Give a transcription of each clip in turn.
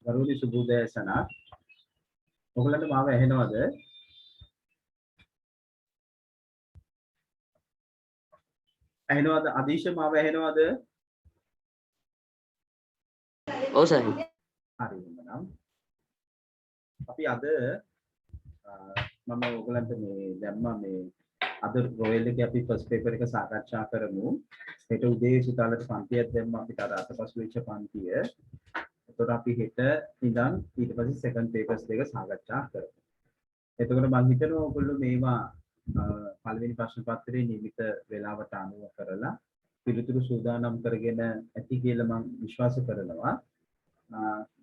වරුණි සුබෝදයසන ඔයගලන්ට මාව ඇහෙනවද? ඇහෙනවද? අදීශ මාව ඇහෙනවද? ඔව් සර්. හරි එහෙනම් අපි අද මම ඔයගලන්ට මේ දැම්මා මේ අද රොයල් එකේ අපි ෆස්ට් පේපර් එක සාකච්ඡා කරමු. හෙට උදේ සිතාලට පන්තියක් දැම්මා අපිට අර අතපසු වෙච්ච පන්තිය. එතකොට අපි හෙට ඉඳන් ඊට පස්සේ සෙකන්ඩ් පේපර්ස් දෙක සාකච්ඡා කරමු. එතකොට මම හිතනවා ඔයගොල්ලෝ මේවා පළවෙනි ප්‍රශ්න පත්‍රයේ නියමිත වේලාවට අනුව කරලා පිළිතුරු සූදානම් කරගෙන ඇති කියලා මම විශ්වාස කරනවා.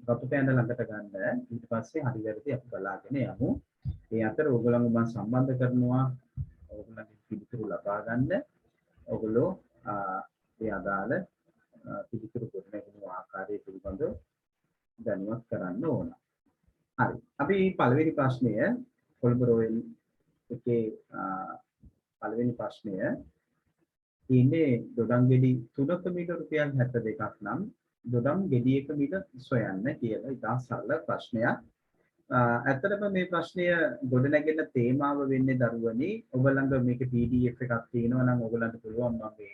රතු පෑන ළඟට ගන්න ඊට පස්සේ හරි වැරදි අපි බලාගෙන යමු. ඒ අතර ඕගොල්ලන්ව මම සම්බන්ධ කරනවා ඕගොල්ලන්ගේ පිළිතුරු ලබා ගන්න. ඕගොල්ලෝ ඒ අදාළ පිළිතුරු ගොඩනැගෙන ආකාරය පිළිබඳව දැනුවත් කරන්න ඕන. හරි. අපි පළවෙනි ප්‍රශ්නය කොළඹ රෝයල් එකේ පළවෙනි ප්‍රශ්නය ඉන්නේ දොඩම් ගෙඩි 3ක මිල රුපියල් 72ක් නම් දොඩම් ගෙඩියක මිල සොයන්න කියලා ඉතා සරල ප්‍රශ්නයක්. ඇත්තටම මේ ප්‍රශ්නය ගොඩනැගෙන තේමාව වෙන්නේ දරුවනි ඔබ ළඟ මේක PDF එකක් තියෙනවා නම් ඔයගලන්ට පුළුවන් මම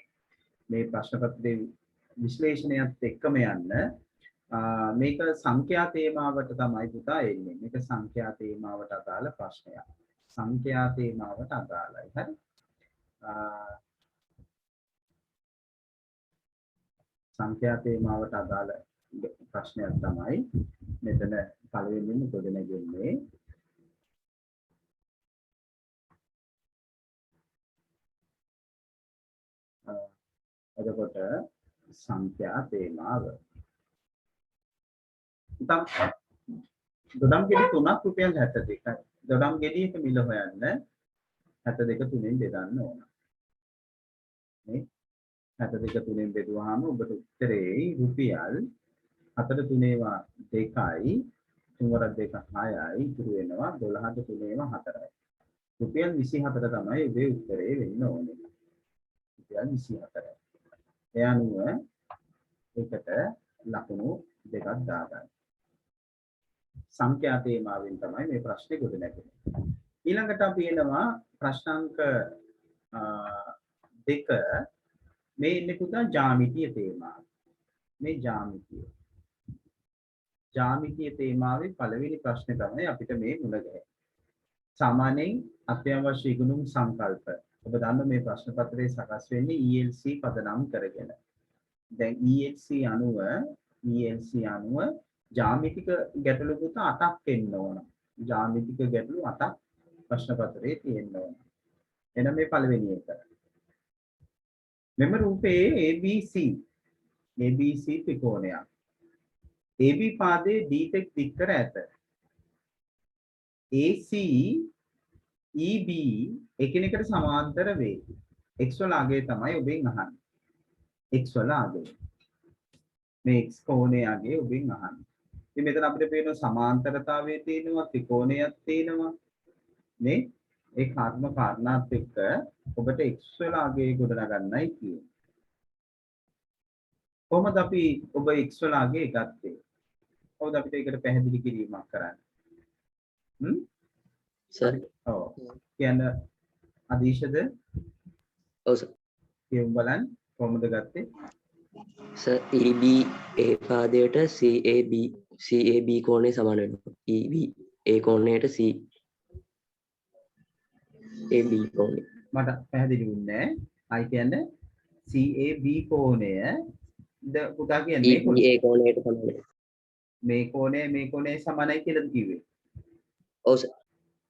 මේ ප්‍රශ්න පත්‍රයේ විශ්ලේෂණයත් එක්කම යන්න. මේක සංඛ්‍යා තේමාවට තමයි පුතා එන්නේ. මේක සංඛ්‍යා තේමාවට අදාළ ප්‍රශ්නයක්. සංඛ්‍යා තේමාවට අදාළයි. හරි. සංඛ්‍යා තේමාවට අදාළ ප්‍රශ්නයක් තමයි මෙතන පළවෙනිම ගොඩනැගෙන්නේ. එතකොට සංඛ්‍යා තේමාව. දොඩම් ගෙඩි 3ක් රුපියල් 72යි. දොඩම් ගෙඩියක මිල හොයන්න 72 3ෙන් බෙදන්න ඕන. මේ 72 3ෙන් බෙදුවාම ඔබට උත්තරේ රුපියල් 4 3 2යි 3 වරක් 2 6යි ඉතුරු වෙනවා 12 3 4යි. රුපියල් 24 තමයි ඔබේ උත්තරේ වෙන්න ඕනේ. රුපියල් 24. ඒ අනුව ඒකට ලකුණු දෙකක් දාගන්න. සංඛ්‍යා තේමාවෙන් තමයි මේ ප්‍රශ්නේ ගොඩනැගෙන්නේ. ඊළඟට අපි එනවා ප්‍රශ්නාංක 2 මේ ඉන්නේ පුතා ජ්‍යාමිතිය තේමාව. මේ ජ්‍යාමිතිය තේමාවේ පළවෙනි ප්‍රශ්නේ තමයි අපිට මේ මුල ගැහෙන්නේ. සාමාන්‍යයෙන් අත්‍යවශ්‍ය ඉගෙනුම් සංකල්ප. ඔබ දන්න මේ ප්‍රශ්න පත්‍රයේ සකස් වෙන්නේ ELC පදනම් කරගෙන. දැන් ELC අනුව ජ්‍යාමිතික ගැටලු පුතා 8ක් එන්න ඕන. ජ්‍යාමිතික ගැටලු 8ක් ප්‍රශ්න පත්‍රයේ තියෙන්න ඕන. එහෙනම් මේ පළවෙනි එක. මෙම රූපයේ ABC ත්‍රිකෝණයක්. AB පාදයේ D දික් කර ඇත. AC EB එකිනෙකට සමාන්තර වේ. X වල අගය තමයි ඔබෙන් අහන්නේ. X වල අගය. මේ X කෝණයේ අගය ඔබෙන් අහන්නේ. ඉතින් මෙතන අපිට පේන සමාන්තරතාවයේ තියෙනවා ත්‍රිකෝණයක් තියෙනවා. මේ ඒ කාරණාත් එක්ක ඔබට X වල අගය ගොඩනගන්නයි කියන්නේ. කොහොමද අපි ඔබ X වල අගය ගත්තේ? කොහොමද අපිට ඒකට පැහැදිලි කිරීමක් කරන්නේ? සර්. ඔව්. කියන්න අදීශද? ඔව් සර්. කියමු බලන්න කොහොමද ගත්තේ? සර් EB A පාදයට CAB කෝණය සමාන වෙනවා. EB A කෝණයට CAB කෝණය. මට පැහැදිලි වුණේ නැහැ. කියන්නේ CAB කෝණය පුතා කියන්නේ EB A කෝණයට සමාන වෙනවා. මේ කෝණය සමානයි කියලාද කිව්වේ? ඔව් සර්.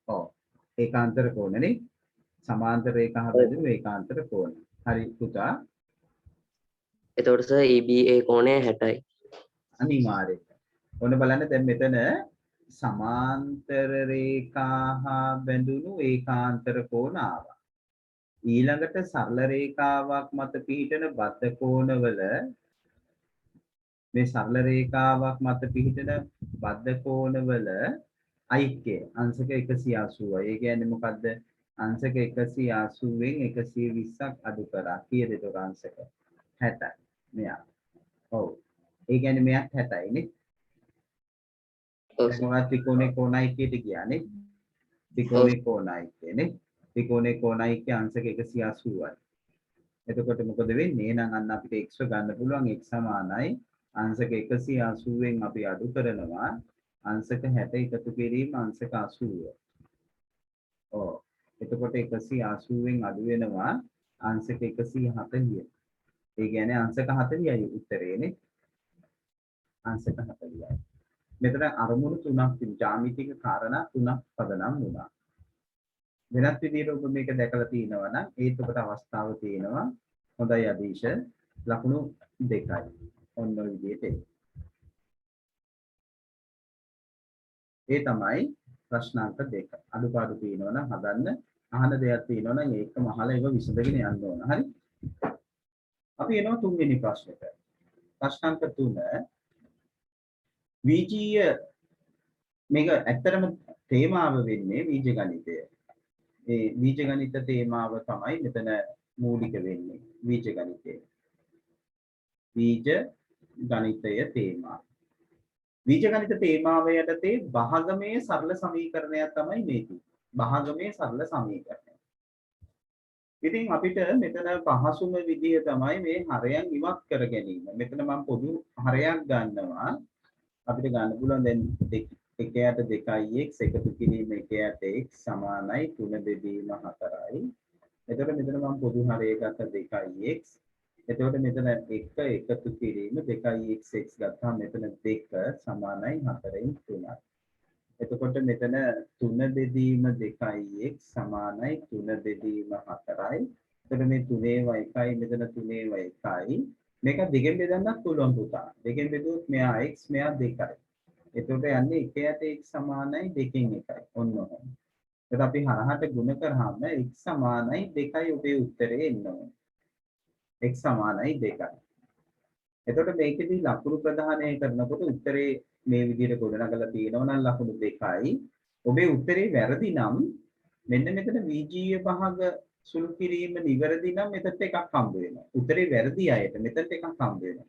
ඔව්. ඒකාන්තර කෝණනේ. සමාන්තර රේඛා බෙදුණු ඒකාන්තර කෝණ. හරි පුතා. එතකොට සර් EB A කෝණය 60යි. අනිවාර්යයෙන්. ඔන්න බලන්න දැන් මෙතන සමාන්තර රේඛා හා බැඳුණු ඒකාන්තර කෝණ ආවා. ඊළඟට සරල රේඛාවක් මත පිහිටන බද්ධ කෝණවල මේ සරල රේඛාවක් මත පිහිටන බද්ධ කෝණවල අයික්‍ය අංශක 180යි. ඒ කියන්නේ මොකද්ද? අංශක 180න් 120ක් අඩු කරා. කීයද ඒක අංශක? 60යි. මෙයා. ඔව්. ඒ කියන්නේ මෙයා 60යි නේ. ඔව් දැන් සර්. ඔයා ත්‍රිකෝණේ කෝණයිකයට ගියානේ. ඔව් ත්‍රිකෝණේ කෝණයිකයනේ. ත්‍රිකෝණේ කෝණයිකයේ අංශක 180යි. එතකොට මොකද වෙන්නේ? එහෙනම් අන්න අපිට x ගන්න පුළුවන් x සමානයි අංශක 180න් අපි අඩු කරනවා අංශක 60 එකතු කිරීම අංශක 80. ඔව්. එතකොට 180න් අඩු වෙනවා අංශක 140. ඒ කියන්නේ අංශක 40යි උත්තරේනේ. අංශක 40යි. මෙතන අරමුණු තුනක් තිබු ජ්‍යාමිතික කාරණා තුනක් පදනම් වුණා. වෙනත් විදිහට ඔබ මේක දැකලා තියෙනවා නම් ඒත් ඔබට අවස්ථාව තියෙනවා. හොඳයි අදීශ ලකුණු 2යි. ඔන්න ඔය විදිහට ඒ තමයි ප්‍රශ්නාංක 2. අඩුපාඩු තියෙනවා නම් හදන්න අහන දෙයක් තියෙනවා නම් ඒකම අහලා ඒක විසඳගෙන යන්න ඕන. හරි? අපි එනවා තුන්වෙනි ප්‍රශ්නෙට. ප්‍රශ්නාංක 3 විජීය මේක ඇත්තටම තේමාව වෙන්නේ බීජ ගණිතය. ඒ බීජ ගණිත තේමාව තමයි මෙතන මූලික වෙන්නේ. බීජ ගණිතය. බීජ ගණිතය තේමාව. බීජ ගණිත තේමාව යටතේ භාගමය සරල සමීකරණයක් තමයි මේක. භාගමය සරල සමීකරණය. ඉතින් අපිට මෙතන පහසුම විදිය තමයි මේ හරයන් ඉවත් කර ගැනීම. මෙතන මම පොදු හරයක් ගන්නවා. අපිට ගන්න පුළුවන් දැන් 1යට 2x එකතු කිරීම 1යට x සමානයි 3 බෙදීම 4යි. එතකොට මෙතන මම පොදු හරය ගත්ත 2x. එතකොට මෙතන 1 එකතු කිරීම 2x ගත්තාම මෙතන 2 සමානයි 4න් 3යි. එතකොට මෙතන 3 බෙදීම 2x සමානයි 3 බෙදීම 4යි. එතකොට මේ 3 1යි මෙතන 3 1යි. මේක දෙකෙන් බෙදන්නත් පුළුවන් පුතා. දෙකෙන් බෙදුවොත් මෙයා x මෙයා 2යි. එතකොට යන්නේ 1යට x සමානයි 2කින් 1යි. ඔන්න ඔහොම. එතකොට අපි හරහට ගුණ කරාම x සමානයි 2යි ඔබේ උත්තරේ එන්න ඕනේ. x සමානයි 2යි. එතකොට මේකෙදි ලකුණු ප්‍රදානය කරනකොට උත්තරේ මේ විදිහට ගොඩනගලා තියෙනවා නම් ලකුණු 2යි. ඔබේ උත්තරේ වැරදි නම් මෙන්න මෙතන විජීය භාග සුළු කිරීම නිවැරදි නම් මෙතනට එකක් හම්බ වෙනවා. උත්තරේ වැරදි අයට මෙතනට එකක් හම්බ වෙනවා.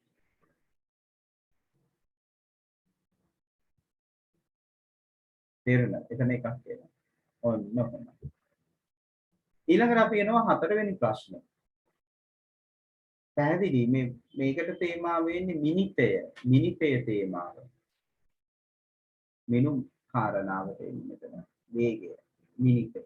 තේරුණා? එතන එකක් එනවා. ඔන්න ඔහොම. ඊළඟට අපි එනවා හතරවෙනි ප්‍රශ්නේ. පැහැදිලි මේකට තේමාව වෙන්නේ මිනිතය තේමාව. මිනු කාරණාවට එන්නේ මෙතන. වේගය මිනිතය.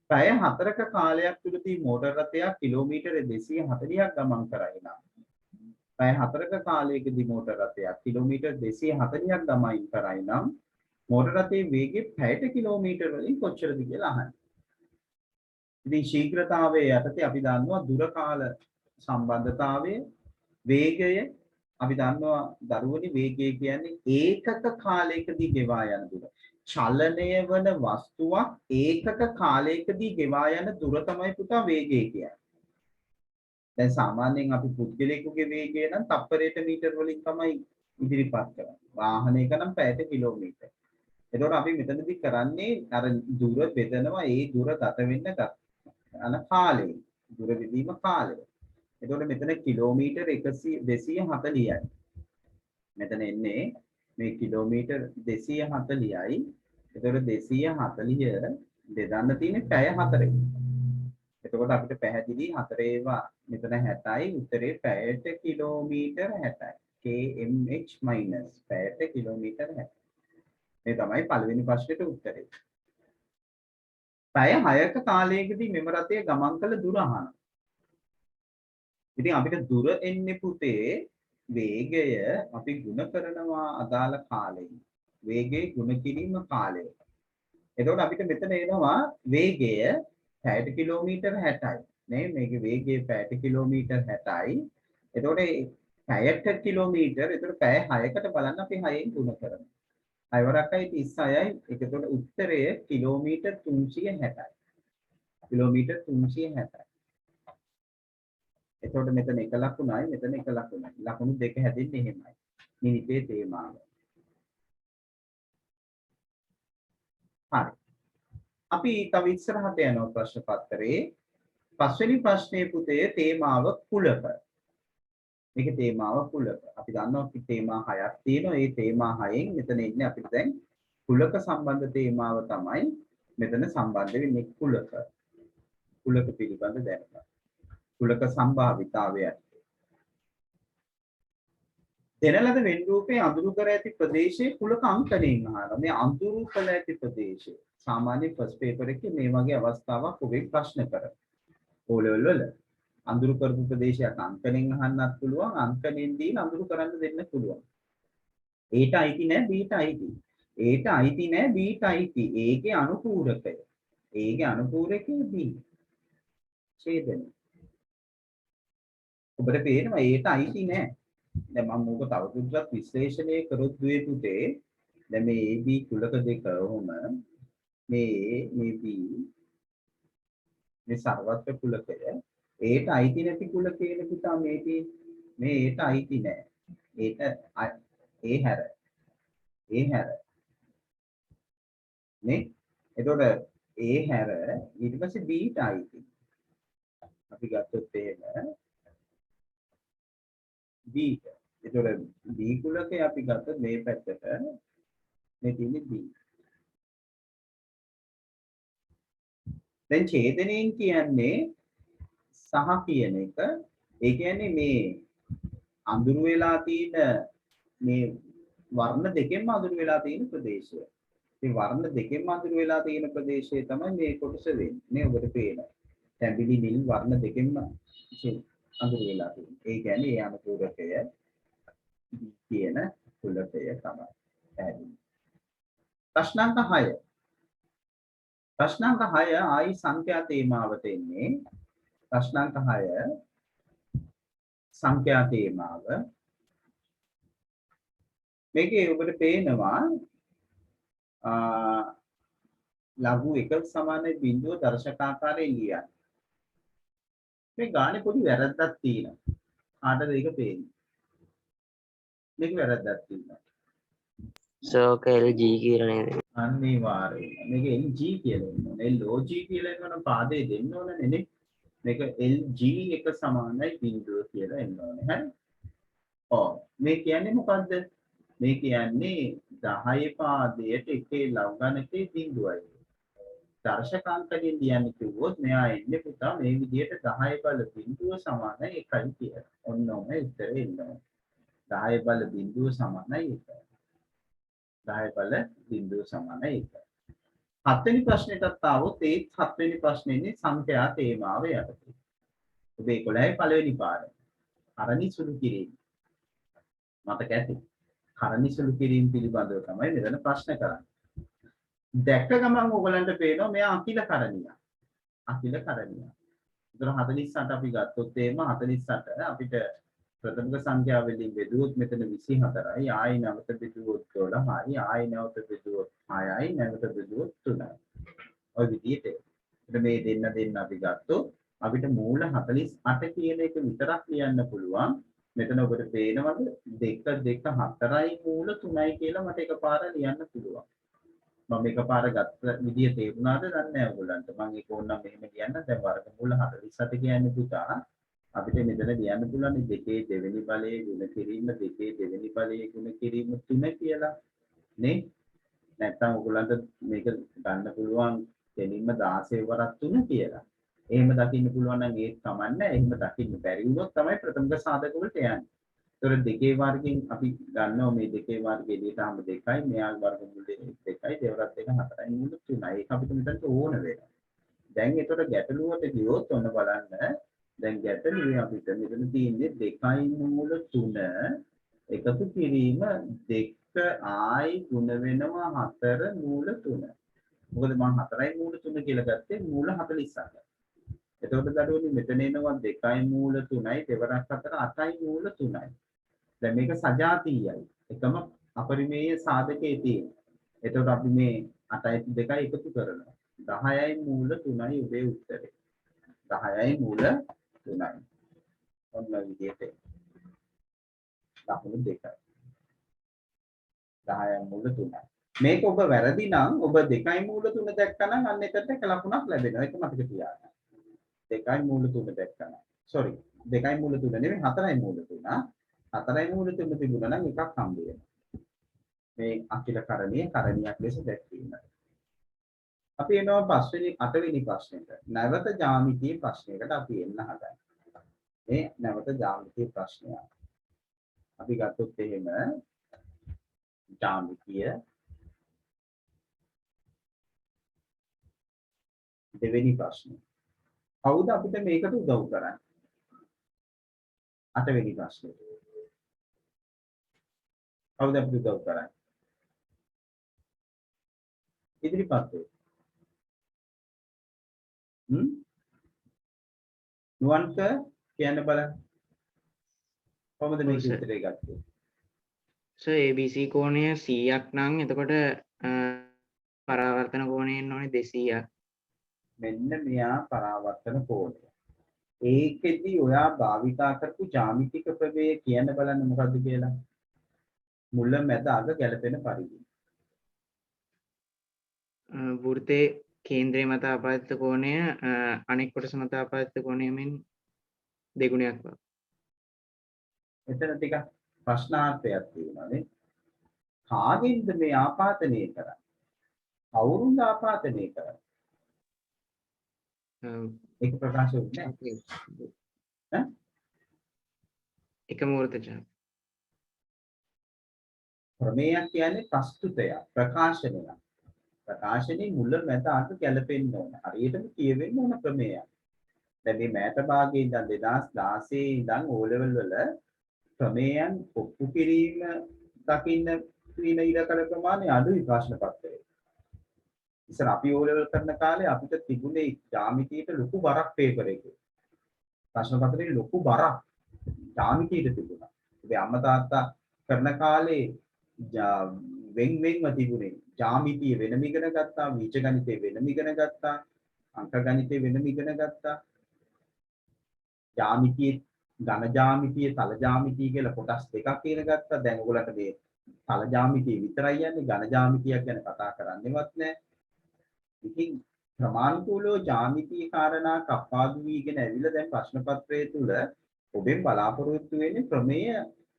පැය 4ක කාලයක් තුළදී මෝටර රථයක් කිලෝමීටර 240ක් ගමන් කරයි නම් පැය 4ක කාලයකදී මෝටර රථයක් කිලෝමීටර් 240ක් ගමන් කරයි නම් මෝටර රථයේ වේගය පැයට කිලෝමීටර වලින් කොච්චරද කියලා අහන්න. ඉතින් ශීඝ්‍රතාවයේ යටතේ අපි දන්නවා දුර කාල සම්බන්ධතාවය වේගය අපි දන්නවා දරුවනි වේගය කියන්නේ ඒකක කාලයකදී ගෙවා යන දුර. චලනය වන වස්තුවක් ඒකක කාලයකදී ගෙවා යන දුර තමයි පුතා වේගය කියන්නේ. දැන් සාමාන්‍යයෙන් අපි පුද්ගලයෙකුගේ වේගය නම් තප්පරයට මීටර වලින් තමයි ඉදිරිපත් කරන්නේ. වාහනයක නම් පැයට කිලෝමීටර. එතකොට අපි මෙතනදී කරන්නේ අර දුර බෙදනවා ඒ දුර ගත වෙන්න අන කාලය. දුර බෙදීම කාලය. එතකොට මෙතන කිලෝමීටර 240යි. මෙතන එන්නේ මේ කිලෝමීටර් 240යි. එතකොට 240 බෙදන්න තියෙන්නේ පැය 4යි. එතකොට අපිට පැහැදිලි 4 ඒවා මෙතන 60යි උත්තරේ පැයට කිලෝමීටර් 60යි. kmh පැයට කිලෝමීටර් 60. මේ තමයි පළවෙනි ප්‍රශ්නෙට උත්තරේ. පැය 6ක කාලයකදී මෙම රථය ගමන් කළ දුර අහනවා. ඉතින් අපිට දුර එන්නේ පුතේ වේගය අපි ගුණ කරනවා අදාළ කාලයෙන්. වේගය ගුණ කිරීම කාලය. එතකොට අපිට මෙතන එනවා වේගය පැයට කිලෝමීටර් 60යි. නේ මේකේ වේගය පැයට කිලෝමීටර් 60යි. එතකොට පැයට කිලෝමීටර් එතකොට පැය 6කට බලන්න අපි 6ෙන් ගුණ කරනවා. 6 වරක්යි 36යි. එතකොට උත්තරය කිලෝමීටර් 360යි. කිලෝමීටර් 360යි. එතකොට මෙතන එක ලකුණයි මෙතන එක ලකුණයි. ලකුණු දෙක හැදෙන්නේ එහෙමයි. මිනිතේ තේමාව. හරි. අපි තව ඉස්සරහට යනවා ප්‍රශ්න පත්‍රයේ. පස්වෙනි ප්‍රශ්නයේ පුතේ තේමාව කුලක. මේකේ තේමාව කුලක. අපි දන්නවා තේමා 6ක් තියෙනවා. ඒ තේමා 6න් මෙතන ඉන්නේ අපිට දැන් කුලක සම්බන්ධ තේමාව තමයි මෙතන සම්බන්ධ වෙන්නේ කුලක. කුලක පිළිබඳ දැනුම. කුලක සම්භාවිතාවය. දෙන ලද වෙන් රූපේ අඳුරු කර ඇති ප්‍රදේශයේ කුලක අංකණයෙන් අහනවා. මේ අඳුරු කළ ඇති ප්‍රදේශය. සාමාන්‍ය ෆස්ට් පේපර් එකේ මේ වගේ අවස්ථාවක් ඔබේ ප්‍රශ්න කරනවා. O level වල අඳුරු කරපු ප්‍රදේශයක් අංකණයෙන් අහන්නත් පුළුවන්. අංකණයෙන් දීලා අඳුරු කරන්න දෙන්න පුළුවන්. ඒට අයිති නෑ බීට අයිති. ඒට අයිති නෑ බීට අයිති. ඒකේ අනුපූරකය. ඒකේ අනුපූරකය බී. ඡේදනය. ඔබට පේනවා ඒට අයිති නෑ. දැන් මම මේක තවදුරටත් විශ්ලේෂණය කරොත් දුවේ පුතේ දැන් මේ AB කුලක දෙක වොම මේ B මේ සර්වත්‍ර කුලකය ඒට අයිති නැති කුලකයන පුතා මේ ඒට අයිති නෑ. ඒට ඒ හැර නේ. එතකොට ඒ හැර ඊට පස්සේ B ට අයිති. අපි ගත්තොත් එහෙම B ට. එතකොට B කුලකේ අපි ගත්තොත් මේ පැත්තට මේ තියෙන්නේ B. දැන් ඡේදනයෙන් කියන්නේ සහ කියන එක. ඒ කියන්නේ මේ අඳුරු වෙලා තියෙන මේ වර්ණ දෙකෙන්ම අඳුරු වෙලා තියෙන ප්‍රදේශය. මේ වර්ණ දෙකෙන්ම අඳුරු වෙලා තියෙන ප්‍රදේශය තමයි මේ කොටස වෙන්නේ. මේ ඔබට පේනවා. තැඹිලි නිල් වර්ණ දෙකෙන්ම අඳුරු වෙලා තියෙනවා. ඒ කියන්නේ ඒ අනුපූරකය කියන කුලකය තමයි. ප්‍රශ්නාංක 6. ප්‍රශ්නාංක 6 ආයි සංඛ්‍යා තේමාවට එන්නේ. ප්‍රශ්නාංක 6 සංඛ්‍යා තේමාව. මේකේ ඔබට පේනවා ලඝු එක සමාන බිඳුව දර්ශකාකාරයෙන් ලියන්න. මේ ගානේ පොඩි වැරද්දක් තියෙනවා. කාටද ඒක පේන්නේ? මේක වැරද්දක් තියෙනවා. සෝක LG කියලා නේද? අනිවාර්යයෙන්. මේක LG කියලා එන්න ඕනේ. LOG කියලා එනවනම් පාදේ දෙන්න ඕනනේ නේ. මේක LG එක සමානයි බිඳුව කියලා එන්න ඕනේ. හරි? ඔව්. මේ කියන්නේ මොකද්ද? මේ කියන්නේ 10 පාදයට එකේ ලවගණකේ බිඳුවයි. දර්ශකාංකයෙන් ලියන්න කිව්වොත් මෙයා එන්නේ පුතා මේ විදිහට 10 බල බිඳුව සමානයි 1යි කියලා. ඔන්න ඔය උත්තරේ එනවා. 10 බල බිඳුව සමානයි 1යි. 10 බල බිඳුව සමානයි 1යි. 7 වෙනි ප්‍රශ්නෙටත් ආවොත් ඒ 7 වෙනි ප්‍රශ්නේනේ සංඛ්‍යා තේමාව යටතේ. ඔබේ 11 පළවෙනි පාඩම. කරණි සුළු කිරීම. මතක ඇති. කරණි සුළු කිරීම පිළිබඳව තමයි මෙතන ප්‍රශ්න කරන්නේ. දැක්ක ගමන් ඔයගලන්ට පේනවා මෙයා අකිල කරණිය. අකිල කරණිය. ඒතර 48 අපි ගත්තොත් එහෙම 48 අපිට ප්‍රථමක සංඛ්‍යාව වලින් බෙදුවොත් මෙතන 24යි. ආයි නැවත බෙදුවොත් 12යි. ආයි නැවත බෙදුවොත් 6යි. නැවත බෙදුවොත් 3යි. ඔය විදිහට. ඒත් මේ දෙන්න අපි ගත්තොත් අපිට මූල 48 කියන එක විතරක් ලියන්න පුළුවන්. මෙතන ඔබට පේනවද 2 2 4යි මූල 3යි කියලා මට එකපාර ලියන්න පුළුවන්. මම එකපාර ගත්ත විදිය තේරුණාද දන්නේ නැහැ ඔයගොල්ලන්ට. මම ඒක ඕනනම් මෙහෙම කියන්න. දැන් වර්ගමූල 48 කියන්නේ පුතා අපිට මෙතන ලියන්න පුළුවන් දෙකේ දෙවෙනි බලයේ ගුණ කිරීම දෙකේ දෙවෙනි බලයේ ගුණ කිරීම 3 කියලා නේ. නැත්තම් ඔයගොල්ලන්ට මේක ගන්න පුළුවන් දෙනින්ම 16 වරක් 3 කියලා. එහෙම දකින්න පුළුවන් නම් ඒක කමන්නේ. එහෙම දකින්න බැරි වුණොත් තමයි ප්‍රථමක සාධක වලට යන්නේ. ඒතර දෙකේ වර්ගයෙන් අපි ගන්නවා මේ දෙකේ වර්ගයේ එළියටම 2යි මෙයා වර්ගමූලයේ 2යි දෙවරක් 2 4යි මූල 3යි. ඒක අපිට මෙතනට ඕන වෙනවා. දැන් ඒතර ගැටලුවට ගියොත් ඔන්න බලන්න. දැන් ගැටලුවේ අපිට මෙතන තියෙන්නේ 2යි මූල 3 එකතු කිරීම 2 ආයි ගුණ වෙනවා 4 මූල 3. මොකද මම 4යි මූල 3 කියලා ගත්තේ මූල 48. එතකොට දඩුවනේ මෙතන එනවා 2යි මූල 3යි දෙවරක් 4 8යි මූල 3යි. දැන් මේක සජාතීයයි. එකම අපරිමේය සාධකයේ තියෙන. එතකොට අපි මේ 8යි 2යි එකතු කරනවා. 10යි මූල 3යි ඔබේ උත්තරේ. 10යි මූල 3යි. ඔන්න විදිහට. ලකුණු 2යි. 10යි මූල 3යි. මේක ඔබ වැරදි නම් ඔබ 2යි මූල 3 දැක්කනම් අන්න එතනට එක ලකුණක් ලැබෙනවා. ඒක මතක තියාගන්න. 2යි මූල 3 දැක්කනම්. sorry. 2යි මූල 3 නෙමෙයි 4යි මූල 3. 4යි මූල 3 තිබුණා නම් එකක් හම්බ වෙනවා. මේ අකිල කරණීය කරණියක් ලෙස දැක්වීම. අපි එනවා 8වෙනි ප්‍රශ්නෙට. නැවත ජ්‍යාමිතියේ ප්‍රශ්නයකට අපි එන්න හදන්නේ. මේ නැවත ජ්‍යාමිතියේ ප්‍රශ්නය. අපි ගත්තොත් එහෙම ජ්‍යාමිතිය දෙවෙනි ප්‍රශ්නේ. කවුද අපිට මේකට උදව් කරන්නේ? 8වෙනි ප්‍රශ්නේ. කවුද අපිට උදව් කරන්නේ? ඉදිරිපත් වෙයි. නුවන්ක කියන්න බලන්න. කොහොමද මේක උත්තරේ ගත්තේ? සර් ABC කෝණය 100ක් නම් එතකොට පරාවර්තන කෝණය එන්න ඕනේ 200ක්. මෙන්න මෙයා පරාවර්තන කෝණය. ඒකෙදි ඔයා භාවිතා කරපු ජ්‍යාමිතික ප්‍රමේය කියන්න බලන්න මොකද්ද කියලා. මුල මැද අග ගැලපෙන පරිදි. වෘත්තයේ කේන්ද්‍රය මත ආපාදිත කෝණය අනෙක් කොටස මත ආපාදිත කෝණයෙන් දෙගුණයක් බව. එතන ටිකක් ප්‍රශ්නාර්ථයක් තියෙනවා නේ. කාගෙන්ද මේ ආපාදනය කරන්නේ? කවුරුන්ද ආපාදනය කරන්නේ? ඒක ප්‍රකාශ වෙන්නේ නැහැ. එකම වෘත්ත ඡාප. ප්‍රමේයක් කියන්නේ ප්‍රස්තුතයක්, ප්‍රකාශනයක්. ප්‍රකාශනයේ මුල මැද අග ගැලපෙන්න ඕන. හරියටම කියවෙන්න ඕන ප්‍රමේයක්. දැන් මේ මෑත භාගයේ ඉඳන් 2016 ඉඳන් O level වල ප්‍රමේයන් ඔප්පු කිරීම දකින්න තියෙන ඉලක්ක ප්‍රමාණය අඩුයි ප්‍රශ්න පත්‍රයේ. ඉතින් අපි O level කරන කාලේ අපිට තිබුණේ ජ්‍යාමිතියට ලොකු බරක් පේපර් එකේ. ප්‍රශ්න පත්‍රයේ ලොකු බරක් ජ්‍යාමිතියට තිබුණා. ඉතින් අම්මා තාත්තා කරන කාලේ වෙන්වෙන්ව තිබුණේ. ජ්‍යාමිතිය වෙනම ඉගෙන ගත්තා, බීජ ගණිතය වෙනම ඉගෙන ගත්තා, අංක ගණිතය වෙනම ඉගෙන ගත්තා. ජ්‍යාමිතියේ ඝන ජ්‍යාමිතිය, තල ජ්‍යාමිතිය කියලා කොටස් දෙකක් ඉගෙන ගත්තා. දැන් ඔයගොල්ලන්ට මේ තල ජ්‍යාමිතිය විතරයි යන්නේ, ඝන ජ්‍යාමිතියක් ගැන කතා කරන්නේවත් නැහැ. ඉතින් ප්‍රමාණිකූලව ජ්‍යාමිතිය කාරණා කප්පාදු වීගෙන ඇවිල්ලා දැන් ප්‍රශ්න පත්‍රයේ තුල ඔබෙන් බලාපොරොත්තු වෙන්නේ ප්‍රමේය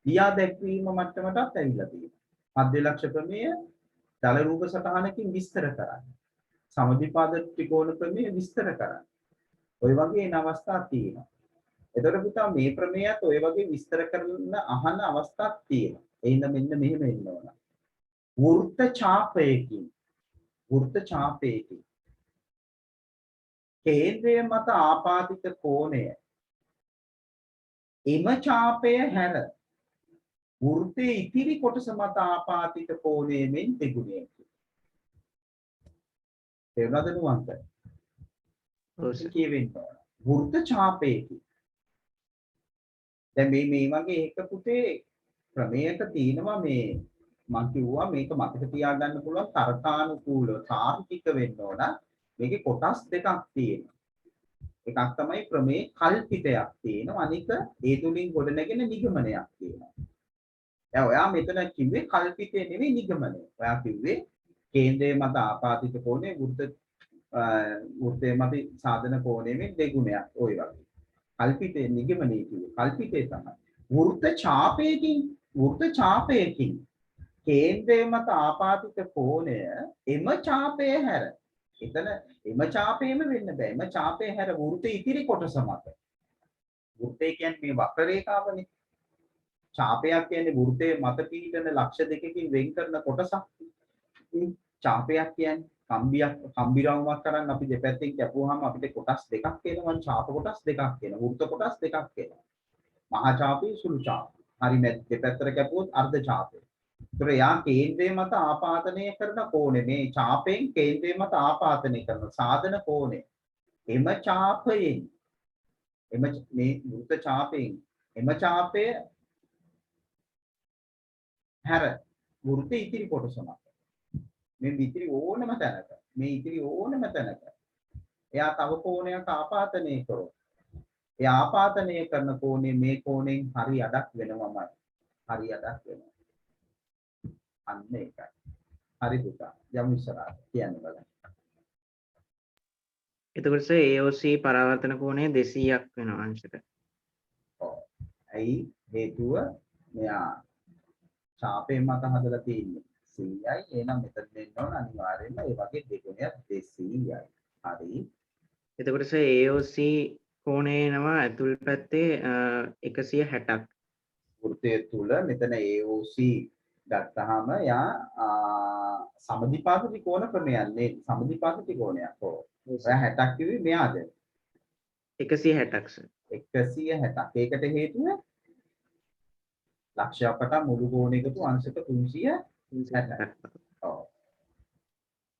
ලියා දැක්වීම මට්ටමටත් ඇවිල්ලා තියෙනවා. මධ්‍ය ලක්ෂ ප්‍රමේය දල රූප සටහනකින් විස්තර කරන්න. සමද්විපාද ත්‍රිකෝණ ප්‍රමේය විස්තර කරන්න. ඔය වගේ අවස්ථා තියෙනවා. එතකොට පුතා මේ ප්‍රමේයත් ඔය වගේ විස්තර කරන අහන අවස්ථාවක් තියෙනවා. එහෙනම් මෙන්න මෙහෙම එන්න ඕන. වෘත්ත ඡාපයකින් කේන්ද්‍රය මත ආපාදිත කෝණය එම ඡාපය හැර වෘත්තයේ ඉතිරි කොටස මත ආපාදිත කෝණයෙන් දෙගුණයකි. තේරුණාද නුවන්ට? කියවෙන්න ඕන. වෘත්ත ඡාපයකින්. දැන් මේ වගේ එක පුතේ ප්‍රමේයක තියෙනවා මේ මම කිව්වා මේක මතක තියාගන්න පුළුවන් තර්කානුකූලව තාර්කික වෙන්න ඕන. මේකේ කොටස් දෙකක් තියෙනවා. එකක් තමයි ප්‍රමේය කල්පිතයක් තියෙනවා. අනික ඒ තුලින් ගොඩනැගෙන නිගමනයක් තියෙනවා. දැන් ඔයා මෙතන කිව්වේ කල්පිතේ නෙවෙයි නිගමනය. ඔයා කිව්වේ කේන්ද්‍රයේ මත ආපාදිත කෝණය වෘත්තයේ මත සාධන කෝණයෙන් දෙගුණයක් ওই වගේ. කල්පිතේ නිගමනයේ කිව්වේ කල්පිතේ තමයි. වෘත්ත ඡාපයකින් කේන්ද්‍රය මත ආපාදිත කෝණය එම ඡාපය හැර. එතන එම ඡාපයම වෙන්න බෑ. එම ඡාපය හැර වෘත්තයේ ඉතිරි කොටස මත. වෘත්තය කියන්නේ මේ වක්‍ර රේඛාවනේ. ඡාපයක් කියන්නේ වෘත්තයේ මත පිහිටන ලක්ෂ දෙකකින් වෙන් කරන කොටසක්. ඡාපයක් කියන්නේ කම්බිරවුමක් කරන් අපි දෙපැත්තෙන් කැපුවාම අපිට කොටස් දෙකක් එනවා. ඡාප කොටස් දෙකක් එනවා. වෘත්ත කොටස් දෙකක් එනවා. මහා ඡාපය සුළු ඡාපය. හරි මේ දෙපැත්තට කැපුවොත් අර්ධ ඡාපය. ඒතර යා කේන්ද්‍රය මත ආපාදනය කරන කෝණය මේ ඡාපයෙන් කේන්ද්‍රය මත ආපාදනය කරන සාධන කෝණය. එම ඡාපයෙන් මේ වෘත්ත ඡාපයෙන් එම ඡාපය හැර වෘත්තයේ ඉතිරි කොටස මත මේ ඉතිරි ඕනම තැනක එයා තව කෝණයක් ආපාදනය කරොත් ඒ ආපාදනය කරන කෝණය මේ කෝණයෙන් හරි අඩක් වෙනවමයි. හරි අඩක් වෙනවා. අන්න ඒකයි. හරි පුතා. යමු ඉස්සරහට කියන්න බලන්න. එතකොට සර් AOC පරාවර්තන කෝණය 200ක් වෙනවා අංශක. ඇයි හේතුව මෙයා ඡාපයෙන් මත හදලා තියෙන්නේ 100යි. එහෙනම් මෙතන දෙන්න ඕන අනිවාර්යයෙන්ම ඒ වගේ දෙගුණයක් 200යි. හරි. එතකොට සර් AOC කෝණය එනවා ඇතුල් පැත්තේ 160ක්. වෘත්තය තුල මෙතන AOC ගත්තාම යා සමදිපාත ත්‍රිකෝණ ක්‍රමයන්නේ සමදිපාත ත්‍රිකෝණයක්. ඔව්. ඔයා 60ක් කිව්වේ මෙයාද? 160ක් සර්. 160ක්. ඒකට හේතුව ලක්ෂයක් වටා මුළු කෝණයකට අංශක 360ක්. ඔව්.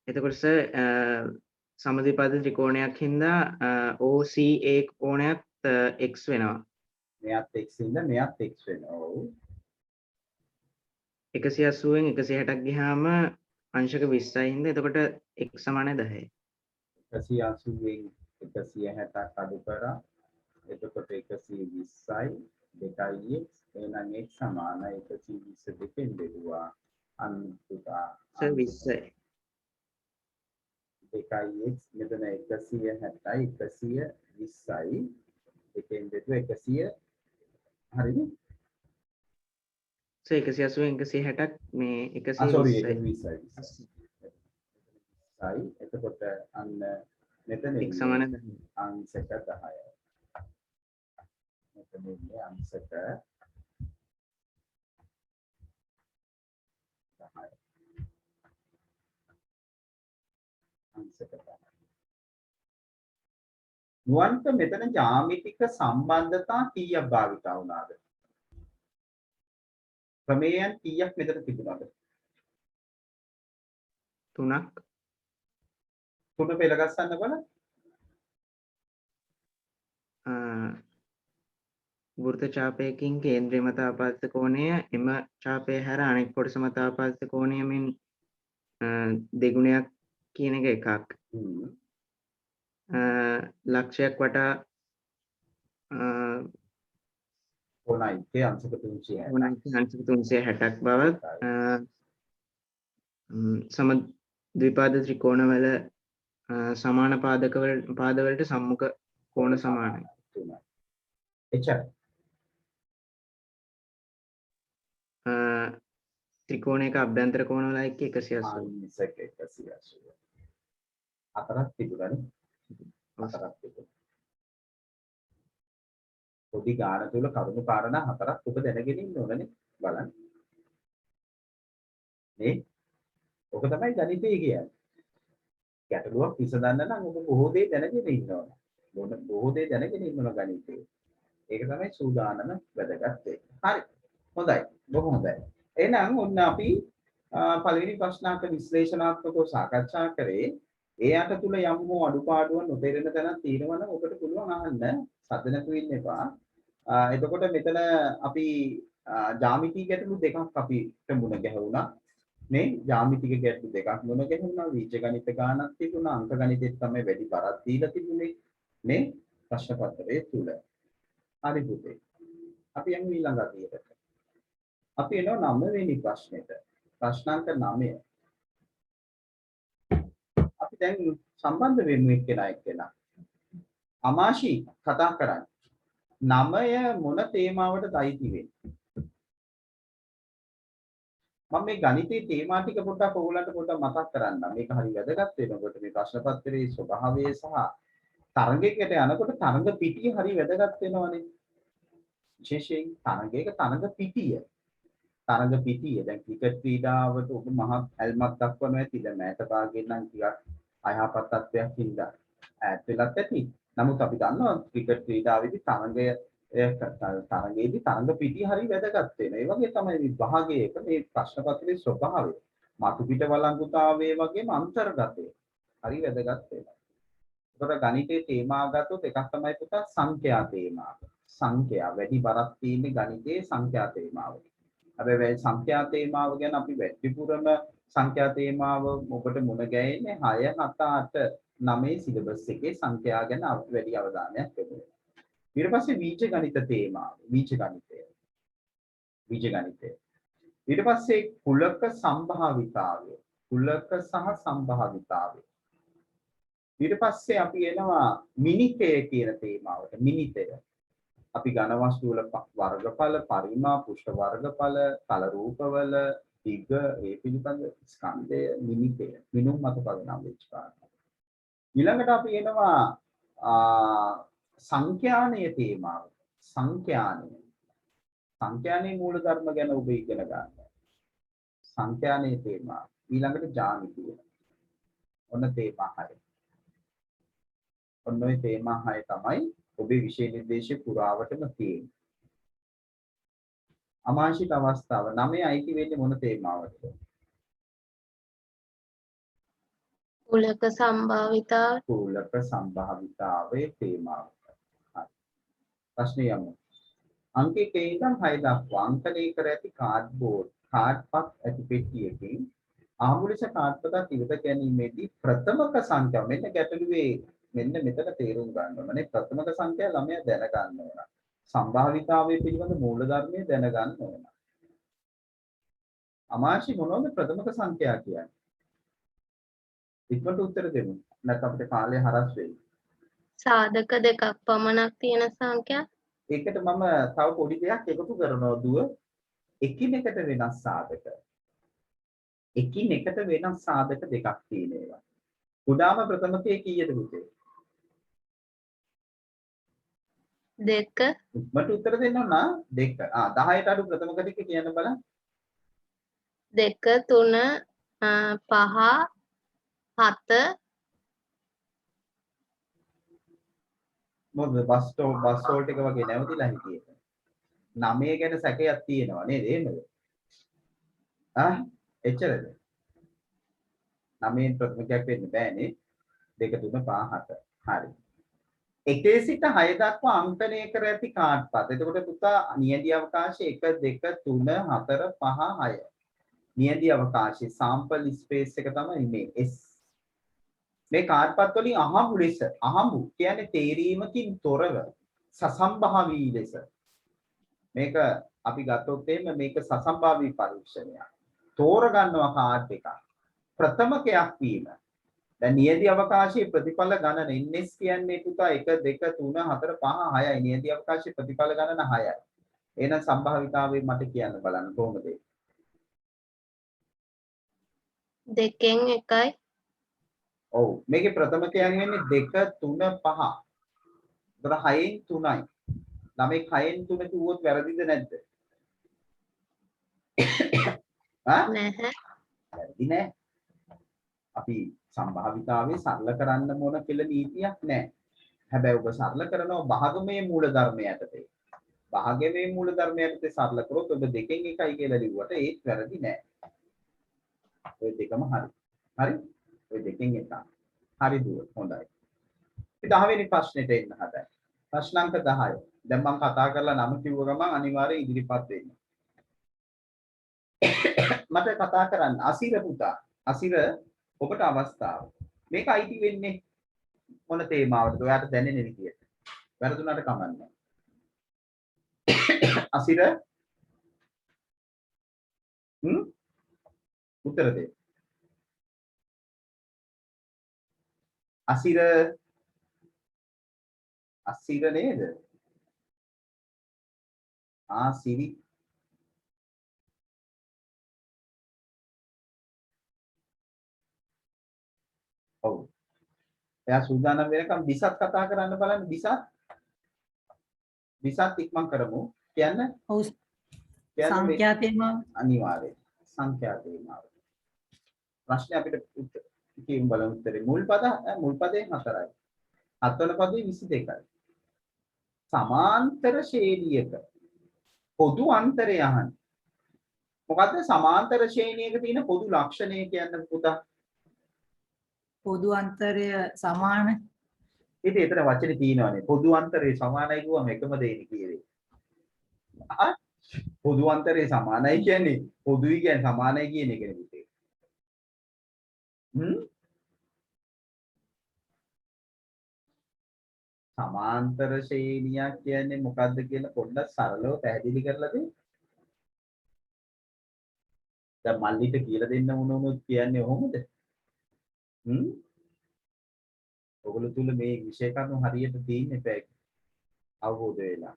එතකොට සර් සමදිපාත ත්‍රිකෝණයක් හින්දා OCA කෝණයක් x වෙනවා. මෙයාත් x ඉඳ මෙයාත් x වෙනවා. ඔව්. 180න් 160ක් ගියාම අංශක 20යි හින්දා එතකොට x සමාන 10යි. 180න් 160ක් අඩු කරා. එතකොට 120යි 2යි x. එහෙනම් x සමාන 120 දෙකෙන් බෙදුවා අන්තිමට සර් 20යි. 2x මෙතන 160යි 120යි දෙකෙන් බෙදුවා 100 හරිද? සර් 180න් 160ක් මේ 120යි 120යි. එතකොට අන්න මෙතන x සමාන 10යි. අංශක 10යි. මෙතන ඉන්නේ අංශක 10යි. අංශක 10යි. නුවන්ට මෙතන ජ්‍යාමිතික සම්බන්ධතා කීයක් භාවිත වුණාද? ප්‍රමේයයන් කීයක් මෙතන තිබුණාද? 3ක්. 3 පෙළ ගස්සන්න බලන්න. වෘත්ත ඡාපයකින් කේන්ද්‍රය මත ආපාදිත කෝණය එම ඡාපය හැර අනෙක් කොටස මත ආපාදිත කෝණය මෙන් දෙගුණයක් කියන එක එකක්. ලක්ෂයක් වටා කොනයිකේ අංශක 360. අංශක 360ක් බවත් සම ද්විපාද ත්‍රිකෝණවල සමාන පාදවලට සම්මුඛ කෝණ සමානයි. එච්චර. ත්‍රිකෝණයක අභ්‍යන්තර කෝණවල එක්ක 180. අංශක 180. හතරක් තිබුණානේ. හතරක් තිබුණා. පොඩි ගාන තුල කරුණු කාරණා හතරක් ඔබ දැනගෙන ඉන්න ඕනනේ බලන්න. නේ? ඔක තමයි ගණිතය කියන්නේ. ගැටලුවක් විසඳන්න නම් ඔබ බොහෝ දේ දැනගෙන ඉන්න ඕන. බොහෝ දේ දැනගෙන ඉන්න ඕන ගණිතේ. ඒක තමයි සූදානම වැදගත් වෙන්නේ. හරි. හොඳයි. බොහොම හොඳයි. එහෙනම් ඔන්න අපි පළවෙනි ප්‍රශ්නාර්ථ විශ්ලේෂණාත්මකව සාකච්ඡා කරේ. ඒ අට තුල යම් හෝ අඩුපාඩුවක් නොතේරෙන තැනක් තියෙනවා නම් ඔබට පුළුවන් අහන්න. සද්ද නැතුව ඉන්න එපා. එතකොට මෙතන අපි ජ්‍යාමිති ගැටලු දෙකක් අපිට මුණ ගැහුණා. මේ ජ්‍යාමිතික ගැටලු දෙකක් මුණ ගැහුණා. බීජගණිත ගානක් තිබුණා. අංක ගණිතෙත් තමයි වැඩි බරක් දීලා තිබුණේ. මේ ප්‍රශ්න පත්‍රයේ තුල. හරි පුතේ. අපි යමු ඊළඟ අදියරට. අපි එනවා 9 වෙනි ප්‍රශ්නෙට. ප්‍රශ්නාංක 9. අපි දැන් සම්බන්ධ වෙමු එක්කෙනා. අමාශි කතා කරන්නේ. 9 මොන තේමාවටද අයිති වෙන්නේ? මම මේ ගණිතයේ තේමා ටික පොඩ්ඩක් ඔයගොල්ලන්ට පොඩ්ඩක් මතක් කරන්නම්. මේක හරි වැදගත් වෙනකොට මේ ප්‍රශ්න පත්‍රයේ ස්වභාවය සහ තරඟයකට යනකොට තරඟ පිටිය හරි වැදගත් වෙනවනේ. විශේෂයෙන් තරඟයක තරඟ පිටිය. තරඟ පිටිය. දැන් ක්‍රිකට් ක්‍රීඩාවට ඔබ මහත් ඇල්මක් දක්වනවා ඇති. දැන් මෑත භාගයෙන් නම් ටිකක් අයහපත් තත්ත්වයක් හින්දා ඈත් වෙලත් ඇති. නමුත් අපි දන්නවා ක්‍රිකට් ක්‍රීඩාවේදී තරඟයේදී තරඟ පිටිය හරි වැදගත් වෙනවා. ඒ වගේ තමයි මේ විභාගයක මේ ප්‍රශ්න පත්‍රයේ ස්වභාවය. මතු පිට වළංගුතාවයේ වගේම අන්තර්ගතය හරි වැදගත් වෙනවා. ඒකට ගණිතයේ තේමා ගත්තොත් එකක් තමයි පුතා සංඛ්‍යා තේමාව. සංඛ්‍යා වැඩි බරක් තියෙන්නේ ගණිතයේ සංඛ්‍යා තේමාව. හැබැයි සංඛ්‍යා තේමාව ගැන අපි වැඩිපුරම සංඛ්‍යා තේමාව ඔබට මුණ ගැහෙන්නේ 6 7 8 9 සිලබස් එකේ සංඛ්‍යා ගැන වැඩි අවධානයක් යොමු වෙනවා. ඊට පස්සේ බීජ ගණිත තේමාව. බීජ ගණිතය. ඊට පස්සේ කුලක සම්භාවිතාවය. කුලක සහ සම්භාවිතාවය. ඊට පස්සේ අපි එනවා මිනිතය කියන තේමාවට. මිනිතය. අපි ඝන වස්තු වල වර්ගඵල, පරිමාප, පුෂ්ඨ වර්ගඵල, කල රූපවල දිග ඒ පිළිබඳ ස්කන්ධය නිමිතය මිනුම් මත පදනම් වෙච්ච කාරණා. ඊළඟට අපි එනවා සංඛ්‍යානීය තේමාව. සංඛ්‍යානීය මූල ධර්ම ගැන ඔබ ඉගෙන ගන්න. සංඛ්‍යානීය තේමාව. ඊළඟට ජාමිතිය. ඔන්න තේමා 6. ඔන්න ඔය තේමා 6 තමයි ඔබේ විෂය නිර්දේශයේ පුරාවටම තියෙන්නේ. අමාංශික අවස්ථාව 9 අයිති වෙන්නේ මොන තේමාවටද? කුලක සම්භාවිතා කුලක සම්භාවිතාවේ තේමාවට. හරි. ප්‍රශ්නේ යමු. අංක 1 ඉඳන් 6 දක්වා අංකණය කර ඇති කාඩ්පත් ඇති පෙට්ටියකින් ආමුලිස කාඩ්පතක් ඉවත ගැනීමේදී ප්‍රථමක සංඛ්‍යාව මෙන්න ගැටලුවේ මෙන්න මෙතන තේරුම් ගන්න ඕනේ. ප්‍රථමක සංඛ්‍යාව ළමයා දැනගන්න ඕන. සම්භාවිතාවයේ පිළිබඳ මූලධර්මයේ දැනගන්න ඕන. අමාංශි මොනවද ප්‍රථමක සංඛ්‍යා කියන්නේ? ඉක්මනට උත්තර දෙමු. නැත්නම් අපිට කාලය හරස් වෙයි. සාධක දෙකක් පමණක් තියෙන සංඛ්‍යා. ඒකට මම තව පොඩි දෙයක් එකතු කරනවා දුව. එකිනෙකට වෙනස් සාධක. එකිනෙකට වෙනස් සාධක දෙකක් තියෙනවා. කුඩාම ප්‍රථමකයේ කීයද පුතේ? දෙක. මට උත්තර දෙන්න ඕන 2. 10ට අඩු ප්‍රථමක ටික කියන්න බලන්න. 2 3 5 7 මොකද බස් ස්ටෝල් ටික වගේ නැවතිලා හිටියේ. 9 ගැන සැකයක් තියෙනවා නේද? එහෙමද? එච්චරද? 9 ප්‍රථමකයක් වෙන්න බෑනේ. 2 3 5 7. හරි. 1 සිට 6 දක්වා අංකණය කර ඇති කාඩ්පත්. එතකොට පුතා නියැදි අවකාශය 1 2 3 4 5 6. නියැදි අවකාශයේ සාම්පල් ස්පේස් එක තමයි මේ S. මේ කාඩ්පත් වලින් අහඹු ලෙස අහඹු කියන්නේ තේරීමකින් තොරව සසම්භාවී ලෙස මේක අපි ගත්තොත් එහෙම මේක සසම්භාවී පරීක්ෂණයක්. තෝරගන්නවා කාඩ් එකක්. ප්‍රථමකයක් වීම. දැන් නියැදි අවකාශයේ ප්‍රතිඵල ගණන NS කියන්නේ පුතා 1 2 3 4 5 6යි. නියැදි අවකාශයේ ප්‍රතිඵල ගණන 6යි. එහෙනම් සම්භාවිතාවය මට කියන්න බලන්න කොහොමද? 2න් 1යි. ඔව් මේකේ ප්‍රථමකයන් වෙන්නේ 2 3 5. ඒතර 6න් 3යි. ළමයි 6න් 3 කිව්වොත් වැරදිද නැද්ද? නැහැ. වැරදි නෑ. අපි සම්භාවිතාවේ සරල කරන්න මොන කියලා නීතියක් නැහැ. හැබැයි ඔබ සරල කරනවා භාගමය මූල ධර්මය යටතේ. භාගමය මූල ධර්මය යටතේ සරල කරොත් ඔබ 2න් 1යි කියලා ලිව්වට ඒත් වැරදි නෑ. ඔය දෙකම හරි. හරි? ඔය 2න් 1. හරි දුව. හොඳයි. ඉතින් 10 වෙනි ප්‍රශ්නෙට එන්න හදයි. ප්‍රශ්න අංක 10. දැන් මම කතා කරලා නම කිව්ව ගමන් අනිවාර්යෙන් ඉදිරිපත් වෙන්න. මට කතා කරන්න අසිර පුතා. අසිර ඔබට අවස්ථාව. මේක අයිති වෙන්නේ මොන තේමාවටද? ඔයාට දැනෙන විදියට. වැරදුනට කමන්නේ. අසිර උත්තර දෙන්න. අසිර නේද? සිරි ඔව්. එයා සූදානම් වෙනකම් බිසත් කතා කරන්න බලන්න බිසත් ඉක්මන් කරමු. කියන්න. ඔව්. සංඛ්‍යා තේමාව. අනිවාර්යයෙන්. සංඛ්‍යා තේමාව. ප්‍රශ්නේ අපිට කියමු බලමු උත්තරේ. මුල් පදේ 4යි. 7 වෙනි පදේ 22යි. සමාන්තර ශ්‍රේණියක පොදු අන්තරය අහන්න. මොකද්ද සමාන්තර ශ්‍රේණියක තියෙන පොදු ලක්ෂණය කියන්නේ පුතා? පොදු අන්තරය සමාන. ඉතින් ඒතර වචනේ තියෙනවානේ. පොදු අන්තරේ සමානයි කියවම එකම දෙන්නේ කියේ. පොදු අන්තරේ සමානයි කියන්නේ පොදුයි කියන්නේ සමානයි කියන එක නෙමෙයි. සමාන්තර ශ්‍රේණියක් කියන්නේ මොකද්ද කියලා පොඩ්ඩක් සරලව පැහැදිලි කරලා දෙන්න. දැන් මල්ලිට කියලා දෙන්න වුණොත් කියන්නේ කොහොමද? ඔගොල්ලෝ තුල මේ විෂය කරුණු හරියට තියෙන්නේ අවබෝධ වෙලා.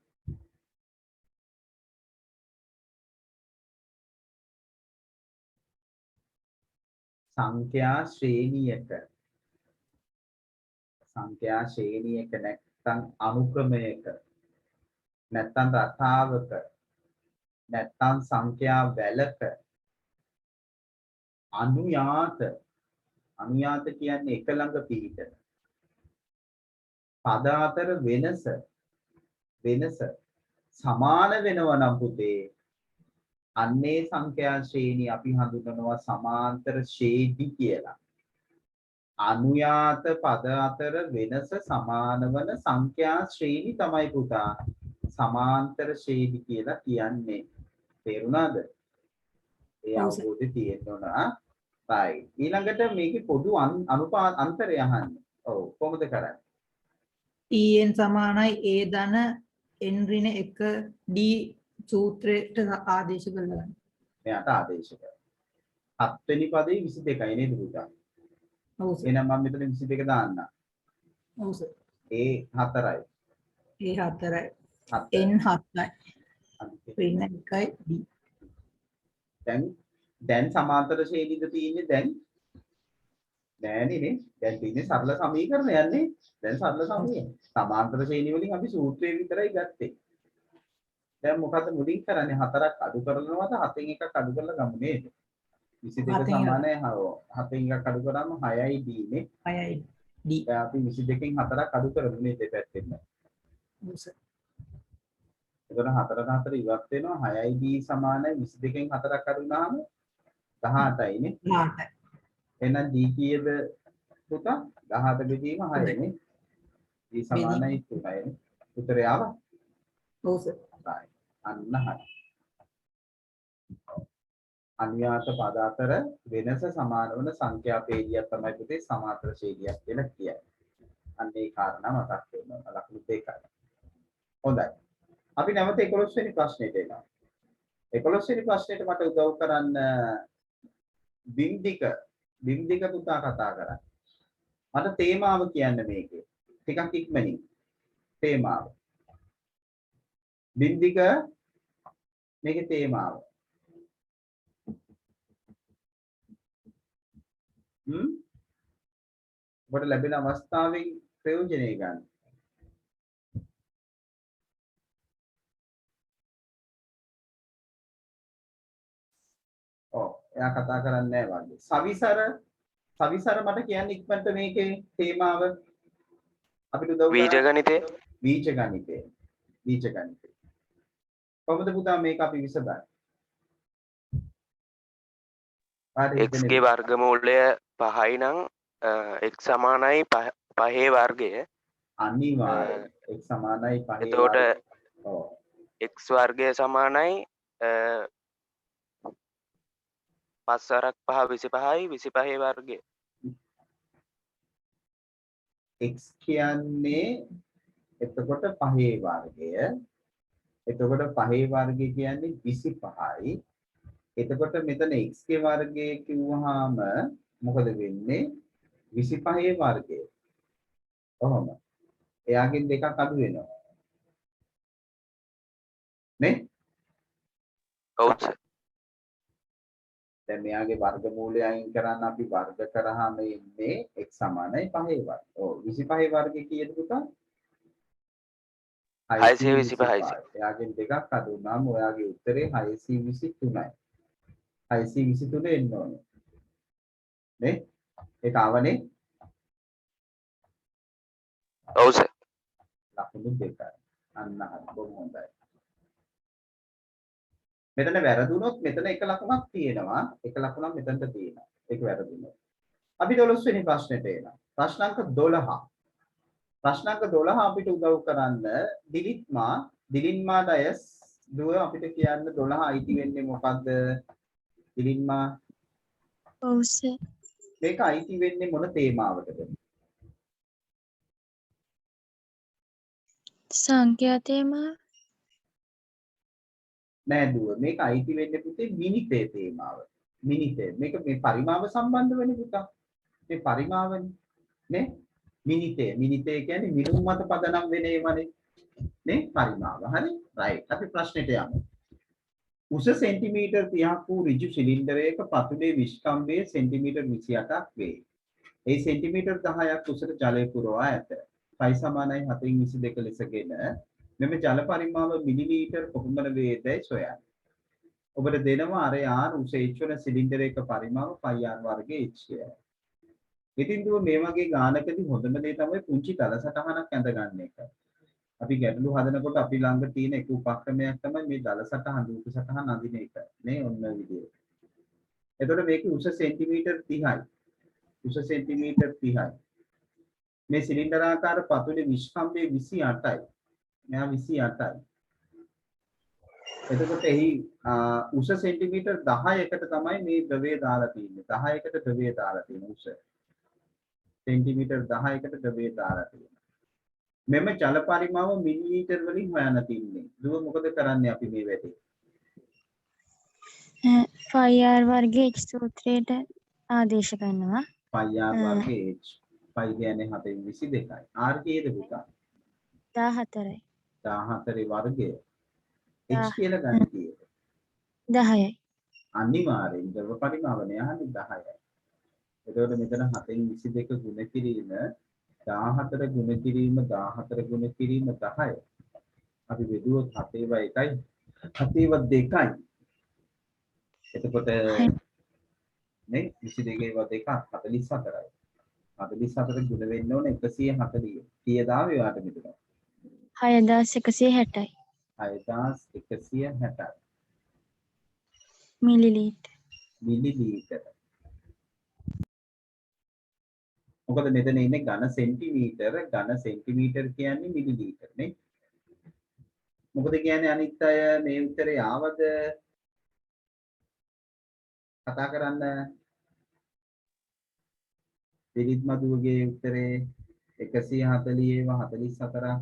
සංඛ්‍යා ශ්‍රේණියක නැත්නම් අනුක්‍රමයක නැත්නම් රටාවක නැත්නම් සංඛ්‍යා වැලක අනුයාත කියන්නේ එක ළඟ පිහිටන පද අතර වෙනස සමාන වෙනවා නම් පුතේ අන්නේ සංඛ්‍යා ශ්‍රේණිය අපි හඳුන්වනවා සමාන්තර ශ්‍රේණි කියලා. අනුයාත පද අතර වෙනස සමාන වන සංඛ්‍යා ශ්‍රේණි තමයි පුතා සමාන්තර ශ්‍රේණි කියලා කියන්නේ. තේරුණාද? ඒ අවබෝධය තියෙන්න ඕන. right. ඊළඟට මේකේ පොදු අන්තරය අහන්න. ඔව් කොහොමද කරන්නේ? en සමානයි a ධන n ඍණ 1 d සූත්‍රයට ආදේශ කරලා ගන්න. මෙයාට ආදේශ කරනවා. 7 වෙනි පදේ 22යි නේද පුතා? ඔව් සර්. එහෙනම් මම මෙතන 22 දාන්න. ඔව් සර්. a 4යි. a 4යි. n 7යි. ඍණ 1යි d. දැන් සමාන්තර ශ්‍රේණිද තියෙන්නේ දැන් නෑනේ. දැන් තියෙන්නේ සරල සමීකරණ යන්නේ. දැන් සරල සමීකරණ. සමාන්තර ශ්‍රේණි වලින් අපි සූත්‍රය විතරයි ගත්තේ. දැන් මොකද මුලින් කරන්නේ 4ක් අඩු කරනවාද 7න් එකක් අඩු කරලා ගමු නේද? 22 සමානයි 7න් එකක් අඩු කරාම 6යි d නේ. 6යි d. දැන් අපි 22න් 4ක් අඩු කරමු නේද දෙපැත්තෙන්. ඔව් සර්. එතකොට 4ට 4 ඉවත් වෙනවා 6යි d සමානයි 22න් 4ක් අඩු වුණාම 18යි නේ. 18යි. එහෙනම් d කීයද පුතා? 18 බෙදීම 6 නේ. d සමානයි 3යි. උත්තරය ආවා? ඔව් සර්. අන්න හරි. අනුයාත පද අතර වෙනස සමාන වන සංඛ්‍යා පේළියක් තමයි පුතේ සමාන්තර ශ්‍රේණියක් කියලා කියන්නේ. අන්න ඒ කාරණා මතක් වෙනවා. ලකුණු දෙකයි. හොඳයි. අපි නැවත 11 වෙනි ප්‍රශ්නෙට එනවා. 11 වෙනි ප්‍රශ්නෙට මට උදව් කරන්න බිම්දික පුතා කතා කරා. මට තේමාව කියන්න මේකේ. ටිකක් ඉක්මනින්. තේමාව. බිම්දික මේකේ තේමාව. ඔබට ලැබෙන අවස්ථාවෙන් ප්‍රයෝජනය ගන්න. එයා කතා කරන්නේ නැහැ වගේ. සවිසර මට කියන්න ඉක්මනට මේකේ තේමාව අපිට උදව් කරන්න. බීජගණිතය. කොහොමද පුතා මේක අපි විසඳන්නේ? x ගේ වර්ගමූලය 5යි නම් x සමානයි 5 වර්ගය. අනිවාර්යයෙන් x සමානයි 5 එතකොට ඔව් x වර්ගය සමානයි 5 වරක් 5 25යි 25 වර්ගය. x කියන්නේ එතකොට 5 වර්ගය. එතකොට 5 වර්ගය කියන්නේ 25යි. එතකොට මෙතන x ගේ වර්ගය කිව්වහම මොකද වෙන්නේ? 25 වර්ගය. කොහොම? එයාගෙන් දෙකක් අඩු වෙනවා. නේ? ඔව් සර්. දැන් මෙයාගේ වර්ගමූලය අයින් කරන්න අපි වර්ග කරාම එන්නේ x සමානයි 5 වර්ග. ඔව් 25 වර්ගය කීයද පුතා? 625යි. එයාගෙන් දෙකක් අඩු වුණාම ඔයාගේ උත්තරේ 623යි. 623 එන්න ඕනේ. නේ? ඒක ආවනේ? ඔව් සර්. ලකුණු දෙකයි. අන්න හරි. බොහොම හොඳයි. මෙතන වැරදුනොත් මෙතන එක ලකුණක් තියෙනවා. එක ලකුණක් මෙතනට තියෙනවා. ඒක වැරදුනොත්. අපි 12 වෙනි ප්‍රශ්නෙට එනවා. ප්‍රශ්නාංක 12. ප්‍රශ්නාංක 12 අපිට උදව් කරන්න දිලින්මා ඩයස් දුව අපිට කියන්න 12 අයිති වෙන්නේ මොකද්ද? දිලින්මා ඔව් සර්. මේක අයිති වෙන්නේ මොන තේමාවටද? සංඛ්‍යා තේමා. නෑ දුව මේක අයිති වෙන්නේ පුතේ මිනිතේ තේමාව. මිනිතේ මේක මේ පරිමාව සම්බන්ධ වෙන්නේ පුතා. මේ පරිමාවනේ නේ මිනිතේ කියන්නේ මිනුම් මත පදනම් වෙන ඒවානේ නේ පරිමාව. හරි? රයිට්. අපි ප්‍රශ්නෙට යමු. උස සෙන්ටිමීටර් 30ක් වූ ඍජු සිලින්ඩරයක පතුලේ විස්කම්භය සෙන්ටිමීටර් 28ක් වේ. ඒ සෙන්ටිමීටර් 10ක් උසට ජලය පුරවා ඇත. පයි සමානයි 7.22 ලෙසගෙන මෙම ජල පරිමාව මිලිලීටර් කොපමණ වේදයි සොයන්න. ඔබට දෙනවා අර R උස h වන සිලින්ඩරයක පරිමාව πr වර්ග h කියයි. ඉතින් දුව මේ වගේ ගානකදී හොඳම දේ තමයි පුංචි දල සටහනක් ඇඳ ගන්න එක. අපි ගැටලු හදනකොට අපි ළඟ තියෙන එක උපක්‍රමයක් තමයි මේ දල සටහන් රූප සටහන් අඳින එක. මේ ඔන්න විදියට. එතකොට මේකේ උස සෙන්ටිමීටර් 30යි. උස සෙන්ටිමීටර් 30යි. මේ සිලින්ඩරාකාර පතුලේ විස්කම්භය 28යි. මෙයා 28යි. එතකොට එහි උස සෙන්ටිමීටර් 10කට තමයි මේ ද්‍රවය දාලා තියෙන්නේ. 10කට ද්‍රවය දාලා තියෙන උස. සෙන්ටිමීටර් 10කට ද්‍රවය දාලා තියෙනවා. මෙම ජල පරිමාව මිලිලීටර් වලින් හොයන්න තියෙන්නේ. දුව මොකද කරන්නේ අපි මේ වැඩේ? ෆයිර් වර්ගයේ H සූත්‍රයට ආදේශ කරනවා. πr වර්ගයේ h. π කියන්නේ 7.22යි. r කීයද පුතා? 14යි. 14 වර්ගය. h කියලා ගන්න කීයද? 10යි. අනිවාර්යෙන් ද්‍රව පරිමාවනේ යහන්නේ 10යි. එතකොට මෙතන 7.22 ගුණ කිරීම 14 ගුණ කිරීම 14 ගුණ කිරීම 10. අපි බෙදුවොත් 7/1යි 7/2යි. එතකොට නේ 22/2 44යි. 44 ගුණ වෙන්න ඕනේ 140. කීයද ආවේ වාට මෙතන? 6160යි. 6160යි. මිලිලීටර්. මිලිලීටර. මොකද මෙතන ඉන්නේ ඝන සෙන්ටිමීටර කියන්නේ මිලිලීටර නේ. මොකද කියන්නේ අනිත් අය මේ උත්තරේ ආවද කතා කරන්න? පිරිත් මදුවගේ උත්තරේ 140 44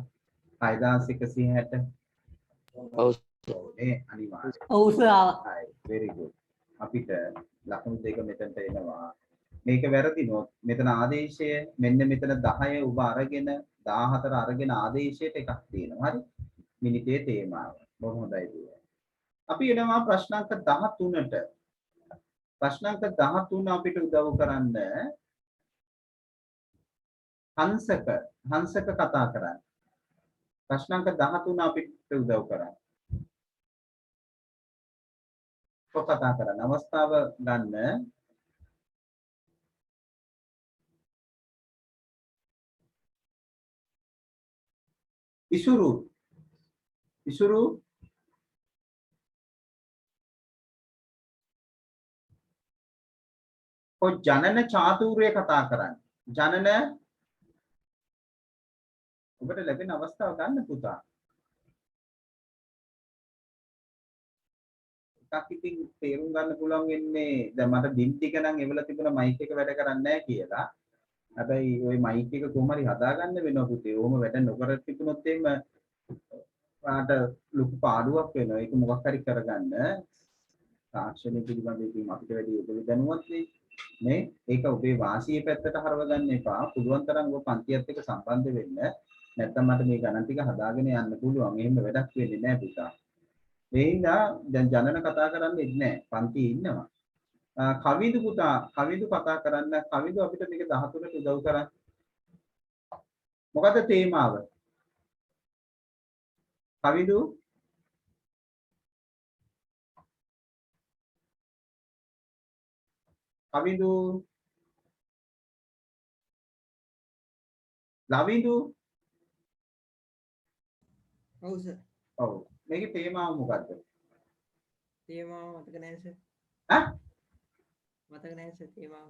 6160 ඔව් මේ අනිවාර්යයෙන්. ඔව් සර් ආවා. හරි very good. අපිට ලකුණු දෙක මෙතනට එනවා. මේක වැරදිනොත් මෙතන ආදේශය මෙන්න මෙතන 10 ඔබ අරගෙන 14 අරගෙන ආදේශයට එකක් තියෙනවා. හරි? මිනිතේ තේමාව. බොහොම හොඳයි දුව. අපි එනවා ප්‍රශ්නාංක 13ට. ප්‍රශ්නාංක 13 අපිට උදව් කරන්න හංසක කතා කරන්න. ප්‍රශ්නාංක 13 අපිට උදව් කරන්න. කතා කරන්න අවස්ථාව ගන්න. ඉසුරු කො ජනන චාතුර්ය කතා කරන්න. ජනන ඔබට ලැබෙන අවස්ථාව ගන්න පුතා. එකක් ඉතින් තේරුම් ගන්න පුළුවන් වෙන්නේ දැන් මට දින් ටික නම් එවල තිබුණ මයික් එක වැඩ කරන්නේ නැහැ කියලා. හැබැයි ওই මයික් එක කොහොම හරි හදාගන්න වෙනවා පුතේ. ඕම වැඩ නොකර තිබුණොත් එහෙම පාට ලොකු පාඩුවක් වෙනවා. ඒක මොකක් හරි කරගන්න. තාක්ෂණය පිළිබඳව ඉතින් අපිට වැඩි ඔබේ දැනුවත් නේ. ඒක ඔබේ වාසියේ පැත්තට හරව ගන්න එපා. පුළුවන් තරම් ඔබ පන්තියත් එක්ක සම්බන්ධ වෙන්න. නැත්නම් මට මේ ගණන් ටික හදාගෙන යන්න පුළුවන්. එහෙම වැඩක් වෙන්නේ නැහැ පුතා. ඒ හින්දා දැන් ජනන කතා කරන්නේ නැහැ. පන්තියේ ඉන්නවා. කවිදු පුතා කවිදු කතා කරන්න. කවිදු අපිට මේක 13ට උදව් කරන්න. මොකද තේමාව? කවිදු ලවිදු ඔව් සර්. ඔව් මේකේ තේමාව මොකද්ද? තේමාව මතක නැහැ සර්. ඈ මතක නැහැ සර් තේමාව.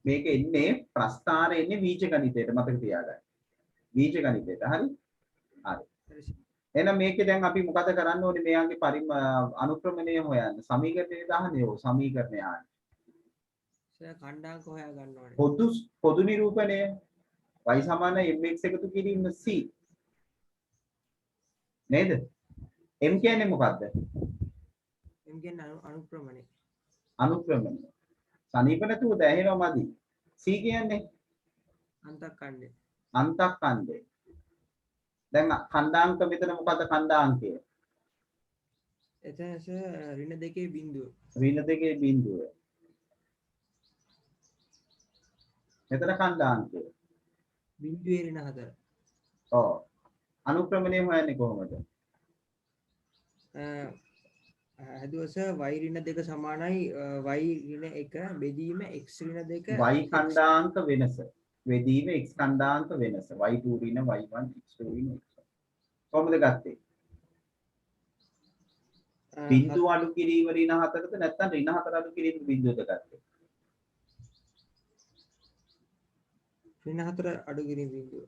මේක එන්නේ ප්‍රස්ථාරේ එන්නේ බීජ ගණිතයට මතක තියාගන්න. බීජ ගණිතයට හරි? හරි. එහෙනම් මේකේ දැන් අපි මොකද කරන්න ඕනේ මෙයාගේ අනුක්‍රමණය හොයන්න. සමීකරණය දාන්නේ ඕ සමීකරණය ආන්නේ. සර් ඛණ්ඩාංක හොයා ගන්න ඕනේ. පොදු නිරූපණය y සමාන mx එකතු කිරීම c නේද? m කියන්නේ මොකද්ද? m කියන්නේ අනුක්‍රමණය. අනුක්‍රමණය. සනීප නැතුව දැහෙනවා මදි. c කියන්නේ අන්තක්ඛණ්ඩය. අන්තක්ඛණ්ඩය. දැන් ඛණ්ඩාංක මෙතන මොකද්ද ඛණ්ඩාංකය? එතන ඍණ දෙකේ බිඳුව. ඍණ දෙකේ බිඳුව. මෙතන ඛණ්ඩාංකය. බිඳුවේ ඍණ 4. ඔව්. අනුක්‍රමණය හොයන්නේ කොහොමද? හැදුවස y ඍණ 2 සමානයි y ඍණ 1 බෙදීම x ඍණ 2 y ඛණ්ඩාංක වෙනස. බෙදීම x ඛණ්ඩාංක වෙනස. y2 ඍණ y1 x2 ඍණ x1. කොහොමද ගත්තේ? බිඳුව අඩු කිරීම ඍණ 4ද නැත්නම් ඍණ 4 අඩු කිරීම බිඳුවද ගත්තේ? ඍණ 4 අඩු කිරීම බිඳුව.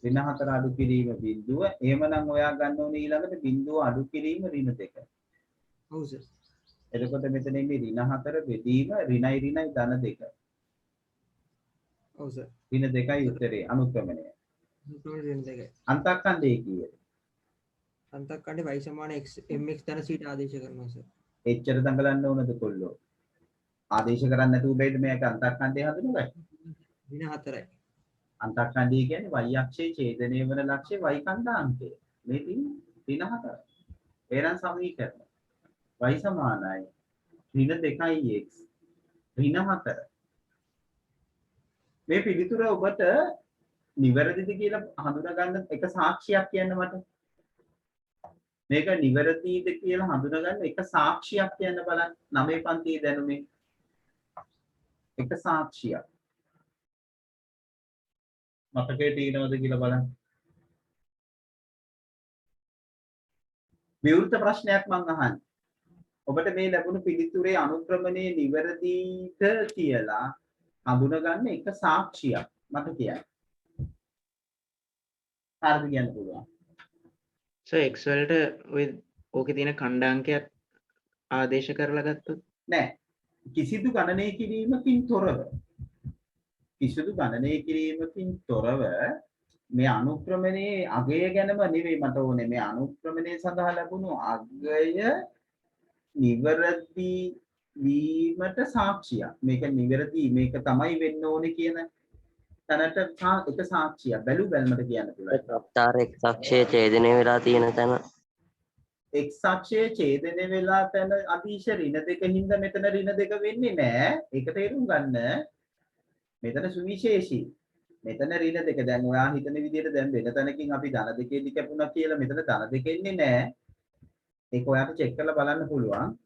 ඍණ 4 අඩු කිරීම බිඳුව. එහෙමනම් ඔයා ගන්න ඕනේ ඊළඟට බිඳුව අඩු කිරීම ඍණ 2. ඔව් සර්. එතකොට මෙතන ඉන්නේ ඍණ 4 බෙදීම ඍණයි ඍණයි ධන 2. ඔව් සර්. ඍණ 2යි උත්තරේ අනුක්‍රමණය. ඍණ 2යි. අන්තක්ඛණ්ඩයේ කීයද? අන්තක්ඛණ්ඩේ y සමාන x mx ධන c ට ආදේශ කරනවා සර්. එච්චර දඟලන්න ඕනද කොල්ලෝ? ආදේශ කරන්නේ නැතුව බෑද මේක අන්තක්ඛණ්ඩය හඳුනගන්නේ? ඍණ 4යි. අන්තක්ඛණ්ඩය කියන්නේ y අක්ෂයේ ඡේදනය වන ලක්ෂ්‍ය y ඛණ්ඩාංකය. මේ ඍණ 4. එහෙනම් සමීකරණ y සමානයි ඍණ 2x ඍණ 4. මේ පිළිතුර ඔබට නිවැරදිද කියලා හඳුනා ගන්න එක සාක්ෂියක් කියන්න මට. මේක නිවැරදිද කියලා හඳුනා ගන්න එක සාක්ෂියක් කියන්න බලන්න. 9 පන්තියේ දැනුමේ එක සාක්ෂියක්. මතකයේ තියෙනවද කියලා බලන්න. විවෘත ප්‍රශ්නයක් මම අහන්නේ. ඔබට මේ ලැබුණු පිළිතුරේ අනුක්‍රමණයේ නිවැරදිද කියලා හඳුනා ගන්න එක සාක්ෂියක් මට කියන්න. හරිද කියන්න පුළුවන්. x වලට ඔය ඕකේ තියෙන ඛණ්ඩාංකයක් ආදේශ කරලා ගත්තොත් නෑ. කිසිදු ගණනය කිරීමකින් තොරව මේ අනුක්‍රමණයේ අගය ගැනම නෙවෙයි මට ඕනේ. මේ අනුක්‍රමණය සඳහා ලැබුණු අගය නිවැරදි වීමට සාක්ෂියක්. මේක නිවැරදි මේක තමයි වෙන්න ඕනේ කියන තැනට එක සාක්ෂියක්. බැලුමට කියන්න පුළුවන්. ප්‍රත්‍යාර එක් අක්ෂයේ ඡේදනය වෙලා තියෙන තැන x අක්ෂයේ ඡේදනය වෙලා තැන අධීශ ඍණ 2 හින්දා මෙතන ඍණ 2 වෙන්නේ නෑ. ඒක තේරුම් ගන්න. මෙතන සුවිශේෂී. මෙතන ඍණ 2. දැන් ඔයා හිතන විදිහට දැන් වෙන තැනකින් අපි ධන 2 දි කැපුණා කියලා මෙතන ධන 2 එන්නේ නෑ. ඒක ඔයාට චෙක් කරලා බලන්න පුළුවන්.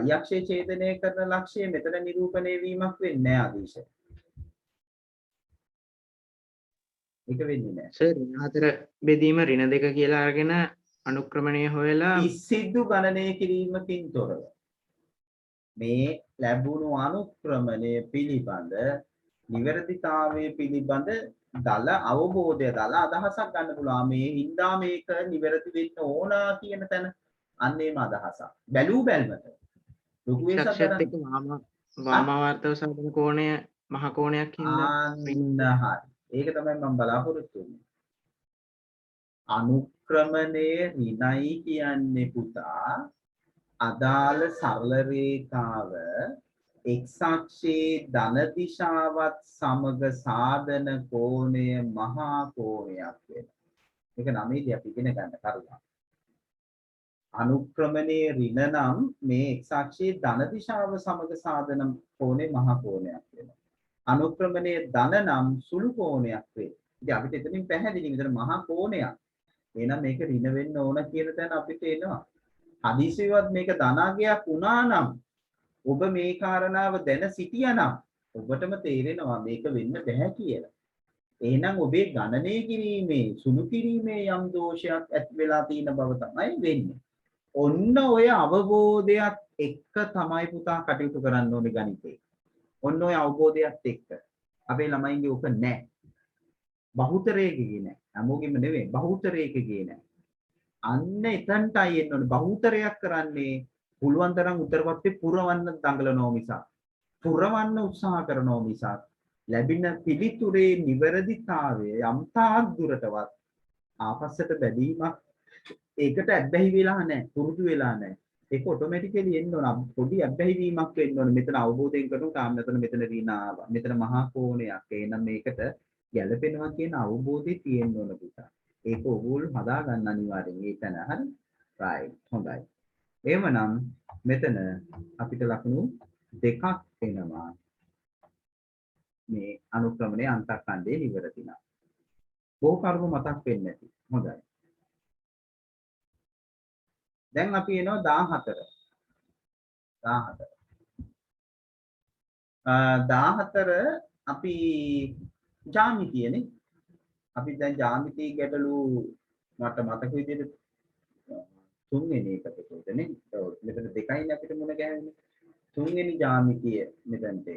y අක්ෂයේ ඡේදනය කරන ලක්ෂ්‍යය මෙතන නිරූපණය වීමක් වෙන්නේ නෑ අධීශ. ඒක වෙන්නේ නෑ. සර් ඍණ 4 බෙදීම ඍණ 2 කියලා අරගෙන අනුක්‍රමණය හොයලා කිසිදු ගණනය කිරීමකින් තොරව මේ ලැබුණු අනුක්‍රමණය පිළිබඳ නිවැරදිතාවය පිළිබඳ දල අවබෝධය දල අදහසක් ගන්න පුළුවන්. මේ හින්දා මේක නිවැරදි වෙන්න ඕන කියන තැන අන්නේම අදහසක්. බැලුමට ලොකු වෙනසක් ශක්ෂයත් ගන්න. එක්ක වාමාවර්තව සාධන කෝණය මහ කෝණයක් හින්දා අන්න හරි. ඒක තමයි මම බලාපොරොත්තු වෙන්නේ. අනුක්‍රමණයේ ඍණයි කියන්නේ පුතා අදාළ සරල රේඛාව x අක්ෂයේ ධන දිශාවත් සමග සාධන කෝණය මහා කෝණයක් වෙනවා. මේක 9දී අපි ඉගෙන ගන්න කරුණා. අනුක්‍රමණයේ ඍණ නම් මේ x අක්ෂයේ ධන දිශාව සමග සාධන කෝණය මහා කෝණයක් වෙනවා. අනුක්‍රමණයේ ධන නම් සුළු කෝණයක් වේ. ඉතින් අපිට එතනින් පැහැදිලි මෙතන මහා කෝණයක්. එහෙනම් මේක ඍණ වෙන්න ඕන කියන තැන අපිට එනවා. හදිසියවත් මේක ධනාගයක් වුණා නම් ඔබ මේ කාරණාව දැන සිටියානම් ඔබටම තේරෙනවා මේක වෙන්න බෑ කියලා. එහෙනම් ඔබේ ගණනය කිරීමේ සුළු කිරීමේ යම් දෝෂයක් ඇති වෙලා තියෙන බව තමයි වෙන්නේ. ඔන්න ඔය අවබෝධයත් එක්ක තමයි පුතා කටයුතු කරන්න ඕනේ ගණිතේ. ඔන්න ඔය අවබෝධයත් එක්ක. අපේ ළමයින්ගේ උක නැහැ. බහුතරයකගේ නැහැ. හැමෝගෙම නෙවෙයි බහුතරයකගේ නැහැ. අන්න එතනටයි එන්න ඕනේ. බහුතරයක් කරන්නේ පුළුවන් තරම් උත්තරපත්‍රේ පුරවන්න දඟලනවා මිසක් පුරවන්න උත්සාහ කරනවා මිසක් ලැබෙන පිළිතුරේ නිවැරදිතාවය යම් තාක් දුරටවත් ආපස්සට බැදීමක් ඒකට ඇබ්බැහි වෙලා නැහැ. පුරුදු වෙලා නැහැ. ඒක ඔටෝමැටිකලි එන්න ඕන. පොඩි ඇබ්බැහි වීමක් වෙන්න ඕන. මෙතන අවබෝධයෙන් කරනවා මෙතන රීන ආවා. මෙතන මහා කෝණයක්. එහෙනම් මේකට ගැළපෙනවා කියන අවබෝධය තියෙන්න ඕන පුතා. ඒක ඕගොල්ලෝ හදා ගන්න අනිවාර්යෙන්. ඒ තැන හරි. right. හොඳයි. එහෙමනම් මෙතන අපිට ලකුණු දෙකක් එනවා. මේ අනුක්‍රමණයේ අන්තක්ඛණ්ඩයේ නිවැරදින. බොහෝ කරුණු මතක් වෙන්නේ නැති. හොඳයි. දැන් අපි එනවා 14. 14 අපි ජ්‍යාමිතියනේ. අපි දැන් ජ්‍යාමිති ගැටලු මට මතක විදිහට තුන්වෙනි එකට උදේනේ. මෙතන දෙකයි අපිට මුණ ගැහෙන්නේ. තුන්වෙනි ජ්‍යාමිතිය මෙතනට.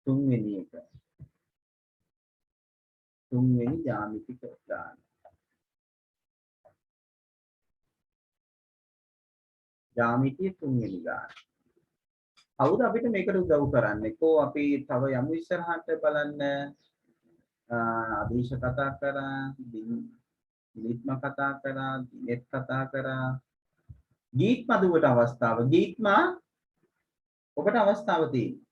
තුන්වෙනි එක. තුන්වෙනි ජ්‍යාමිතික ගාන. ජ්‍යාමිතිය තුන්වෙනි ගාන. කවුද අපිට මේකට උදව් කරන්නේ? කො අපි තව යමු ඉස්සරහට බලන්න. අදීශ කතා කරා, දිලිත්ම කතා කරා, දිනෙත් කතා කරා. ගීත්ම දුවට අවස්ථාව. ගීත්ම ඔබට අවස්ථාව තියෙනවා.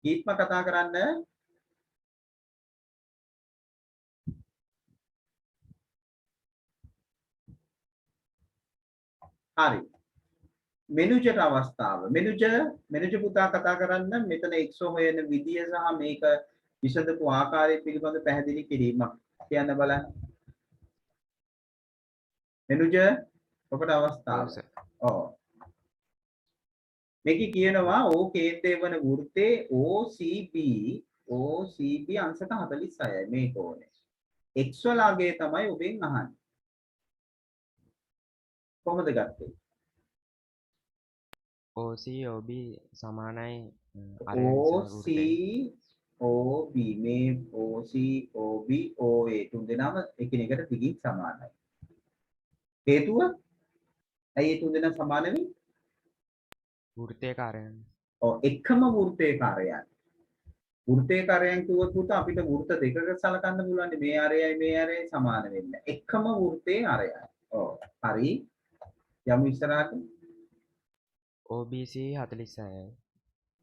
ගීත්ම කතා කරන්න. හරි. මෙනුජට අවස්ථාව. මෙනුජ පුතා කතා කරන්න. මෙතන එක්ස් හොයන විදිය සහ මේක විසඳපු ආකාරය පිළිබඳ පැහැදිලි කිරීමක් කියන්න බලන්න. මෙනුජ ඔබට අවස්ථාව. ඔව්. මේක කියනවා O කේන්ද්‍රය වන වෘත්තේ OCB අංශක 46යි මේ කෝණය. x වලගේ තමයි ඔබෙන් අහන්නේ. කොහොමද ගත්තේ? OC OB සමානයි OB මේ OC OB OA තුන් දෙනාම එකිනෙකට දිගින් සමානයි. හේතුව ඇයි ඒ තුන් දෙනා සමාන වෙන්නේ? වෘත්තයකාරයන්. ඔව් එකම වෘත්තයකාරයන්. වෘත්තයකාරයන් කිව්වොත් පුතා අපිට වෘත්ත දෙකක සලකන්න පුළුවන් මේ ආරයයි මේ ආරයයි සමාන වෙන්න. එකම වෘත්තයේ ආරයයි. ඔව් හරි. යමු ඉස්සරහට. OBC 46යි.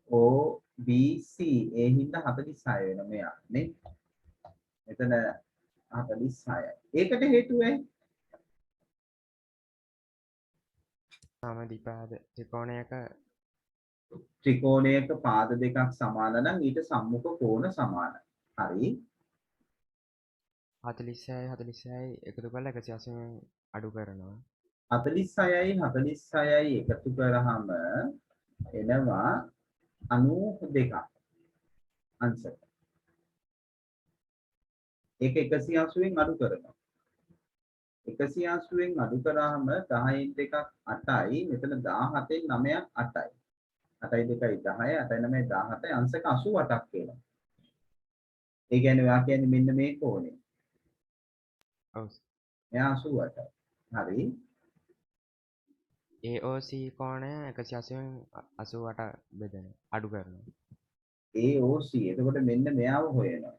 OBC ඒ හින්දා 46 වෙන මෙයා නේ. මෙතන 46යි. ඒකට හේතුව ඇයි? සමදිපාද ත්‍රිකෝණයක පාද දෙකක් සමාන නම් ඊට සම්මුඛ කෝණ සමානයි. හරි. 46යි එකතු කරලා 180 අඩු කරනවා. 46යි එකතු කරාම එනවා 92ක් අංශක. ඒක 180ෙන් අඩු කරනවා. 180ෙන් අඩු කරාම 10න් දෙකක් 8යි. මෙතන 17න් 9ක් 8යි. 8යි 2යි 10යි 8යි 9යි 17යි අංශක 88ක් වෙනවා. ඒ කියන්නේ ඔයා කියන්නේ මෙන්න මේ කෝණය. ඔව්. එයා 88යි. හරි. AOC කෝණය 180න් 88 බෙදෙන අඩු කරනවා. AOC එතකොට මෙන්න මෙයාව හොයනවා.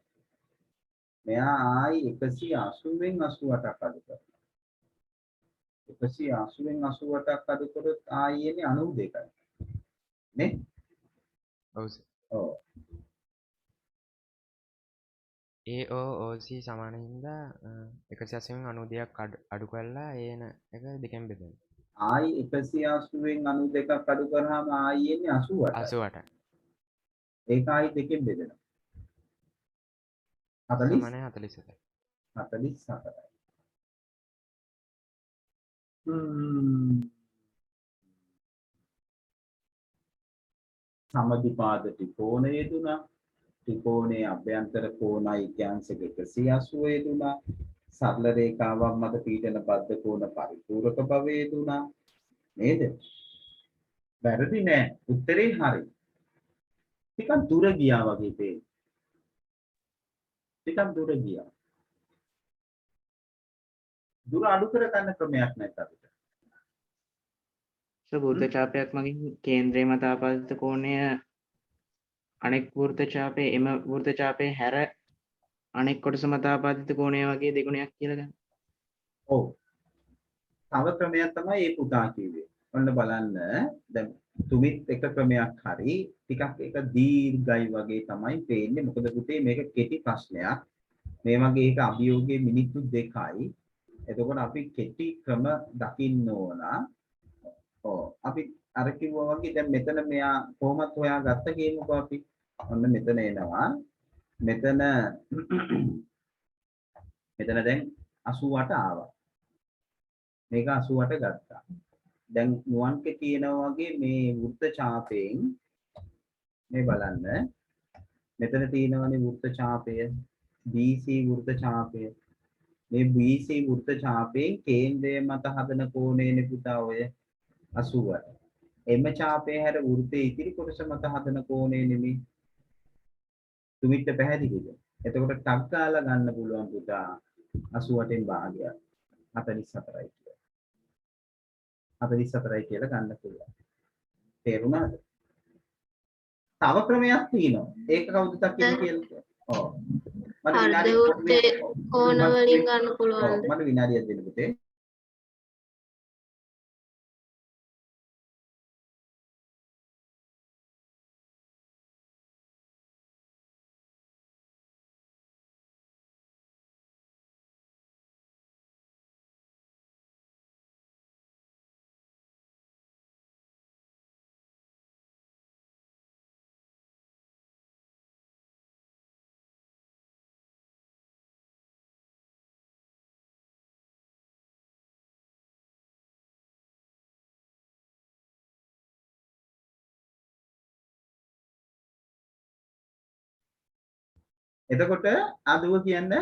මෙයා ආයි 180න් 88ක් අඩු කරනවා. 180න් 88ක් අඩු කරොත් ආයි එන්නේ 92යි. නේ? ඔව්. ඔව්. AOC සමාන හින්දා 180න් 92ක් අඩු කරලා ඒන එක දෙකෙන් බෙදෙනවා. ආයි 180න් 92ක් අඩු කරාම ආයි එන්නේ 88යි. 88යි. ඒක ආයි දෙකෙන් බෙදෙනවා. 40 සමානයි 47යි. 47යි. සමදිපාද ත්‍රිකෝණය යෙදුණා. ත්‍රිකෝණයේ අභ්‍යන්තර කෝණයි ක්‍යාංශක 180 යෙදුණා. සරල රේඛාවක් මත පීඩන බද්ධ කෝණ පරිපූර්ණක බව යෙදුණා. නේද? වැරදි නෑ. උත්තරේ හරි. ටිකක් දුර ගියා වගේ පේනවා. ටිකක් දුර ගියා. දුර අඩු කර ගන්න ක්‍රමයක් නැත් අපිට. වෘත්ත ඡාපයක් මගින් කේන්ද්‍රය මත ආපාදිත කෝණය අනෙක් වෘත්ත ඡාපයේ එම වෘත්ත ඡාපයේ හැර අනෙක් කොටස මත ආපාදිත කෝණය වගේ දෙගුණයක් කියලා ගන්න. ඔව්. තව ක්‍රමයක් තමයි මේ පුතා කිව්වේ. ඔන්න බලන්න දැන් තුමිත් එක ක්‍රමයක් හරි ටිකක් එක දීර්ඝයි වගේ තමයි පේන්නේ. මොකද පුතේ මේක කෙටි ප්‍රශ්නයක්. මේ වගේ එක අභියෝගයේ මිනිත්තු 2යි. එතකොට අපි කෙටි ක්‍රම දකින්න ඕන. ඔව් අපි අර කිව්වා වගේ දැන් මෙතන මෙයා කොහොමත් හොයාගත්ත කියමුකෝ අපි. ඔන්න මෙතන එනවා. මෙතන දැන් 88 ආවා. මේක 88 ගත්තා. දැන් නුවන්ක කියනවා වගේ මේ වෘත්ත ඡාපයෙන් මේ බලන්න. මෙතන තියෙනවනේ වෘත්ත ඡාපය BC වෘත්ත ඡාපය. මේ BC වෘත්ත ඡාපයෙන් කේන්ද්‍රය මත හදන කෝණයනේ පුතා ඔය 88. එම ඡාපයේ හැර වෘත්තයේ ඉතිරි කොටස මත හදන කෝණය නෙමෙයි. තුමිට පැහැදිලිද? එතකොට ටක් ගාලා ගන්න පුළුවන් පුතා 88න් භාගයක් 44යි කියලා. 44යි කියලා ගන්න පුළුවන්. තේරුණාද? තව ක්‍රමයක් තියෙනවා. ඒක කවුද දකින්නේ කියලා. ඔව්. අර්ධ වෘත්තයේ කෝණ වලින් ගන්න පුළුවන්ද? මට විනාඩියක් දෙන්න පුතේ. එතකොට අදුව කියන්නේ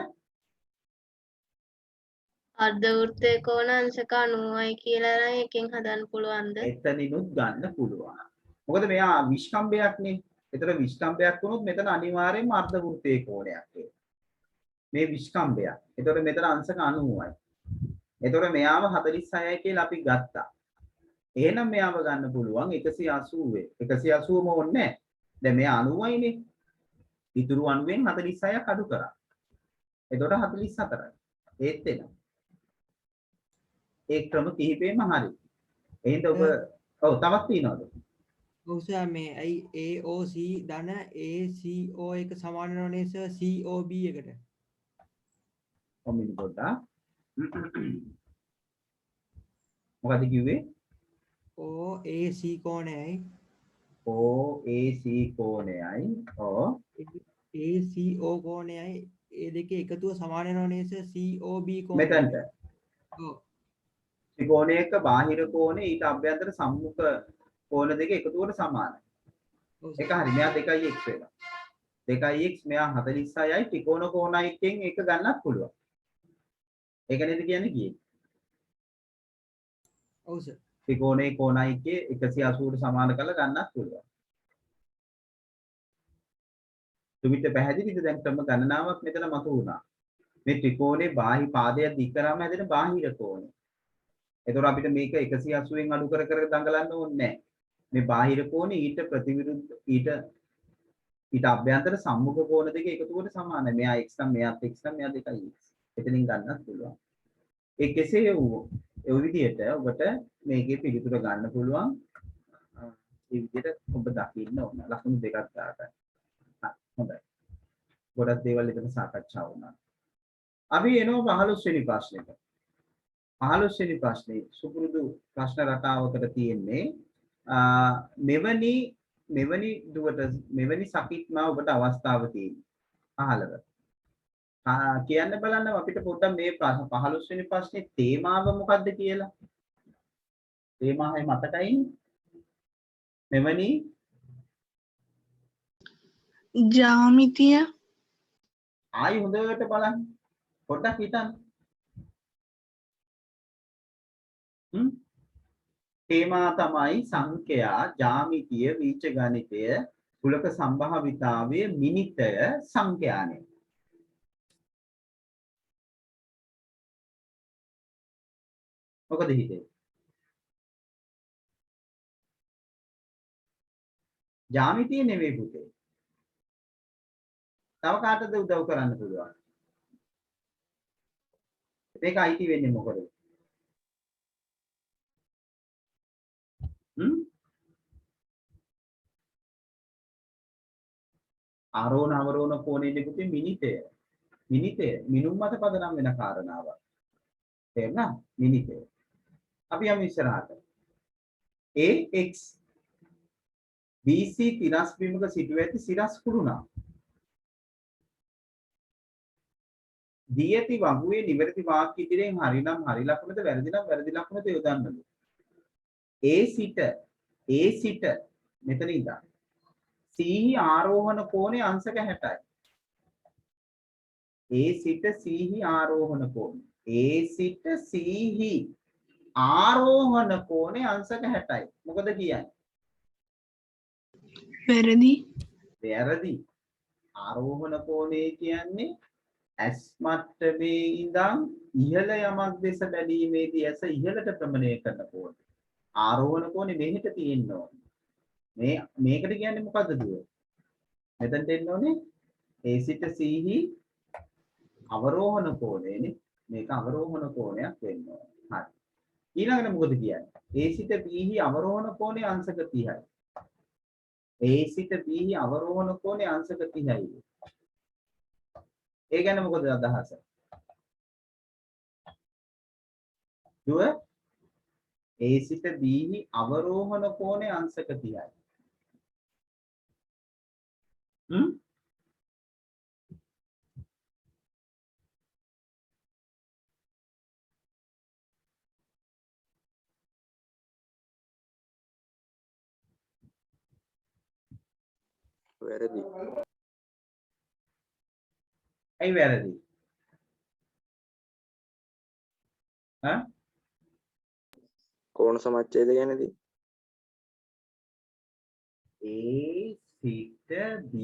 අර්ධ වෘත්තයේ කෝණ අංශක 90යි කියලා නම් එකෙන් හදන්න පුළුවන්ද? එතනිනුත් ගන්න පුළුවන්. මොකද මෙයා විස්කම්බයක්නේ. ඒතර විස්කම්බයක් වුණොත් මෙතන අනිවාර්යයෙන්ම අර්ධ වෘත්තයේ කෝණයක් එනවා. මේ විස්කම්බයක්. ඒතර මෙතන අංශක 90යි. ඒතර මෙයාව 46යි කියලා අපි ගත්තා. එහෙනම් මෙයාව ගන්න පුළුවන් 180. 180ම ඕනේ නැහැ. දැන් මෙයා 90යිනේ. ඉතුරු 90න් 46ක් අඩු කරා. එතකොට 44යි. ඒත් එනවා. ඒ ක්‍රම කිහිපෙම හරි. එහෙනම් ඔබ ඔව් තවත් තියනවද? ඔව් සර් මේ ඇයි AOC ධන ACO එක සමාන වෙනවනේ සර් COB එකට. කොමිනි පොඩ්ඩක්. මොකද කිව්වේ? OAC කෝණයයි OAC කෝණයයි ඔව් ACO කෝණයයි ඒ දෙකේ එකතුව සමාන වෙනවනේ සර් COB කෝණය. මෙතනට ඔව්. ත්‍රිකෝණයක බාහිර කෝණය ඊට අභ්‍යන්තර සම්මුඛ කෝණ දෙක එකතුවට සමානයි. ඔව් ඒක හරි. මෙයා 2x වෙනවා. 2x මෙයා 46යි ත්‍රිකෝණ කෝණයිකෙන් එක ගන්නත් පුළුවන්. ඒක නේද කියන්නේ කියේ. ඔව් සර්. ත්‍රිකෝණයේ කෝණයිකේ 180ට සමාන කරලා ගන්නත් පුළුවන්. තුමිට පැහැදිලිද දැන් ක්‍රම ගණනාවක් මෙතන මතු වුණා. මේ ත්‍රිකෝණේ බාහි පාදය දික් කරාම හැදෙන බාහිර කෝණය. එතකොට අපිට මේක 180න් අඩු කර කර දඟලන්න ඕනේ නැහැ. මේ බාහිර කෝණේ ඊට ප්‍රතිවිරුද්ධ ඊට අභ්‍යන්තර සම්මුඛ කෝණ දෙක එකතුවට සමානයි. මෙයා x නම් මෙයාත් x නම් මෙයා දෙකයි x. එතනින් ගන්නත් පුළුවන්. ඒ කෙසේ වූ ඒ විදිහට ඔබට මේකේ පිළිතුර ගන්න පුළුවන්. ඒ විදිහට ඔබ දකින්න ඕන. ලකුණු දෙකක් දාගන්න. හොඳයි. ගොඩක් දේවල් එතන සාකච්ඡා වුණා. අපි එනවා 15 වෙනි ප්‍රශ්නෙට. 15 වෙනි ප්‍රශ්නේ සුපුරුදු ප්‍රශ්න රටාවකට තියෙන්නේ මෙවැනි දුවට මෙවැනි සකිත්ම ඔබට අවස්ථාව තියෙනවා. අහලව. කියන්න බලන්න අපිට පොඩ්ඩක් මේ 15 වෙනි ප්‍රශ්නේ තේමාව මොකද්ද කියලා. තේමාවයි මතකයි. මෙවැනි ජ්‍යාමිතිය ආයි හොඳට බලන්න. පොඩ්ඩක් හිතන්න. තේමා තමයි සංඛ්‍යා, ජ්‍යාමිතිය, බීජගණිතය, කුලක සම්භාවිතාවය, මිනිතය, සංඛ්‍යානය. මොකද හිතේ? ජ්‍යාමිතිය නෙවෙයි පුතේ. තව කාටද උදව් කරන්න පුළුවන්? මේක අයිති වෙන්නේ මොකද? ආරෝණ අවරෝණ කෝණයේ පුතේ මිනිතය. මිනුම් මත පදනම් වෙන කාරණාවක්. තේරුණා? මිනිතේ. අපි යමු ඉස්සරහට. AX BC තිරස් බිමක සිටුව ඇති සිරස් කුළුණා. දී ඇති වගුවේ නිවැරදි වාක්‍ය ඉදිරියෙන් හරි නම් හරි ලකුණද වැරදි නම් වැරදි ලකුණද යොදන්නලු. A සිට මෙතන ඉඳන් C ආරෝහණ කෝණය අංශක 60යි. A සිට C ආරෝහණ කෝණය. A සිට C ආරෝහණ කෝණය අංශක 60යි. මොකද කියන්නේ? වැරදි. වැරදි. ආරෝහණ කෝණය කියන්නේ S මට්ටමේ ඉඳන් ඉහළ යමක් දෙස බැලීමේදී ඇස ඉහළට භ්‍රමණය කරන කෝණය. ආරෝහණ කෝණය මෙහෙට තියෙන්න ඕනේ. මේකට කියන්නේ මොකද්ද දුව? මෙතනට එන්න ඕනේ A සිට C අවරෝහණ කෝණයනේ. මේක අවරෝහණ කෝණයක් වෙන්න ඕනේ. හරි. ඊළඟට මොකද කියන්නේ? A සිට B අවරෝහණ කෝණය අංශක 30යි. A සිට B අවරෝහණ කෝණය අංශක 30යි. ඒ ගැන මොකද අදහස? දුව A සිට B අවරෝහණ කෝණය අංශක 30යි. වැරදි. ඇයි වැරදි? කෝණ සමච්ඡේද ගැනදී A සිට B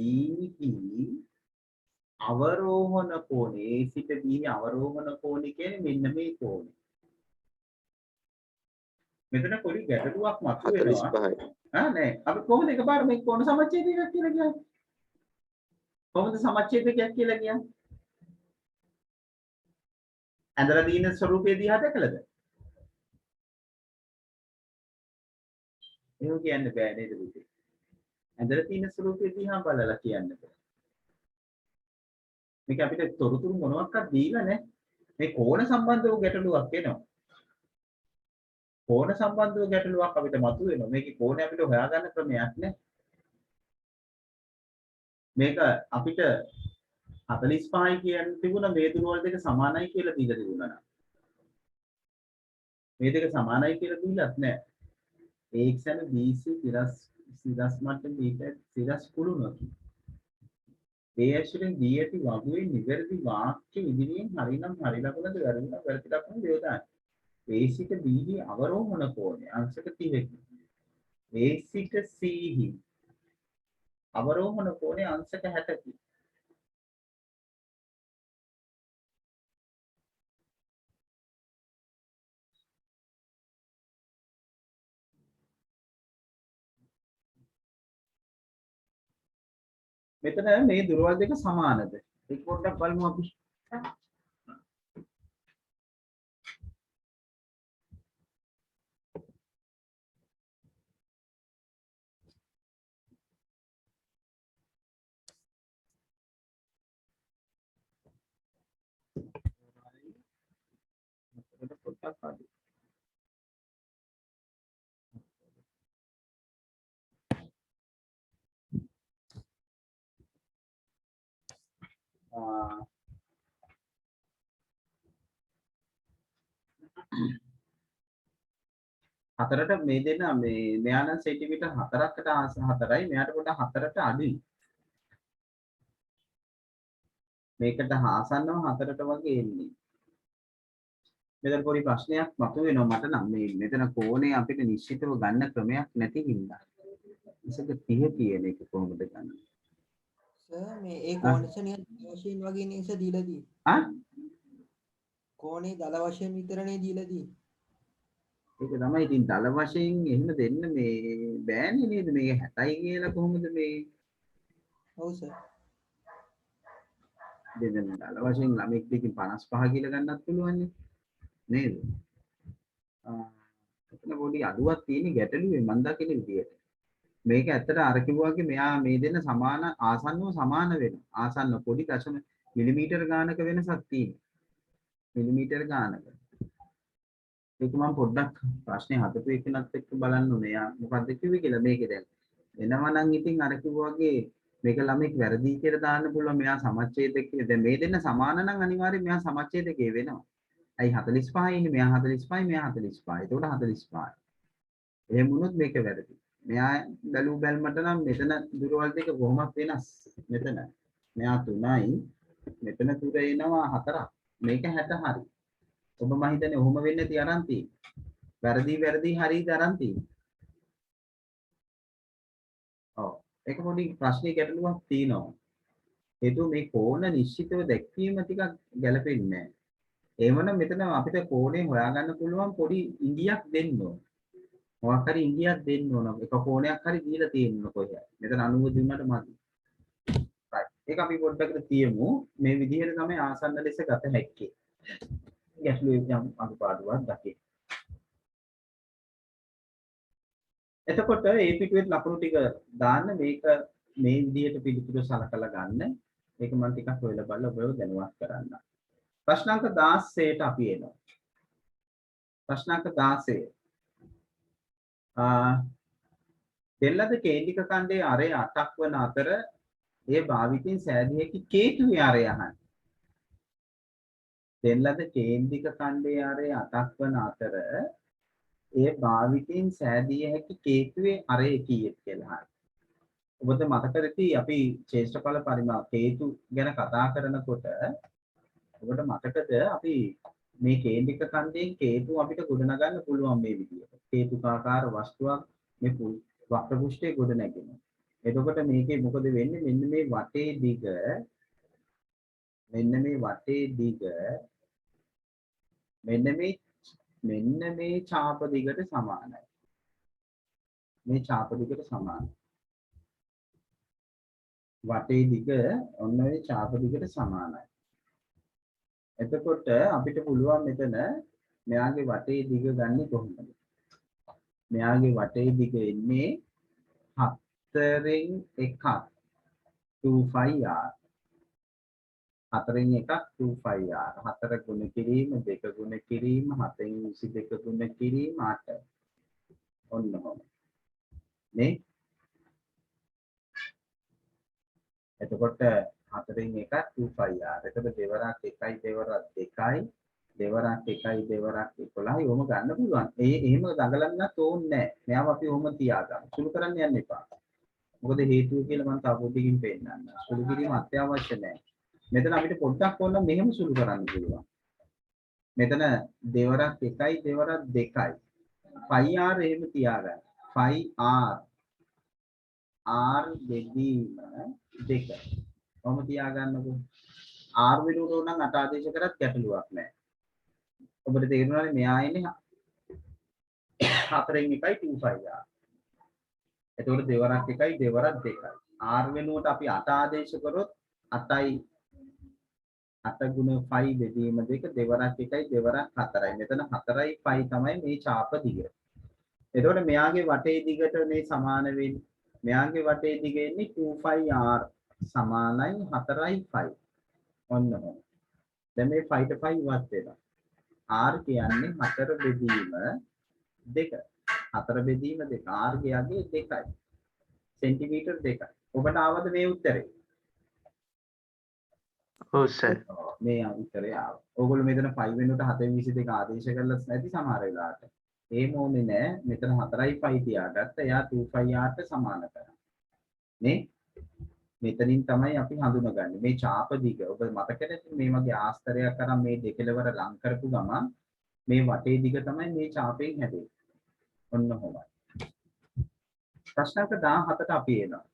අවරෝහණ කෝණය A සිට B අවරෝහණ කෝණය කියන්නේ මෙන්න මේ කෝණය. මෙතන පොඩි ගැටලුවක් මතුවෙනවා. 45යි. නෑ අපි කොහොමද එකපාර මේ කෝණ සමච්ඡේදයක් කියලා කියන්නේ? කොහොමද සමච්ඡේදයක් කියලා කියන්නේ? ඇඳලා දින ස්වරූපය දිහා දැකලාද? එහෙම කියන්න බෑ නේද පුතේ? ඇඳලා තියෙන ස්වරූපය දිහා බලලා කියන්න බෑ. මේක අපිට තොරතුරු මොනවාක්වත් දීලා නැහැ. මේ කෝණ සම්බන්ධව ගැටලුවක් එනවා. කෝණ සම්බන්ධව ගැටලුවක් අපිට මතුවෙනවා. මේකේ කෝණය අපිට හොයාගන්න ක්‍රමයක් නැහැ. මේක අපිට 45යි කියන තිබුණා මේ දුරවල් දෙක සමානයි කියලා දීලා තිබුණා නේද? මේ දෙක සමානයි කියලා දීලත් නැහැ. AX and BC සිරස් මට්ටමේ සිරස් කුළුණකි. ඒ ඇශුරෙන් දී ඇති වගුවේ නිවැරදි වාක්‍ය ඉදිරියෙන් හරිනම් හරි ලකුණද වැරදි නම් වැරදි ලකුණද යොදාන්න. A සිට B අවරෝහණ කෝණය අංශක 30කි. A සිට C අවරෝහණ කෝණය අංශක 60කි. මෙතන මේ දුරවල් දෙක සමානද? ඒක පොඩ්ඩක් බලමු අපි. පොඩ්ඩක් අඩු. හතරට මේ දෙන්න මේ මෙයා නම් සෙන්ටිමීටර් 4කට ආස 4යි මෙයාට පොඩ්ඩක් 4ට අඩුයි. මේකට ආසන්නව 4ට වගේ එන්නේ. මෙතන පොඩි ප්‍රශ්නයක් මතුවෙනවා මට නම් මේ මෙතන කෝණේ අපිට නිශ්චිතව ගන්න ක්‍රමයක් නැති හින්දා. ඉතින් 30 කියන එක කොහොමද ගන්න? සර් මේ ඒ කෝණස නිකන් වශයෙන් වගේ නේද දීලා තියෙන්නේ. කෝණේ දල වශයෙන් විතරනේ දීලා තියෙන්නේ. ඒක තමයි ඉතින් දල වශයෙන් එහෙම දෙන්න මේ බෑනේ නේද මේක 60යි කියලා කොහොමද මේ ඔව් සර් දෙන්න දල වශයෙන් ළමෙක් දෙකින් 55 කියලා ගන්නත් පුළුවන් නේද එතන පොඩි අඩුවක් තියෙන ගැටලුවේ මම දකින විදියට මේක ඇත්තට අර කිව්වාගේ මෙයා මේ දෙන්න සමාන ආසන්නව සමාන වෙනවා ආසන්න පොඩි දශම මිලිමීටර ගානක වෙනසක් තියෙනවා මිලිමීටර ගානක ඒක මම පොඩ්ඩක් ප්‍රශ්නේ හදපු එකනත් එක්ක බලන්න ඕනේ. යා මොකද්ද කිව්වේ කියලා මේකේ දැන්. එනවා නම් ඉතින් අර කිව්වා වගේ මේක ළමෙක් වැරදි කියලා දාන්න පුළුවන්. මෙයා සමච්ඡේදකේ දැන් මේ දෙන්න සමාන නම් අනිවාර්යයෙන් මෙයා සමච්ඡේදකේ වෙනවා. අයි 45 ඉන්නේ මෙයා 45 මෙයා 45. එතකොට 45. එහෙම වුණොත් මේක වැරදි. මෙයා බැලූ බැලමට නම් මෙතන දුරවල් දෙක කොහොමත් වෙනස්. මෙතන මෙයා 3යි මෙතන තුර එනවා 4ක්. මේක 60 හරි. ඔබ මම හිතන්නේ ඔහොම වෙන්නේ නැති අරන් තියෙන්නේ. වැරදි හරිද අරන් තියෙන්නේ. ඔව්. ඒක පොඩි ප්‍රශ්නේ ගැටලුවක් තියෙනවා. හේතුව මේ කෝණ නිශ්චිතව දැක්වීම ටිකක් ගැළපෙන්නේ නැහැ. එහෙමනම් මෙතන අපිට කෝණේ හොයාගන්න පුළුවන් පොඩි ඉඟියක් දෙන්න ඕන. මොකක් හරි ඉඟියක් දෙන්න ඕන. එක කෝණයක් හරි දීලා තියෙන්න කොහේ. මෙතන 90 දුන්නට මදි. right. ඒක අපි පොඩ්ඩකට තියමු. මේ විදිහට තමයි ආසන්න ලෙස ගත හැක්කේ. ගැටලුවේ යම් අඩුපාඩුවක් දකින්න. එතකොට ඒ පිටුවේ ලකුණු ටික දාන්න මේක මේ විදිහට පිළිතුරු සලකලා ගන්න. ඒක මම ටිකක් හොයලා බලලා ඔබව දැනුවත් කරන්න. ප්‍රශ්නාංක 16ට අපි එනවා. ප්‍රශ්නාංක 16. දෙල්ලද කේන්ද්‍රික ඛණ්ඩයේ අරය 8ක් වන අතර ඒ භාවිතින් සෑදිය හැකි කේතුවේ අරය අහන්න. දෙල්ලද කේන්ද්‍රික ඛණ්ඩයේ අරය 8ක් වන අතර ඒ භාවිතින් සෑදිය හැකි කේතුවේ අරය කීයද කියලා අහන්න. ඔබට මතක ඇති අපි ශ්‍රේෂ්ඨඵල පරිමාව කේතු ගැන කතා කරනකොට ඔබට මතකද අපි මේ කේන්ද්‍රික ඛණ්ඩයෙන් කේතු අපිට ගොඩනගන්න පුළුවන් මේ විදිහට. කේතුකාකාර වස්තුවක් මේ වක්‍ර පෘෂ්ඨයේ ගොඩ නැගෙනවා. එතකොට මේකේ මොකද වෙන්නේ? මෙන්න මේ වටේ දිග මෙන්න මේ ඡාප දිගට සමානයි. මේ ඡාප දිගට සමානයි. වටේ දිග ඔන්න ඔය ඡාප දිගට සමානයි. එතකොට අපිට පුළුවන් මෙතන මෙයාගේ වටේ දිග ගන්න කොහොමද? මෙයාගේ වටේ දිග එන්නේ 4න් 1ක් 25r. 4න් 1ක් 25r. 4 ගුණ කිරීම 2 ගුණ කිරීම 7න් 22 ගුණ කිරීම 8. ඔන්න ඔහොම. නේ? එතකොට 4න් 1ක් 25r. එතකොට දෙවරක් 1යි දෙවරක් 2යි දෙවරක් 1යි දෙවරක් 11යි ඔහොම ගන්න පුළුවන්. එහෙම දඟලන්නත් ඕනේ නැහැ. මෙයාව අපි ඔහොම තියාගමු. සුළු කරන්න යන්න එපා. මොකද හේතුව කියලා මම තා පොඩ්ඩකින් පෙන්නන්න. සුළු කිරීම අත්‍යවශ්‍ය නැහැ. මෙතන අපිට පොඩ්ඩක් ඕන මෙහෙම සුළු කරන්න පුළුවන්. මෙතන දෙවරක් 1යි දෙවරක් 2යි. 5r එහෙම තියාගන්න. 5r r බෙදීම 2. කොහොම තියාගන්නකො? r වෙනුවට නම් අට ආදේශ කරත් ගැටලුවක් නැහැ. ඔබට තේරෙනවානේ මෙයා ඉන්නේ 4න් 1යි 25r. එතකොට දෙවරක් 1යි දෙවරක් 2යි. r වෙනුවට අපි අට ආදේශ කරොත් 8යි 8 ගුණ 5 බෙදීම 2 දෙවරක් 1යි දෙවරක් 4යි. මෙතන 4යි 5 තමයි මේ ඡාප දිග. එතකොට මෙයාගේ වටේ දිගට මේ සමාන වෙන්නේ. මෙයාගේ වටේ දිග එන්නේ 25r සමානයි 4යි 5. ඔන්න ඔහොම. දැන් මේ 5ට 5 ඉවත් වෙනවා. r කියන්නේ 4 බෙදීම 2. 4 බෙදීම 2. r කියන්නේ 2යි. සෙන්ටිමීටර් 2යි. ඔබට ආවද මේ උත්තරේ? ඔව් සර්. මේ උත්තරේ ආවා. ඕගොල්ලෝ මෙතන 5 වෙනුවට 722 ආදේශ කරලා නැති සමහර වෙලාවට. එහෙම ඕනේ නෑ. මෙතන 4යි 5 තියාගත්ත. එයා 25r ට සමාන කරා. නේ? මෙතනින් තමයි අපි හඳුනගන්නේ. මේ ඡාප දිග. ඔබ මතකද මේ වගේ ආස්තරයක් අරන් මේ දෙකලවර ලං කරපු ගමන් මේ වටේ දිග තමයි මේ ඡාපයෙන් හැදෙන්නේ. ඔන්න ඔහොමයි. ප්‍රශ්නක 17ට අපි එනවා.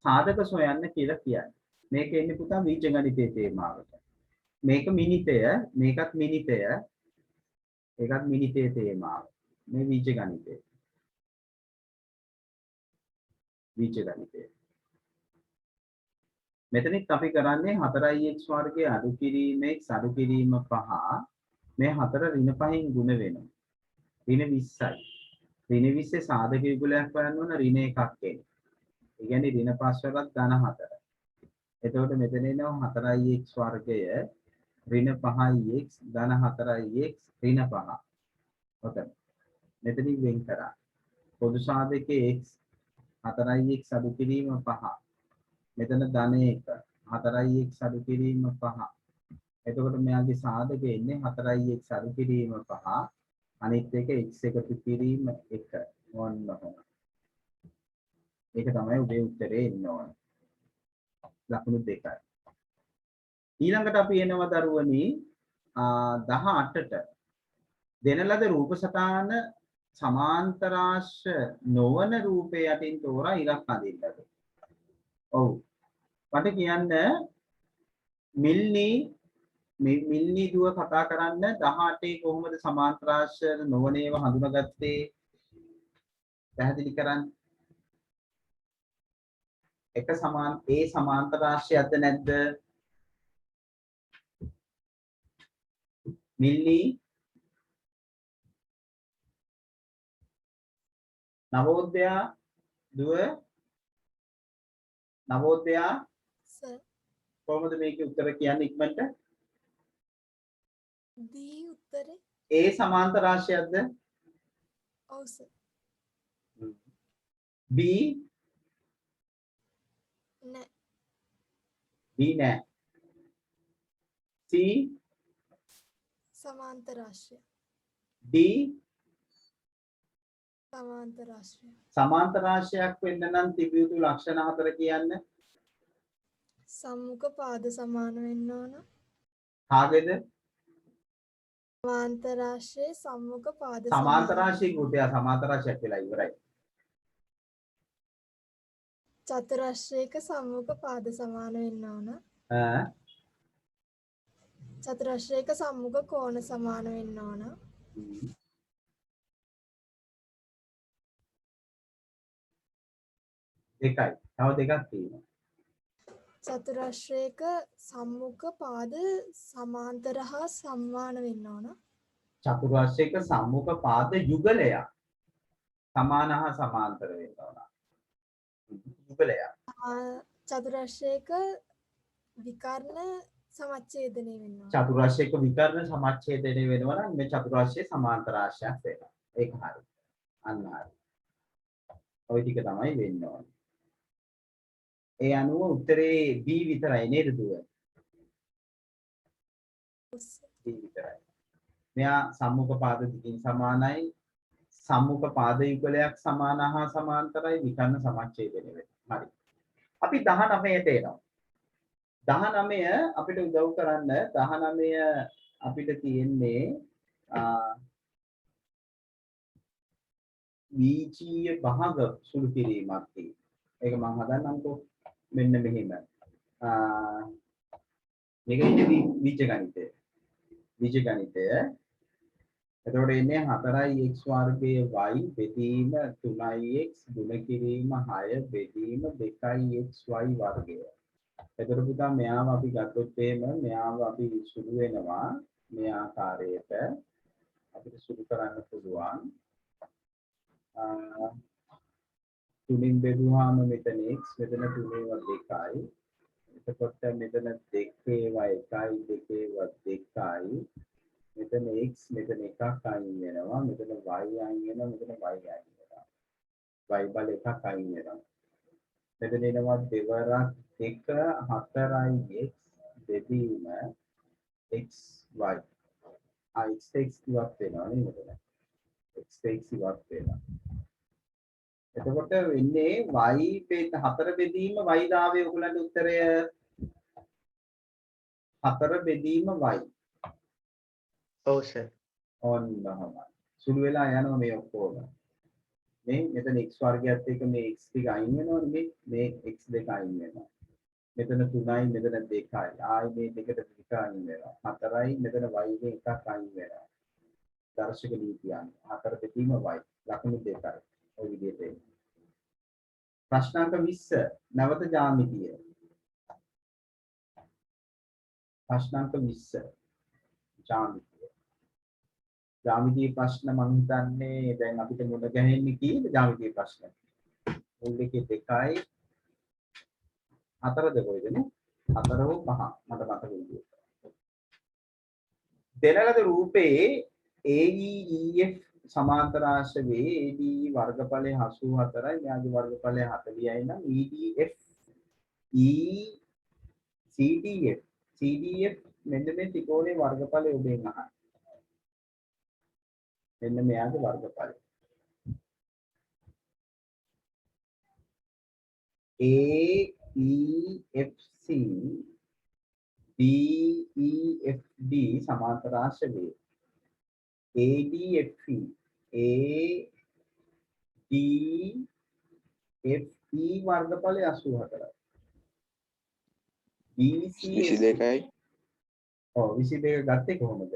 සාධක සොයන්න කියලා කියන්නේ. මේක එන්නේ පුතා බීජගණිතයේ තේමාවට. මේක මිනිතය, මේකත් මිනිතය. ඒකත් මිනිතයේ තේමාව. මේ බීජගණිතය. බීජගණිතය. මෙතනිත් අපි කරන්නේ 4x වර්ගයේ අඩු කිරීමේ අඩු කිරීම 5 මේ 4 ඍණ 5න් ගුණ වෙනවා. ඍණ 20යි. ඍණ 20 සාධක විගුලයක් හොයන්න ඕන ඍණ 1ක් එන්නේ. ඒ කියන්නේ ඍණ 5 වලත් ධන 4. එතකොට මෙතන එනවා 4x වර්ගය ඍණ 5x ධන 4x ඍණ 5. ඔතන. මෙතනින් වෙන් කරා. පොදු සාධකයේ x 4x අඩු කිරීම 5. මෙතන ධන 1 4x අඩු කිරීම 5. එතකොට මෙයාගේ සාධකය එන්නේ 4x අඩු කිරීම 5. අනිත් එක x එකතු කිරීම 1. ඔන්න ඔහොම. ඒක තමයි උදේ උත්තරේ එන්න ඕන. ලකුණු 2යි. ඊළඟට අපි එනවා දරුවනි 18ට දෙන ලද රූප සටහන සමාන්තරාංශ නොවන රූපේ යටින් තෝරා ඉරක් අඳින්නද. ඔව්. මට කියන්න මිල්නි දුව කතා කරන්න 18 කොහොමද සමාන්තරාංශ නොවන ඒවා හඳුනාගත්තේ? පැහැදිලි කරන්න. එක සමාන්තරාංශයක්ද නැද්ද? මිල්නි නවෝදයා දුව නවෝදයා සර් කොහොමද මේකේ උත්තර කියන්නේ ඉක්මනට? දී උත්තරේ ඒ සමාන්තරාංශයක්ද? ඔව් සර්. B නෑ. B නෑ. C සමාන්තර රාශිය. D සමාන්තර රාශිය. සමාන්තර රාශියක් වෙන්න නම් තිබිය යුතු ලක්ෂණ 4 කියන්න. සම්මුඛ පාද සමාන වෙන්න ඕන. කාගේද? සමාන්තර රාශියේ සම්මුඛ පාද සමාන්තර රාශිය ගුටයා සමාන්තර රාශියක් වෙලා ඉවරයි. චතුරස්‍රයක සම්මුඛ පාද සමාන වෙන්න ඕන. චතුරස්‍රයක සම්මුඛ කෝණ සමාන වෙන්න ඕන. දෙකයි. තව දෙකක් තියෙනවා. චතුරස්‍රයක සම්මුඛ පාද සමාන්තර හා සමාන වෙන්න ඕන. චතුරස්‍රයක සම්මුඛ පාද යුගලයක් සමාන හා සමාන්තර වෙන්න ඕන. යුගලයක්. චතුරස්‍රයක විකර්ණ සමච්ඡේදනය වෙන්න ඕන. චතුරස්‍රයක විකර්ණ සමච්ඡේදනය වෙනවා නම් මේ චතුරස්‍රයේ සමාන්තර රාශියක් වෙනවා. ඒක හරි. අන්න හරි. ඔය ටික තමයි වෙන්න ඕනේ. ඒ අනුව උත්තරේ B විතරයි නේද දුව? B විතරයි. මෙයා සම්මුඛ පාද දෙකකින් සමානයි. සම්මුඛ පාද යුගලයක් සමාන හා සමාන්තරයි විකර්ණ සමච්ඡේදනය වෙනවා. හරි. අපි 19ට එනවා. 19 අපිට උදව් කරන්න 19 අපිට තියෙන්නේ බීජීය භාග සුළු කිරීමක් තියෙනවා. ඒක මම හදන්නම්කෝ මෙන්න මෙහෙම. මේක ඉතින් බීජ ගණිතය. බීජ ගණිතය. එතකොට එන්නේ 4x වර්ගයේ y බෙදීම 3x ගුණ කිරීම 6 බෙදීම 2xy වර්ගය. එතකොට පුතා මෙයාව අපි ගත්තොත් එහෙම මෙයාව අපි සුළු වෙනවා මේ ආකාරයට අපිට සුළු කරන්න පුළුවන්. 3න් බෙදුවාම මෙතන x මෙතන 3 2යි. එතකොට මෙතන 2 1යි 2 මෙතන x මෙතන එකක් අයින් වෙනවා මෙතන y අයින් වෙනවා මෙතන y අයින් වෙනවා. y බල එකක් අයින් වෙනවා. මෙතන එනවා දෙවරක් 1 4යි x බෙදීම xy. x ඉවත් වෙනවා නේද මෙතන. x ඉවත් වෙනවා. එතකොට වෙන්නේ y 4 බෙදීම y දාවේ ඔයගලන්ට උත්තරය 4 බෙදීම y. ඔව් සර්. ඔන්නම සුළු වෙලා යනවා මේ ඔක්කොම. මේ මෙතන x වර්ගයත් එක්ක මේ x ටික අයින් වෙනවනේ මේ x දෙක අයින් වෙනවා. මෙතන 3යි මෙතන 2යි. ආයි මේ දෙකට 2 අයින් වෙනවා. 4යි මෙතන y ගේ එකක් අයින් වෙනවා. දර්ශක නීතියන් 4 බෙදීම y ලකුණු 2යි. ඔය විදිහට එන්නේ. ප්‍රශ්නාංක 20 නැවත ජ්‍යාමිතිය. ප්‍රශ්නාංක 20 ජ්‍යාමිතිය. ජ්‍යාමිතිය ප්‍රශ්න මම හිතන්නේ දැන් අපිට මුල ගැහෙන්නේ කීයද ජ්‍යාමිතිය ප්‍රශ්න? මුල් දෙකේ 2යි 4ද කොයිදනේ? 4 හෝ 5 මට මතක විදියට. දෙන ලද රූපේ AEF සමාන්තර ආශ්‍රවේ AD වර්ගඵලය 84යි මෙයාගේ වර්ගඵලය 40යි නම් EDF CDF මෙන්න මේ ත්‍රිකෝණයේ වර්ගඵලය ඔබෙන් අහන්න. මෙන්න මෙයාගේ වර්ගඵලය. AEFC DEFD සමාන්තර ආශ්‍රවේ ADFE ADFE වර්ගඵලය 84යි. BC 22යි. ඔව් 22 ගත්තේ කොහොමද?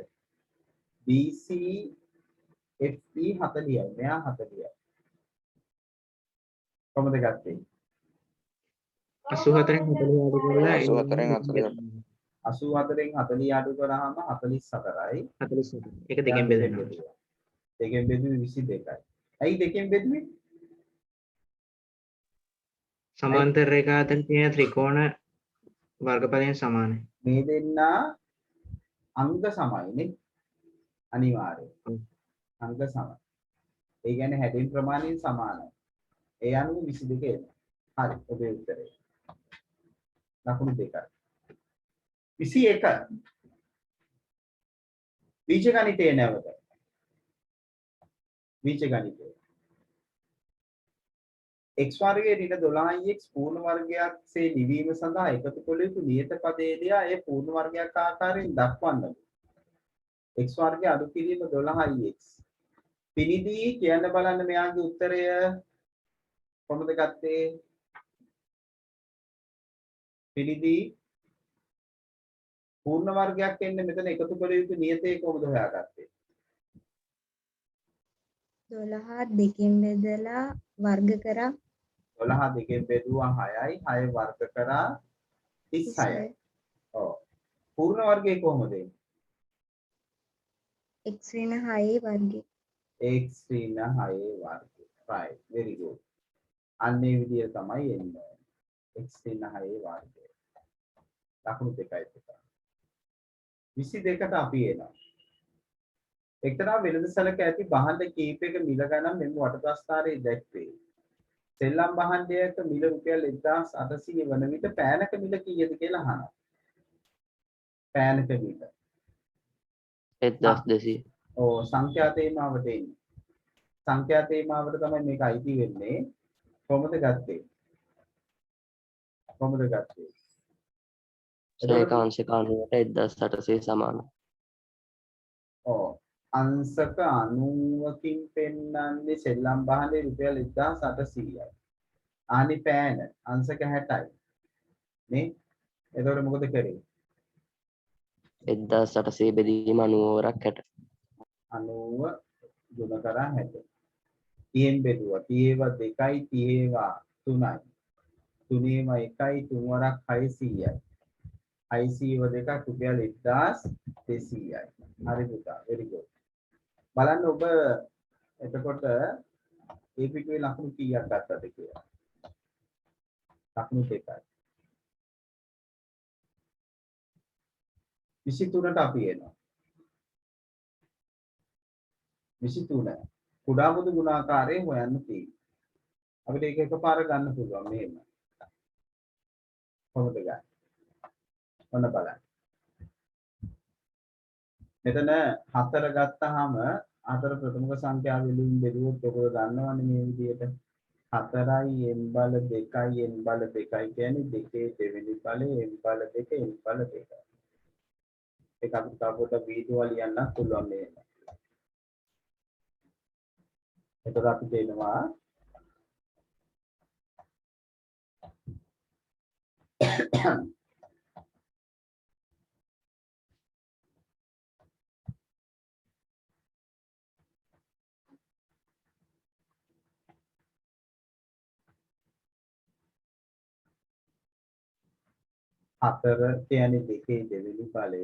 BCFE 40යි. මෙයා 40යි. කොහොමද ගත්තේ? 84න් 40 අඩු කරලා 84න් 40. 84න් 40 අඩු කරාම 44යි. 47. ඒක දෙකෙන් බෙදෙනවා. දෙකෙන් බෙදුවේ 22යි. ඇයි දෙකෙන් බෙදුවේ? සමාන්තර රේඛා අතර තියෙන ත්‍රිකෝණ වර්ගඵලයෙන් සමානයි. මේ දෙන්න අංග සමයිනේ. අනිවාර්යයෙන්. අංග සමයි. ඒ කියන්නේ හැඩින් ප්‍රමාණයෙන් සමානයි. ඒ අනුව 22 එනවා. හරි ඔබේ උත්තරේ. ලකුණු 2යි. 21. බීජගණිතය නැවත. බීජගණිතය. x වර්ගයේ ඍණ 12x පූර්ණ වර්ගයක්සේ නිවීම සඳහා එකතු කළ යුතු නියත පදයේදී ඒ පූර්ණ වර්ගයක් ආකාරයෙන් දක්වන්න. x වර්ගය අඩු කිරීම 12x. පිනිදී කියන්න බලන්න මෙයාගේ උත්තරය කොහොමද ගත්තේ? පිනිදී පූර්ණ වර්ගයක් එන්නේ මෙතන එකතු කළ යුතු නියතේ කොහොමද හොයාගත්තේ? 12 දෙකෙන් බෙදලා වර්ග කරා 12 දෙකෙන් බෙදුවා 6යි 6 වර්ග කරා 36යි. ඔව්. පූර්ණ වර්ගය කොහොමද එන්නේ? x ඍණ 6 වර්ගය. x ඍණ 6 වර්ගය. right very good. අන්නේ විදිය තමයි එන්නේ. x ඍණ 6 වර්ගය. ලකුණු 2යි 22ට අපි එනවා. එක්තරා වෙළඳසැලක ඇති භාණ්ඩ කීපයක මිල ගණන් මෙම වටප්‍රස්ථාරයේ දැක්වේ. සෙල්ලම් භාණ්ඩයක මිල රුපියල් 1800 වන විට පෑනක මිල කීයද කියලා අහනවා. පෑනක මිල 1200. ඔව් සංඛ්‍යා තේමාවට එන්නේ. සංඛ්‍යා තේමාවට තමයි මේක අයිති වෙන්නේ. කොහොමද ගත්තේ? කොහොමද ගත්තේ? ඒකාංශික 90ට 1800 සමානයි. ඔව් අංශක 90කින් පෙන්වන්නේ සෙල්ලම් භාණ්ඩේ රුපියල් 1800යි. ආනි පෑන අංශක 60යි. නේ? එතකොට මොකද කරේ? 1800 බෙදීම 90 වරක් 60. 90 ගුණ කරා 60. 30න් බෙදුවා. 30 2යි 30 3යි. 3 1යි 3 වරක් 600යි. 600 දෙකක් රුපියල් 1200යි. හරි පුතා. very good. බලන්න ඔබ එතකොට ඒ පිටුවේ ලකුණු කීයක් ගත්තද කියලා. ලකුණු 2යි. 23ට අපි එනවා. 23 කුඩා මුදු ගුණාකාරයෙන් හොයන්න තියෙනවා. අපිට ඒක එකපාර ගන්න පුළුවන් මෙහෙම. කොහොමද ගන්නේ? ඔන්න බලන්න. මෙතන 4 ගත්තාම 4 ප්‍රථමක සංඛ්‍යාව වලින් බෙදුවොත් ඔයගොල්ලෝ දන්නවනේ මේ විදිහට 4යි n බල 2යි n බල 2යි කියන්නේ දෙකේ දෙවෙනි බලය n බල 2 n බල 2යි. ඒක අපිට තාපොට වීඩියෝ ලියන්න පුළුවන් මේ. එතකොට අපි දෙනවා 4 කියන්නේ දෙකේ දෙවෙනි බලය,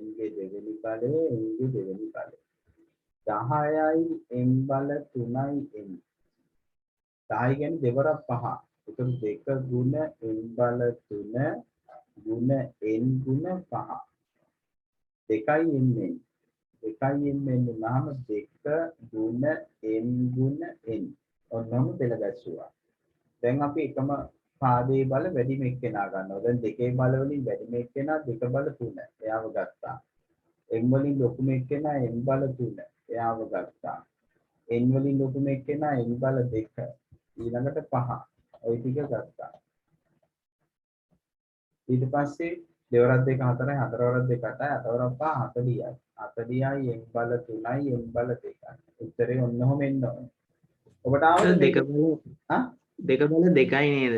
n ගේ දෙවෙනි බලය, n ගේ දෙවෙනි බලය. 10යි n බල 3යි n. 10 කියන්නේ දෙවරක් 5. ඒක 2 ගුණ n බල 3 ගුණ n ගුණ 5. 2යි n n. එකයි n මෙන්න නම් 2 ගුණ n ගුණ n ඔන්නම බෙල ගැස්සුවා. දැන් අපි එකම පාදයේ බල වැඩිම එක්කෙනා ගන්නවා. දැන් දෙකේ බල වලින් වැඩිම එක්කෙනා 2 බල 3. එයාව ගත්තා. n වලින් ලොකුම එක්කෙනා n බල 3. එයාව ගත්තා. n වලින් ලොකුම එක්කෙනා n බල 2. ඊළඟට 5. ওই ටික ගත්තා. ඊට පස්සේ දෙවරක් 2 4යි 4 වරක් 2 8යි 8 වරක් 5 40යි 40යි n බල 3යි n බල 2යි. උත්තරේ ඔන්නෝම එන්න ඕනේ. ඔබට ආවද දෙක බල දෙක බල 2යි නේද?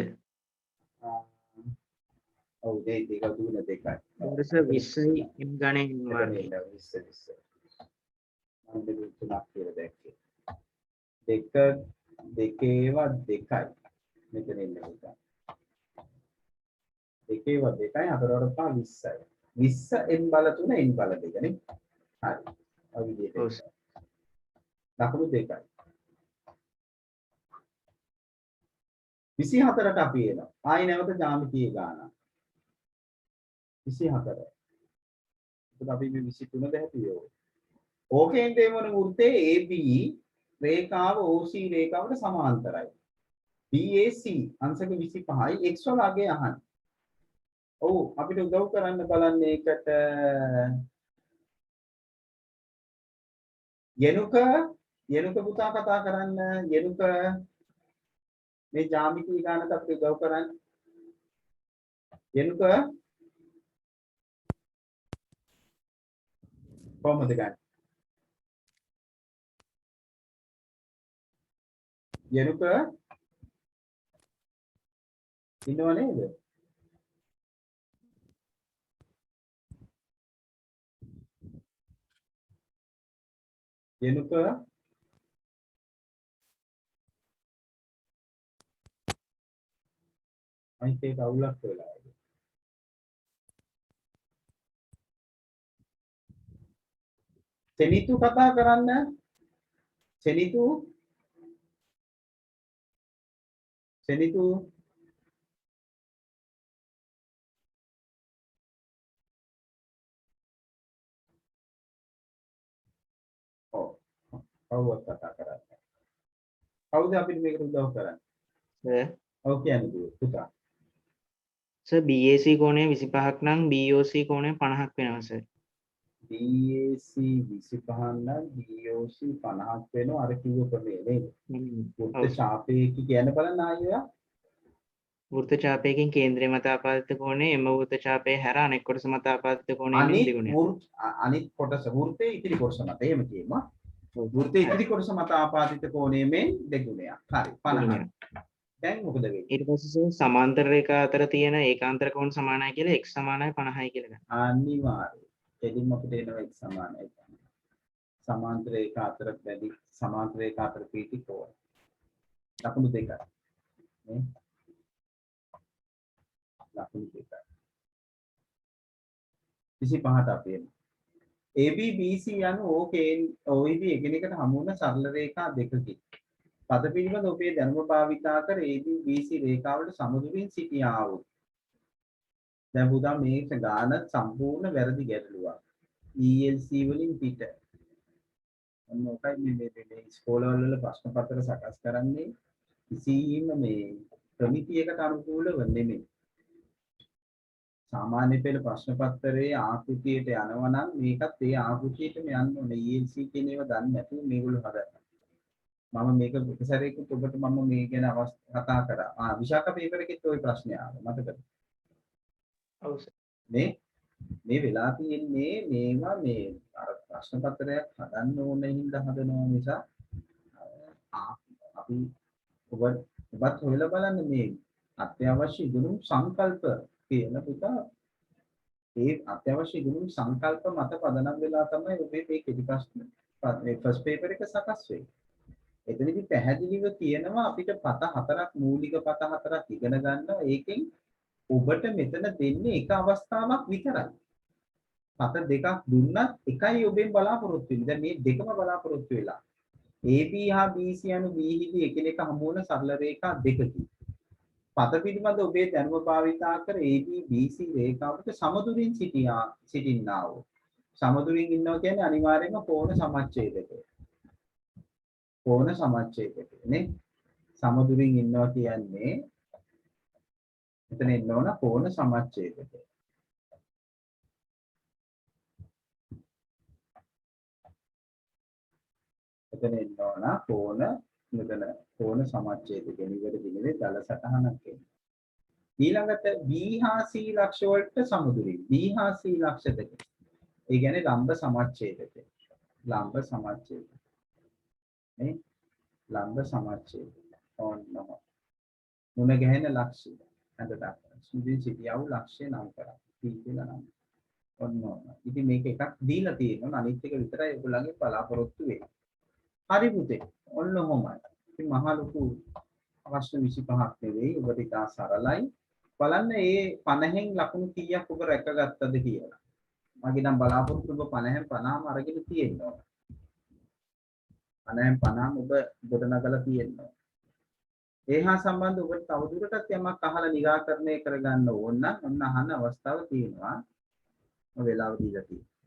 ඔව් දෙක දුන 2යි. ඊට පස්සේ 20යි m ගණන් වර්ගය. 20 මම දෙක තුනක් කියලා දැක්කේ. දෙකේව 2යි. මෙතන ඉන්න එක. දෙකේව 2යි 4 වරක් 5 20යි. 20 n බල 3 n බල 2 නේ. හරි. ඔය විදිහට. ලකුණු 2යි. 24ට අපි එනවා. ආයි නැවත ජ්‍යාමිතියේ ගාන. 24. එතකොට අපි මේ 23 දැහැපියෝ. ඕකෙන් දෙවන වෘත්තයේ AB රේඛාව OC රේඛාවට සමාන්තරයි. BAC අංශක 25යි x වල අගය අහන්න. ඔව් අපිට උදව් කරන්න බලන්න ඒකට යනුක පුතා කතා කරන්න යනුක මේ ජ්‍යාමිතිය ගානට අපිට උදව් කරන්න යනුක කොහොමද ගන්න යනුක ඉන්නව නේද යනුක අයිත් ඒක අවුලක් වෙලා ඒක. සෙනිතු කතා කරන්න සෙනිතු ඔව් කවුද කතා කරන්නේ කවුද අපිට මේකට උදව් කරන්නේ ඔව් කියන්නේ පුතා සර් BAC කෝණය 25ක් නම් BOC කෝණය 50ක් වෙනවා සර්. BAC 25 නම් BOC 50ක් වෙනවා අර කිව්ව ක්‍රමයේ නේද? වෘත්ත ඡාපයේ කියන්න බලන්න ආයෙත්. වෘත්ත ඡාපයකින් කේන්ද්‍රය මත ආපාදිත කෝණය එම වෘත්ත ඡාපයේ හැර අනෙක් කොටස මත ආපාදිත කෝණයෙන් දෙගුණයක්. අනිත් කොටස වෘත්තයේ ඉතිරි කොටස මත එහෙම කියනවා. වෘත්තයේ ඉතිරි කොටස මත ආපාදිත කෝණයෙන් දෙගුණයක්. හරි 50. දැන් මොකද වෙන්නේ? ඊට පස්සේ සමාන්තර රේඛා අතර තියෙන ඒකාන්තර කෝණ සමානයි කියලා x සමානයි 50යි කියලා ගන්න. අනිවාර්යයෙන්. එදින් අපිට එනවා x සමානයි 50. සමාන්තර රේඛා අතර බැඳි සමාන්තර රේඛා අතර පිටි කෝණ. ලකුණු දෙකයි. නේ? ලකුණු දෙකයි. 25ට අපි එනවා. AB BC යන OEB එකිනෙකට හමු වන සරල රේඛා දෙකකි. පද පිළිබඳ ඔබේ දැනුම භාවිතා කර AB BC රේඛාවලට සමදුලින් සිටියා වූ. දැන් පුතා මේක ගාන සම්පූර්ණ වැරදි ගැටලුවක්. ELC වලින් පිට. මොකයි මේ ඉස්කෝලවල වල ප්‍රශ්න පත්‍ර සකස් කරන්නේ කිසිම මේ ප්‍රමිතියකට අනුකූලව නෙමෙයි. සාමාන්‍ය පෙළ ප්‍රශ්න පත්‍රයේ ආකෘතියට යනවා නම් මේකත් ඒ ආකෘතියටම යන්න ඕනේ. ELC කියන ඒවා දන්නේ නැතුව මේගොල්ලෝ හදනවා. මම මේක උපසරයකට ඔබට මම මේ ගැන කතා කරා. විශාඛ පේපර් එකෙත් ওই ප්‍රශ්නය ආවා. මතකද? ඔව් සර්. මේ වෙලා තියෙන්නේ මේවා මේ අර ප්‍රශ්න පත්‍රයක් හදන්න ඕනේ හින්දා හදනවා නිසා අපි ඔබත් හොයලා බලන්න මේ අත්‍යවශ්‍ය ඉගෙනුම් සංකල්ප කියන පුතා ඒ අත්‍යවශ්‍ය ඉගෙනුම් සංකල්ප මත පදනම් වෙලා තමයි ඔබේ මේ කෙටි ප්‍රශ්න මේ ෆස්ට් පේපර් එක සකස් වෙන්නේ. එතනදි පැහැදිලිව කියනවා අපිට පත හතරක් මූලික පත හතරක් ඉගෙන ගන්නවා. ඒකෙන් ඔබට මෙතන දෙන්නේ එක අවස්ථාවක් විතරයි. පත දෙකක් දුන්නත් එකයි ඔබෙන් බලාපොරොත්තු වෙන්නේ. දැන් මේ දෙකම බලාපොරොත්තු වෙලා. AB හා BC යනු BD එකිනෙක හමු වන සරල රේඛා දෙකකි. පත පිළිබඳ ඔබේ දැනුම භාවිතා කර AB BC රේඛාවට සමදුලින් සිටින්නා වූ. සමදුරින් ඉන්නවා කියන්නේ අනිවාර්යයෙන්ම කෝණ සමච්ඡේදකය. කෝණ සමච්ඡේදකය නේ. සමදුරින් ඉන්නවා කියන්නේ එතන ඉන්න ඕන කෝණ සමච්ඡේදකය. එතන ඉන්න ඕන කෝණ මෙතන කෝණ සමච්ඡේදකය නිවැරදි නෙවෙයි දල සටහනක් එන්නේ. ඊළඟට B හා C ලක්ෂ වලට සමදුරින් B හා C ලක්ෂ දෙක. ඒ කියන්නේ ලම්බ සමච්ඡේදකය. ලම්බ සමච්ඡේදකය. නේ? ලම්බ සමච්ඡේදකය. ඕනම මුණ ගැහෙන ලක්ෂය. හඳ දක්වන. සුදුසු සිටියව ලක්ෂය නම් කරා. P කියලා නම්. ඔන්න. ඉතින් මේක එකක් දීලා තියෙනවා. අනිත් එක විතරයි ඔයගොල්ලන්ගේ බලාපොරොත්තු වෙන්නේ. හරි පුතේ. ඔන්න ඔහොමයි. ඉතින් මහා ලොකු ප්‍රශ්න 25ක් නෙවෙයි. ඔබට ඉතා සරලයි. බලන්න මේ 50න් ලකුණු කීයක් ඔබ රැකගත්තද කියලා. මගේ නම් බලාපොරොත්තු ඔබ 50න් 50ම අරගෙන තියෙනවා. 50න් 50ම ඔබ ගොඩනගලා තියෙනවා. ඒ හා සම්බන්ධ ඔබට තවදුරටත් යමක් අහලා නිරාකරණය කරගන්න ඕන නම් ඔන්න අහන්න අවස්ථාව තියෙනවා. ඔය වෙලාව දීලා තියෙනවා.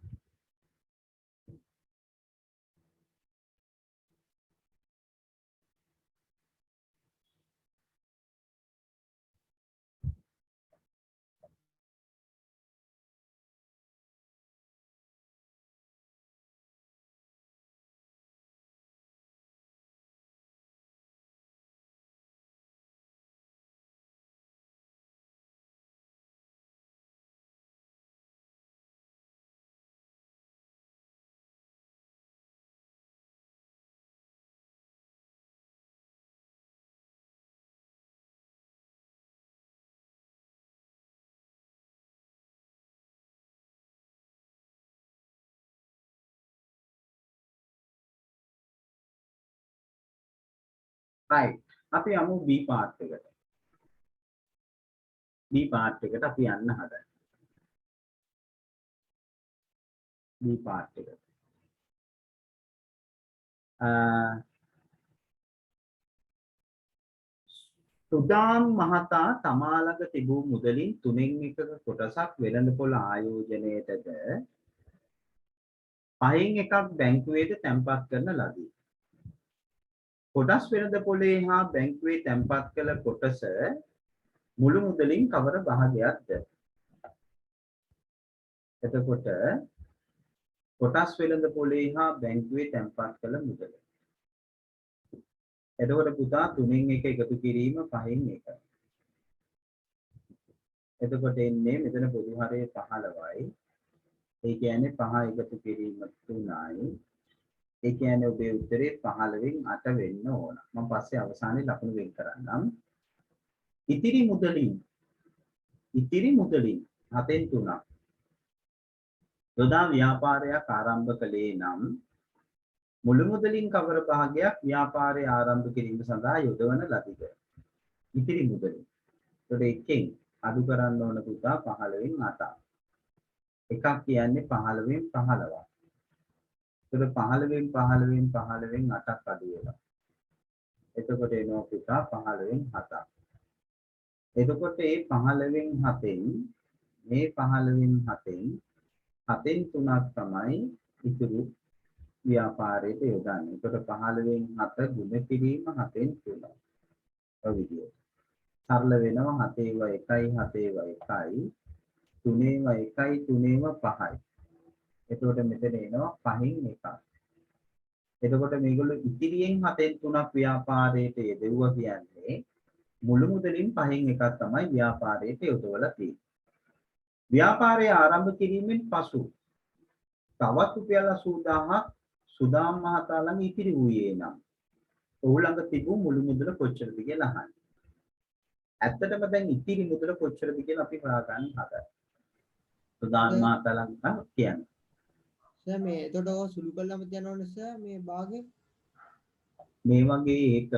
right අපි යමු B part එකට. B part එකට අපි යන්න හදන්නේ. B part එකට. සුදාම් මහතා තමා ළඟ තිබූ මුදලින් 3න් 1ක කොටසක් වෙළඳපොළ ආයෝජනයේටද 5න් 1ක් බැංකුවේට තැන්පත් කරන ලදී. කොටස් වෙළඳපොලේ හා බැංකුවේ තැන්පත් කළ කොටස මුළු මුදලින් කවර භාගයක්ද? එතකොට කොටස් වෙළඳපොලේ හා බැංකුවේ තැන්පත් කළ මුදල. එතකොට පුතා 3න් 1 එකතු කිරීම 5න් 1. එතකොට එන්නේ මෙතන පොදු හරය 15යි. ඒ කියන්නේ 5 එකතු කිරීම 3යි. ඒ කියන්නේ ඔබේ උත්තරේ 15න් 8 වෙන්න ඕන. මම පස්සේ අවසානයේ ලකුණු වෙන් කරන්නම්. ඉතිරි මුදලින් 7න් 3ක් යොදා ව්‍යාපාරයක් ආරම්භ කළේ නම් මුළු මුදලින් කවර භාගයක් ව්‍යාපාරය ආරම්භ කිරීම සඳහා යොදවන ලදිද? ඉතිරි මුදලින්. ඒකට එකෙන් අඩු කරන්න ඕන පුතා 15න් 8ක්. එකක් කියන්නේ 15න් 15ක්. ඒකට 15න් 8ක් අඩු වෙනවා. එතකොට එනවා පුතා 15න් 7ක්. එතකොට මේ 15න් 7න් මේ 15න් 7න් 7න් 3ක් තමයි ඉතුරු ව්‍යාපාරයට යොදන්නේ. ඒකට 15න් 7 ගුණ කිරීම 7න් 3. ඔය විදියට. සරල වෙනවා 7 1යි 7 1යි 3 1යි 3 5යි. එතකොට මෙතන එනවා 5න් 1ක්. එතකොට මේගොල්ලෝ ඉතිරියෙන් 7න් 3ක් ව්‍යාපාරයට යෙදුවා කියන්නේ මුළු මුදලින් 5න් 1ක් තමයි ව්‍යාපාරයට යොදවලා තියෙන්නේ. ව්‍යාපාරය ආරම්භ කිරීමෙන් පසු තවත් රුපියල් 80000ක් සුදාම් මහතා ළඟ ඉතිරි වූයේ නම් ඔහු ළඟ තිබූ මුළු මුදල කොච්චරද කියලා අහන්නේ. ඇත්තටම දැන් ඉතිරි මුදල කොච්චරද කියලා අපි හොයාගන්න හදලා. සුදාම් මහතා ළඟ කියන්නේ. සර් මේ එතකොට සුළු කළාම තියනවනේ සර් මේ භාගේ මේ වගේ එක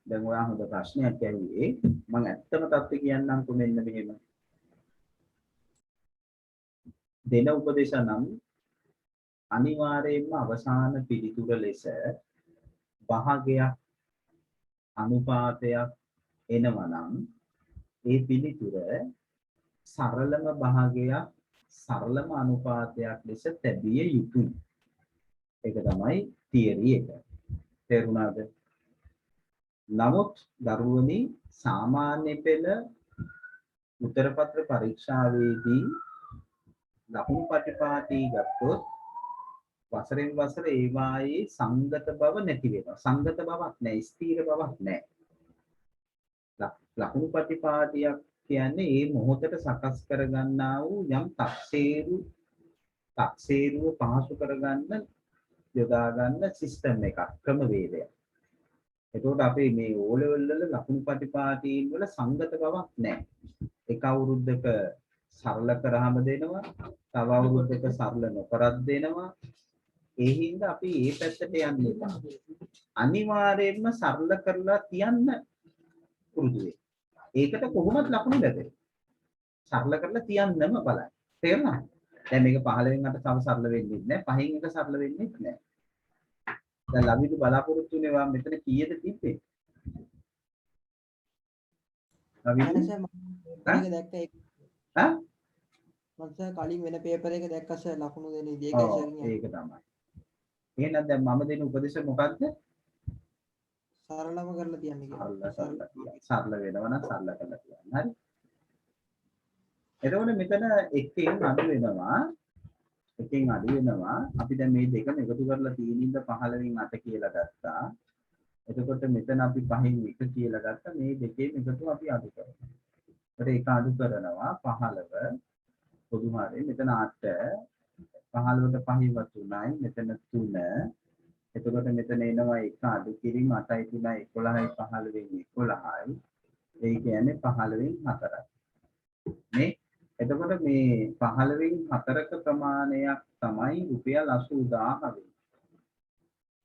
දැන් ඔයා හොඳ ප්‍රශ්නයක් ඇහුවේ. මම ඇත්තම තත්ත්වය කියන්නම්කෝ මෙන්න මෙහෙම. දෙන උපදේශ නම් අනිවාර්යයෙන්ම අවසාන පිළිතුර ලෙස භාගයක් අනුපාතයක් එනවා නම් ඒ පිළිතුර සරලම භාගයක් සරලම අනුපාතයක් ලෙස තැබිය යුතුයි. ඒක තමයි තියරි එක. තේරුණාද? නමුත් දරුවනි සාමාන්‍ය පෙළ උත්තරපත්‍ර පරීක්ෂාවේදී ලකුණු පටිපාටි ගත්තොත් වසරෙන් වසර ඒවායේ සංගත බව නැති වෙනවා. සංගත බවක් නැහැ, ස්ථීර බවක් නැහැ. ලකුණු පටිපාටියක් කියන්නේ මේ මොහොතට සකස් කරගන්නා වූ යම් තක්සේරුව පහසු කරගන්න යොදා ගන්න සිස්ටම් එකක්, ක්‍රමවේදයක්. එතකොට අපි මේ O level වල ලකුණු පටිපාටීන් වල සංගත බවක් නැහැ. එක අවුරුද්දක සරල කරාම දෙනවා, තව අවුරුද්දක සරල නොකරත් දෙනවා. ඒ හින්දා අපි මේ පැත්තට යන්න එපා. අනිවාර්යයෙන්ම සරල කරලා තියන්න පුරුදු වෙන්න. ඒකට කොහොමද ලකුණු ලැබෙන්නේ? සරල කරලා තියන්නම බලන්න. තේරුණාද? දැන් මේක 15න් 8 තව සරල වෙන්නේ නැහැ. 5න් 1 සරල වෙන්නේ නැහැ. දැන් ලබිදු බලාපොරොත්තු වෙනවා මෙතන කීයද තිබ්බේ? ලබිදු කලින් වෙන පේපර් එක දැක්කස ලකුණු දෙන විදිහ ඒකයි සර් කියන්නේ. ඒක තමයි. එහෙනම් දැන් මම දෙන උපදේශ මොකක්ද? සරලම කරලා තියන්න කියලා. සරල වෙනවා නම් සරල කරලා තියන්න. හරි. එතකොට මෙතන එකෙන් අඩු වෙනවා. අපි දැන් මේ දෙකම එකතු කරලා තියෙනින්ද 15න් 8 කියලා ගත්තා. එතකොට මෙතන අපි 5න් 1 කියලා ගත්තා. මේ දෙකේම එකතු අපි අඩු කරනවා. ඒකට එක අඩු කරනවා 15 පොදු හරේ මෙතන 8 15ට 5ව 3යි මෙතන 3. එතකොට මෙතන එනවා එක අඩු කිරීම 8යි 3යි 11යි 15න් 11යි. ඒ කියන්නේ 15න් 4යි. මේ එතකොට මේ 15න් 4ක ප්‍රමාණයක් තමයි රුපියල් 80000 වෙන්නේ.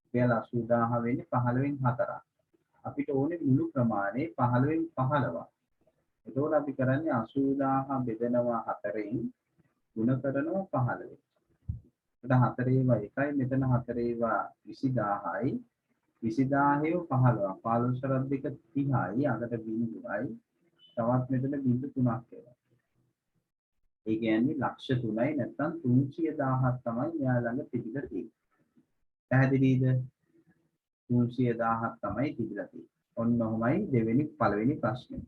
රුපියල් 80000 වෙන්නේ 15න් 4ක්. අපිට ඕනේ මුළු ප්‍රමාණය 15න් 15ක්. එතකොට අපි කරන්නේ 80000 බෙදනවා 4න් ගුණ කරනවා 15න්. එතන 4 ඒවා 1යි මෙතන 4 ඒවා 20000යි. 20000 15ක් 15 සරත් දෙක 30යි අකට බිඳුවයි. තවත් මෙතන බිඳු 3ක් එනවා. ඒ කියන්නේ ලක්ෂ 3යි නැත්නම් 300000ක් තමයි මෙයා ළඟ තිබිලා තියෙන්නේ. පැහැදිලිද? 300000ක් තමයි තිබිලා තියෙන්නේ. ඔන්න ඔහොමයි පළවෙනි ප්‍රශ්නේ.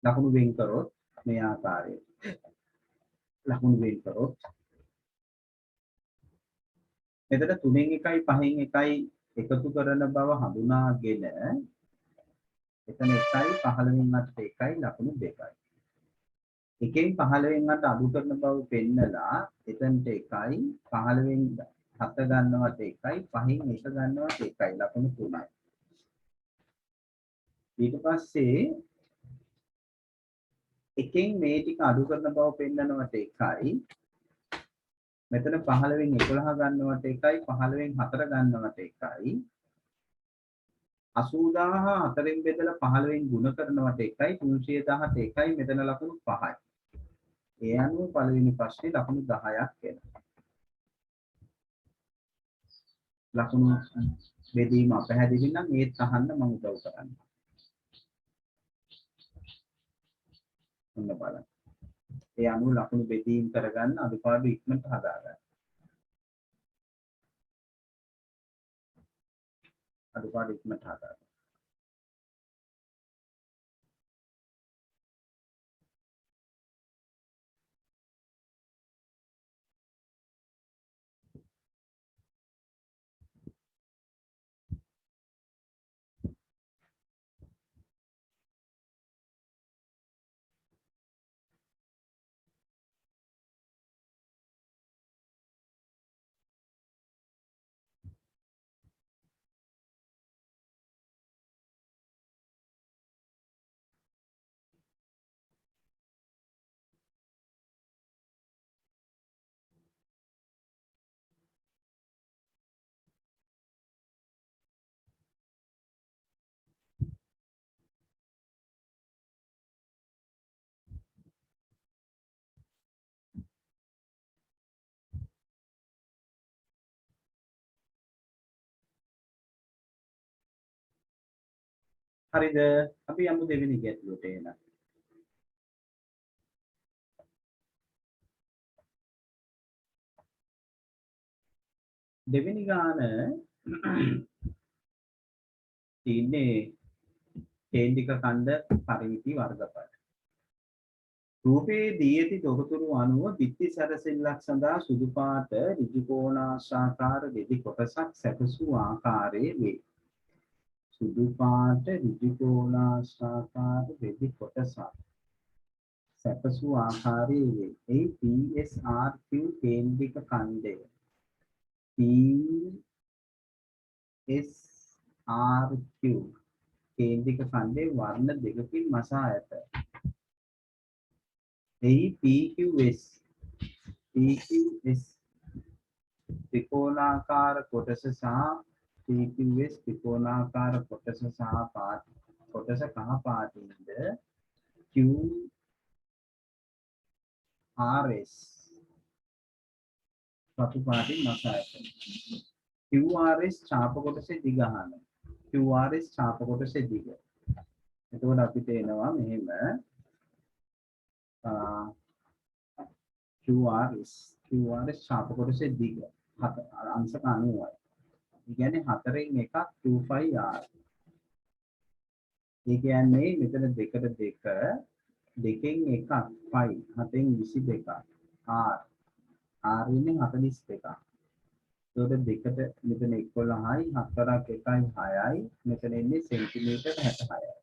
ලකුණු වෙන් කරොත් මේ ආකාරයට. ලකුණු වෙන් කරොත් මෙතන 3න් 1යි 5න් 1යි එකතු කරන බව හඳුනාගෙන එතන 1යි 15න් 8ට 1යි ලකුණු 2යි. එකෙන් 15න් 8 අඩු කරන බව පෙන්නලා එතනට 1යි 15න් 7 ගන්නවට 1යි 5න් 1 ගන්නවට 1යි ලකුණු 3යි. ඊට පස්සේ එකෙන් මේ ටික අඩු කරන බව පෙන්නනවට 1යි මෙතන 15න් 11 ගන්නවට 1යි 15න් 4 ගන්නවට 1යි 80000 4න් බෙදලා 15න් ගුණ කරනවට 1යි 300000ට 1යි මෙතන ලකුණු 5යි. ඒ අනුව පළවෙනි ප්‍රශ්නේ ලකුණු 10ක් එනවා. ලකුණු බෙදීම අපහැදිලි නම් ඒත් අහන්න මම උදව් කරන්න. ඔන්න බලන්න. ඒ අනුව ලකුණු බෙදීම් කරගන්න අඩුපාඩු ඉක්මනට හදාගන්න. අඩුපාඩු ඉක්මනට හදාගන්න. හරිද? අපි යමු දෙවෙනි ගැටලුවට එන. දෙවෙනි ගාන තියෙන්නේ කේන්ද්‍රික ඛණ්ඩ පරිමිති වර්ගඵල. රූපයේ දී ඇති තොරතුරු අනුව බිත්ති සැරසිල්ලක් සඳහා සුදු පාට ඍජු කෝණාකාර දෙදි කොටසක් සැකසූ ආකාරයේ වේ. සුදු පාට ඍජු කෝණාකාර දෙදි කොටසක් සැකසූ ආකාරයේ වේ. ඒ PSRQ කේන්ද්‍රික ඛණ්ඩය. PSRQ කේන්ද්‍රික ඛණ්ඩයේ වර්ණ දෙකකින් මසා ඇත. PQS ත්‍රිකෝණාකාර කොටස සහ PQS ත්‍රිකෝණාකාර කොටස සහ පාට කොටස කහ පාටින්ද QRS රතු පාටින් මසා ඇත. QRS ඡාප කොටසේ දිග අහන. QRS ඡාප කොටසේ දිග. එතකොට අපිට එනවා මෙහෙම QRS ඡාප කොටසේ දිග අංශක 90යි. ඒ කියන්නේ 4න් එකක් 25R. ඒ කියන්නේ මෙතන දෙකට දෙක දෙකෙන් එකක් 5 7න් 22ක් R ඉන්නේ 42ක්. ඒකට දෙකට මෙතන 11යි 4ක් 1යි 6යි මෙතන ඉන්නේ සෙන්ටිමීටර් 66යි.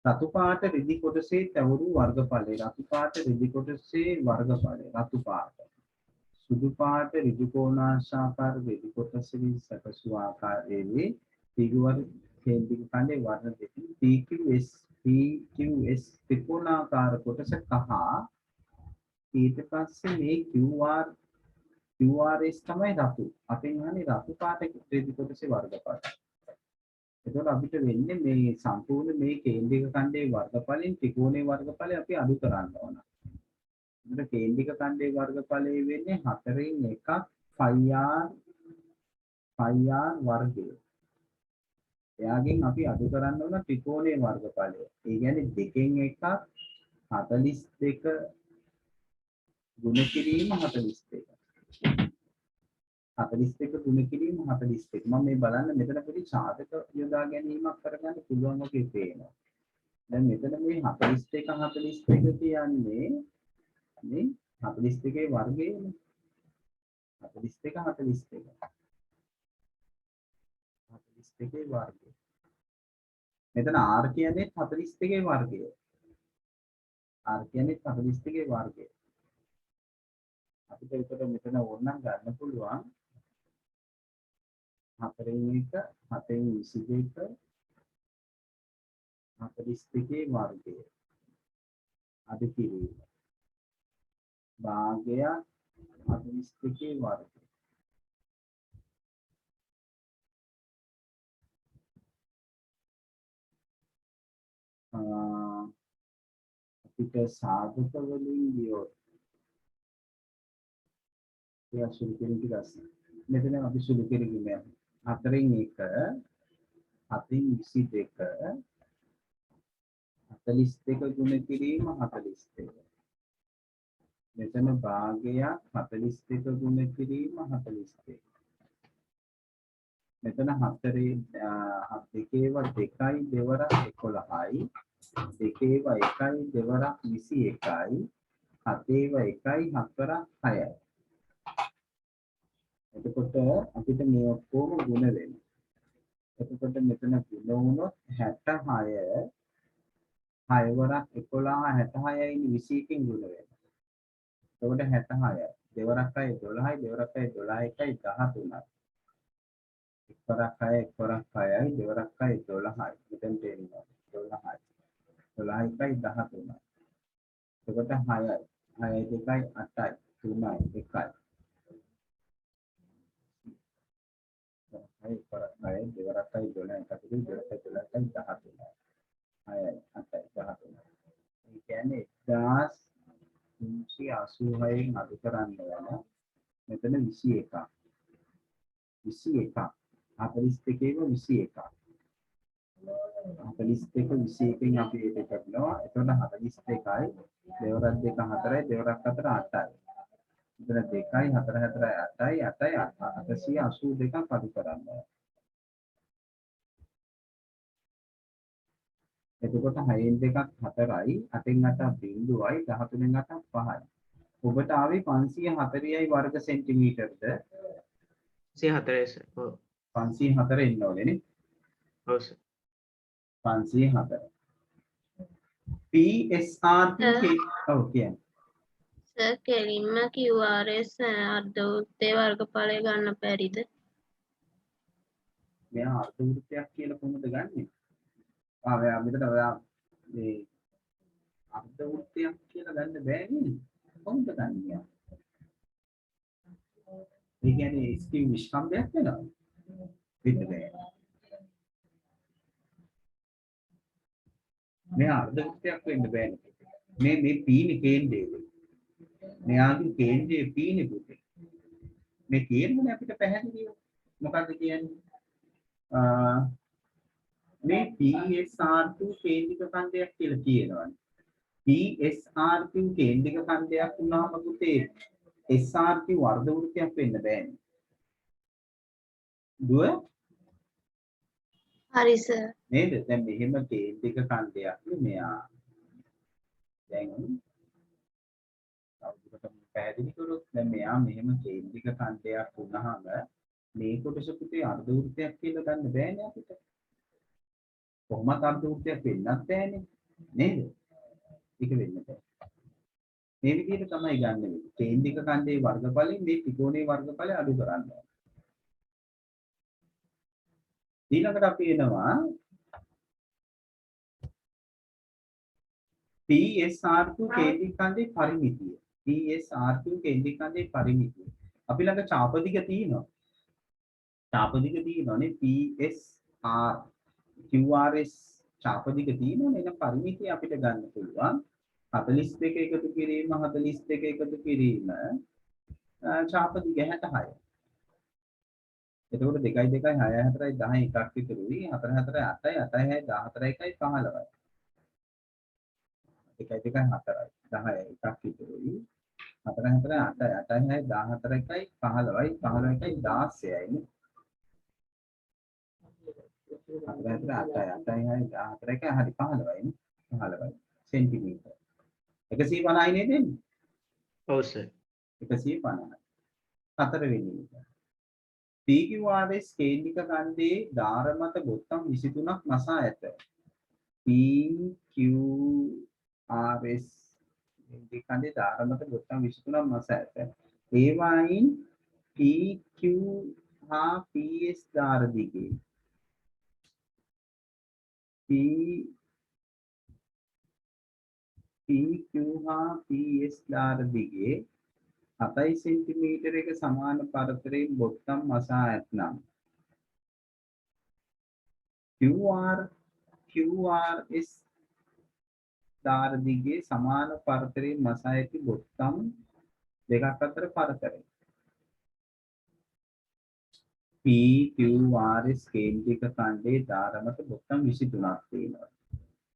රතු පාට රිදි කොටසේ තවරු වර්ගඵලය. රතු පාට රිදි කොටසේ වර්ගඵලය. රතු පාට. සුදු පාට ඍජු කෝණාකාර රිදි කොටසේ සැකසූ ආකාරයේ පිටුවර කේන්ද්‍රික ඛණ්ඩේ වර්ණ දෙකකින් PQS ත්‍රිකෝණාකාර කොටස කහ. ඊට පස්සේ මේ QRS තමයි රතු. අපෙන් අහන්නේ රතු පාට රිදි කොටසේ වර්ගඵලය. එතකොට අපිට වෙන්නේ මේ සම්පූර්ණ මේ කේන්ද්‍රික ඛණ්ඩයේ වර්ගඵලෙන් ත්‍රිකෝණයේ වර්ගඵලය අපි අඩු කරන්න ඕන. එතකොට කේන්ද්‍රික ඛණ්ඩයේ වර්ගඵලය වෙන්නේ 4න් එකක් 5R වර්ගය. එයාගෙන් අපි අඩු කරන්න ඕන ත්‍රිකෝණයේ වර්ගඵලය. ඒ කියන්නේ දෙකෙන් එකක් 42 ගුණ කිරීම 42. 42 ගුණ කිරීම 42. මම මේ බලන්න මෙතන පොඩි සාධක යොදා ගැනීමක් කරගන්න පුළුවන් වගේ පේනවා. දැන් මෙතන මේ 41 කියන්නේ මේ 42 වර්ගයනේ. 42 වර්ගය. මෙතන R කියන්නේ 42 වර්ගය. R කියන්නේ 42 වර්ගය. අපිට ඒකට මෙතන ඕනනම් ගන්න පුළුවන් 4න් 1 7න් 22 42 වර්ගය. අඩු කිරීම. භාගය 42 වර්ගය. අපිට සාධක වලින් ගියොත් ඒ සුළු කිරීම ටික අස්සේ. මෙතන අපි සුළු කිරීම 4න් 1 7න් 22 42 ගුණ කිරීම 42. මෙතන භාගයක් 42 ගුණ කිරීම 42. මෙතන 4 දෙකේව 2යි දෙවරක් 11යි. දෙකේව 1යි දෙවරක් 21යි. 7ඒව 1යි 4ක් 6යි. එතකොට අපිට මේ ඔක්කොම ගුණ වෙනවා. එතකොට මෙතන ගුණ වුණොත් 66 6 වරක් 11 66යි 21කින් ගුණ වෙනවා. එතකොට 66 දෙවරක්යි 12යි දෙවරක්යි 12යි 13යි. එක්වරක් 6 එක්වරක් 6යි දෙවරක්යි 12යි. මෙතෙන්ට එනවා 12යි. 12යි 13යි. එතකොට 6යි 6යි 2යි 8යි 3යි 1යි. Hai para saya dewarakay dola yang kata dewarakay dola kan jahat dola. Hai apa jahat dola. Ini කියන්නේ 1086න් අඩු කරන්න යන මෙතන 21ක්. 21ක්. 42ේම 21ක්. 42 21න් අපි ඒක කරනවා. එතකොට 42යි දෙවරක් 2 4යි දෙවරක් 4 8යි. මෙතන 2යි 4 4 8යි 8යි 882ක් අඩු කරන්න. එතකොට 6න් 2ක් 4යි 8න් 8ක් 0යි 13න් 8ක් 5යි. ඔබට ආවේ 540යි වර්ග සෙන්ටිමීටර්ද 104 සර්. ඔව්. 504 එන්න ඕනේ නේ. ඔව් සර්. 504 PSR2 ඔව් කියන්නේ සර් කෙලින්ම QRS අර්ධ වෘත්තයේ වර්ගඵලය ගන්න බැරිද? මෙයා අර්ධ වෘත්තයක් කියලා කොහොමද ගන්නෙ? ඔයා මෙතන ඔයා මේ අර්ධ වෘත්තයක් කියලා ගන්න බෑ නේද? කොහොමද ගන්නෙ? ඒ කියන්නේ ස්කිව් විස්කම්බයක් වෙනවා. වෙන්න බෑ. මේ අර්ධ වෘත්තයක් වෙන්න බෑනේ. මේ P නේ කේන්ද්‍රය. මෙයාගේ කේන්ද්‍රයේ P නේ පුතේ. මේ කියන්නනේ අපිට පැහැදිලිව. මොකද්ද කියන්නේ? මේ PSR2 කේන්ද්‍රික ඛණ්ඩයක් කියලා කියනවානේ. PSR2 කේන්ද්‍රික ඛණ්ඩයක් වුණාම පුතේ SR2 වර්ධ වෘත්තයක් වෙන්න බෑනේ. දුව හරි සර්. නේද? දැන් මෙහෙම කේන්ද්‍රික ඛණ්ඩයක් මෙයා. දැන් අවුරුකට පැහැදිලි කරොත් දැන් මෙයා මෙහෙම කේන්ද්‍රික ඛණ්ඩයක් වුණාම මේ කොටස පුතේ අර්ධ වෘත්තයක් කියලා ගන්න බෑනේ අපිට. කොහොමද අර්ධ වෘත්තයක් වෙන්නත් බෑනේ. නේද? ඒක වෙන්න බෑ. මේ විදිහට තමයි ගන්න වෙන්නේ. කේන්ද්‍රික ඛණ්ඩයේ වර්ගඵලයෙන් මේ ත්‍රිකෝණයේ වර්ගඵලය අඩු කරන්න ඕනේ. ඊළඟට අපි එනවා PSR2 කේන්ද්‍රික ඛණ්ඩයේ පරිමිතිය. PSR2 කේන්ද්‍රික ඛණ්ඩයේ පරිමිතිය. අපි ළඟ චාපදික තියෙනවා. චාපදික තියෙනවානේ PSR QRS චාපදික තියෙනවනේ. එන පරිමිතිය අපිට ගන්න පුළුවන් 42 එකතු කිරීම 42 එකතු කිරීම චාපදික 66. එතකොට 2 2 6 4 10 එකක් විතරුයි 4 4 8යි 8යි 14 එකයි 15යි. 2 2 4යි 10යි එකක් විතරුයි 4 4 8යි 8යි 14 එකයි 15යි 15 එකයි 16යි නේ. 4 4 8යි 8යි 14 එකයි හරි 15යි නේ. 15යි සෙන්ටිමීටර් 150යි නේද එන්නේ? ඔව් සර්. 150යි. 4 වෙනි එක. PQRS කේන්ද්‍රික ඛණ්ඩයේ ධාර මත බොත්තම් 23ක් නසා ඇත. PQRS කේන්ද්‍රික ඛණ්ඩයේ ධාර මත බොත්තම් 23ක් නසා ඇත. ඒවායින් PQ හා PS ධාර දිගේ PQ හා PS ධාර දිගේ 7 සෙන්ටිමීටර එක සමාන පරතරයෙන් බොත්තම් මසා ඇතනම් QRS ධාර දිගේ සමාන පරතරයෙන් මසා ඇති බොත්තම් දෙකක් අතර පරතරය PQRS කේන්ද්‍රික ඛණ්ඩයේ ධාර මත බොත්තම් 23ක් තියෙනවා.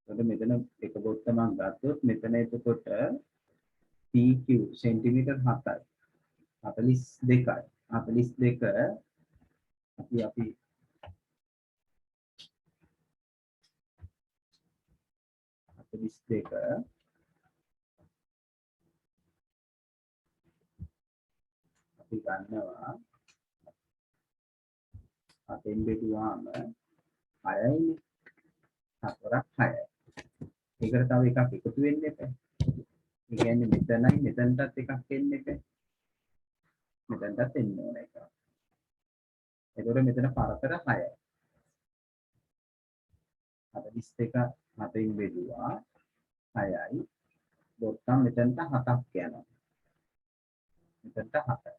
එතකොට මෙතන එක බොත්තමක් ගත්තොත් මෙතන එතකොට PQ සෙන්ටිමීටර් 7යි 42යි 42 අපි 42 අපි ගන්නවා 7න් බෙදුවාම 6යිනේ 4ක් 6යි. ඒකට තව එකක් එකතු වෙන්න එපා. ඒ කියන්නේ මෙතනයි මෙතනටත් එකක් එන්න එපා. මෙතනටත් එන්න ඕන එක. එතකොට මෙතන පරතර 6යි. 42 7න් බෙදුවා 6යි. බොත්තම් මෙතනට 7ක් යනවා. මෙතනට 7යි.